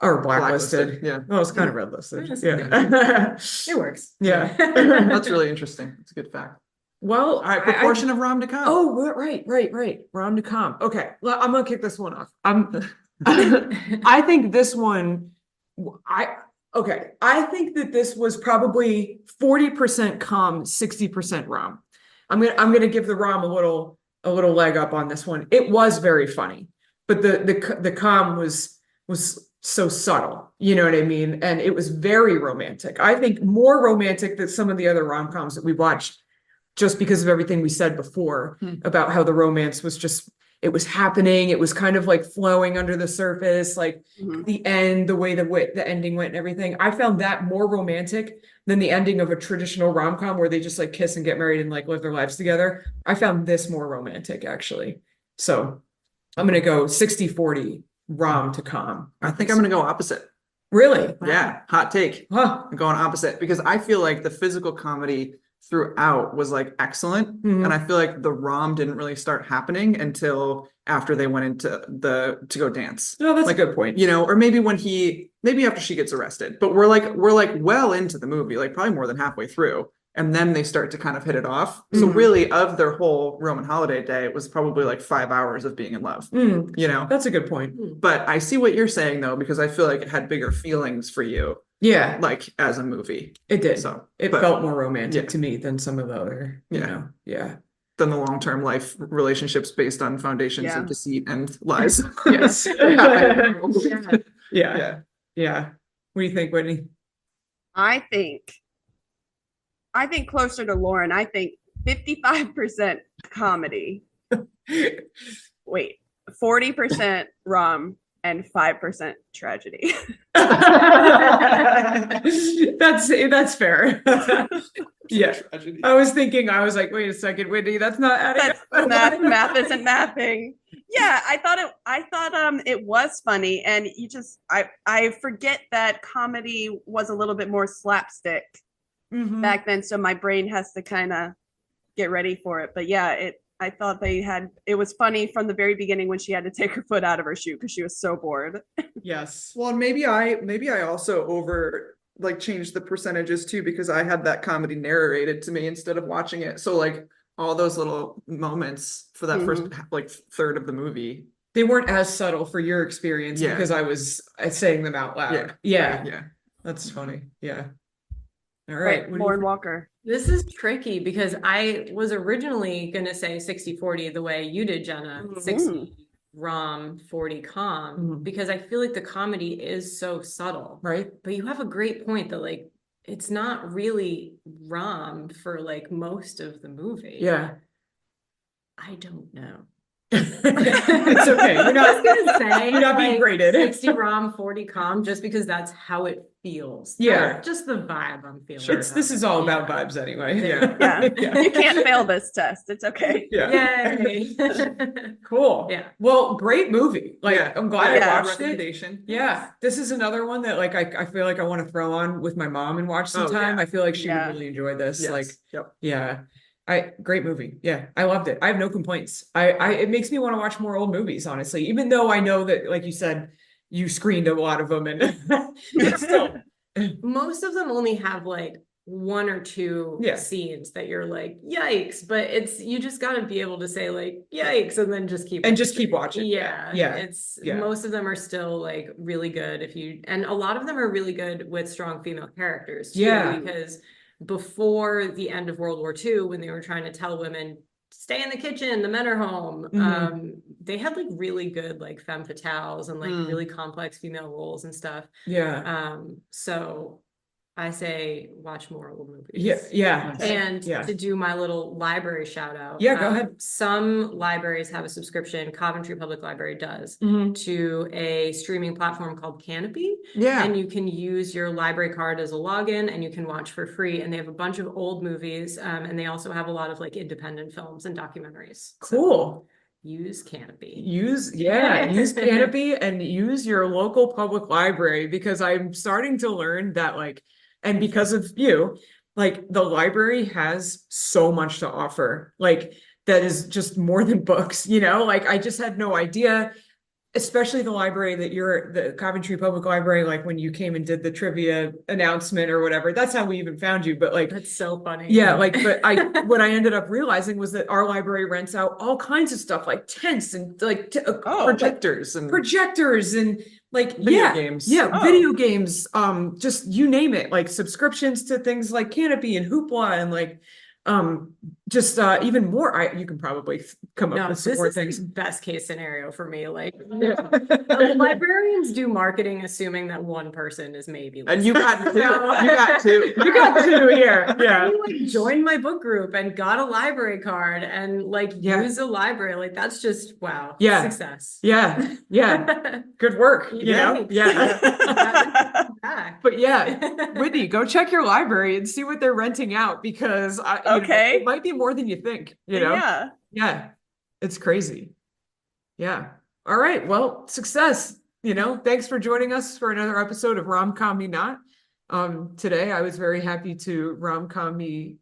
or blacklisted. Yeah. Well, it's kind of red listed. Yes. Yeah. It works. Yeah. That's really interesting. It's a good fact. Well, All right, proportion of Rom to come. Oh, right. Rom to com. Okay, well, I'm gonna kick this one off. I think this one, I think that this was probably 40% com, 60% rom. I'm gonna give the rom a little leg up on this one. It was very funny, but the com was so subtle, you know what I mean? And it was very romantic. I think more romantic than some of the other rom-coms that we watched, just because of everything we said before about how the romance was just, it was happening. It was kind of like flowing under the surface, like Mhm. the end, the way the ending went and everything. I found that more romantic than the ending of a traditional rom-com where they just like kiss and get married and like live their lives together. I found this more romantic actually. So I'm going to go 60-40 rom to com. I think I'm going to go opposite. Really? Yeah. Hot take. Huh. I'm going opposite because I feel like the physical comedy throughout was like excellent. Mhm. And I feel like the rom didn't really start happening until after they went into to go dance. No, that's Like, a good point. You know, or maybe maybe after she gets arrested, but we're like well into the movie, like probably more than halfway through. And then they start to kind of hit it off. So Mhm. really of their whole Roman holiday day, it was probably like 5 hours of being in love, Mm, you know? that's a good point. But I see what you're saying though, because I feel like it had bigger feelings for you, Yeah, like as a movie. it did. So It but felt more romantic yeah. to me than some of the other, you Yeah. know, yeah. than the long-term life relationships based on foundations Yeah. of deceit and lies. Yes. Yeah. Yeah, yeah. What do you think, Whitney? I think closer to Lauren. I think 55% comedy. Wait, 40% rom and 5% tragedy. That's fair. Yeah. Tragedy. I was like, wait a second, Whitney, that's not adding That's up. math isn't mathing. Yeah, I thought it was funny, and I forget that comedy was a little bit more slapstick Mhm. back then, so my brain has to kind of get ready for it. But yeah, I thought it was funny from the very beginning when she had to take her foot out of her shoe because she was so bored. Yes. Well, and maybe I also changed the percentages too, because I had that comedy narrated to me instead of watching it. So like all those little moments for that first like third of the movie. They weren't as subtle for your experience Yeah. because I was saying them out loud. Yeah. Yeah. That's funny. Yeah. All Right, right. What do you Lauren think? Walker. This is tricky because I was originally going to say 60-40 the way you did, Jenna. Mhm. 60 rom 40 com Mhm. because I feel like the comedy is so subtle. Right? But you have a great point that like it's not really rom for like most of the movie. Yeah. I don't know. It's okay. You're I not was gonna say you're not being like, graded. 60 rom 40 com just because that's how it feels. Yeah. Just the vibe I'm feeling. Sure. This is all about Yeah. vibes anyway. Yeah. Yeah. You can't fail this test. It's okay. Yeah. Yay. Cool. Yeah. Well, great movie. Like, Yeah. I'm glad Yeah. I watched it. Recommendation. Yeah. This is another one that like I feel like I want to throw on with my mom and watch Oh, sometime. yeah. I feel like she Yeah. would really enjoy this. Yes. Like, Yep. yeah. Great movie. Yeah, I loved it. I have no complaints. It makes me want to watch more old movies, honestly, even though I know that, like you said, you screened a lot of them and it's still, Most of them only have like one or two Yeah. scenes that you're like, yikes, but it's you just got to be able to say like, yikes, and then just keep watching. Yeah, Yeah. it's Yeah. most of them are still like really good and a lot of them are really good with strong female characters too, Yeah. because before the end of World War II, when they were trying to tell women stay in the kitchen, the men are home, Mhm. they had like really good like femme fatales and like Mm. really complex female roles and stuff. Yeah. So I say watch more old movies. Yeah. And Yeah. to do my little library shout out. Yeah, go ahead. Some libraries have a subscription, Coventry Public Library does, Mhm. to a streaming platform called Canopy. Yeah. And you can use your library card as a login and you can watch for free. And they have a bunch of old movies. And they also have a lot of like independent films and documentaries. So Cool. use Canopy. Use Canopy and use your local public library, because I'm starting to learn that like, and because of you, like the library has so much to offer, like that is just more than books, like I just had no idea, especially the library the Coventry Public Library, like when you came and did the trivia announcement or whatever, that's how we even found you. But like, That's so funny. yeah, like, but what I ended up realizing was that our library rents out all kinds of stuff like tents and like Projectors and like Video games. Yeah, Oh. video games, just you name it, like subscriptions to things like Canopy and Hoopla and like just even more. You can probably come up No, with some this more is things. like best case scenario for me. Like librarians do marketing assuming that one person is maybe and you got two. listening. You got two. You got two here. Yeah. You like joined my book group and got a library card and like Yeah. use a library. Like that's just wow. Yeah. Success. Yeah. Yeah. Good work. Yeah. Back. But yeah, Whitney, go check your library and see what they're renting out, because Okay. it might be more than you think, Yeah. Yeah, it's crazy. Yeah. All right. Well, success. Thanks for joining us for another episode of Rom-Com Me Not. Today I was very happy to rom-com me.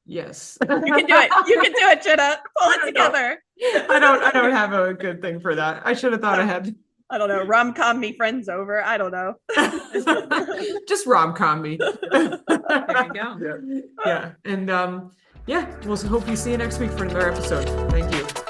Yes. You can do it. You can do it, Jenna. Pull I it don't together. I don't have a good thing for that. I should have thought ahead. I don't know. Rom-com me friends over. I don't know. Just rom-com me. There you go. Yeah. And yeah, we'll hope you see you next week for another episode. Thank you.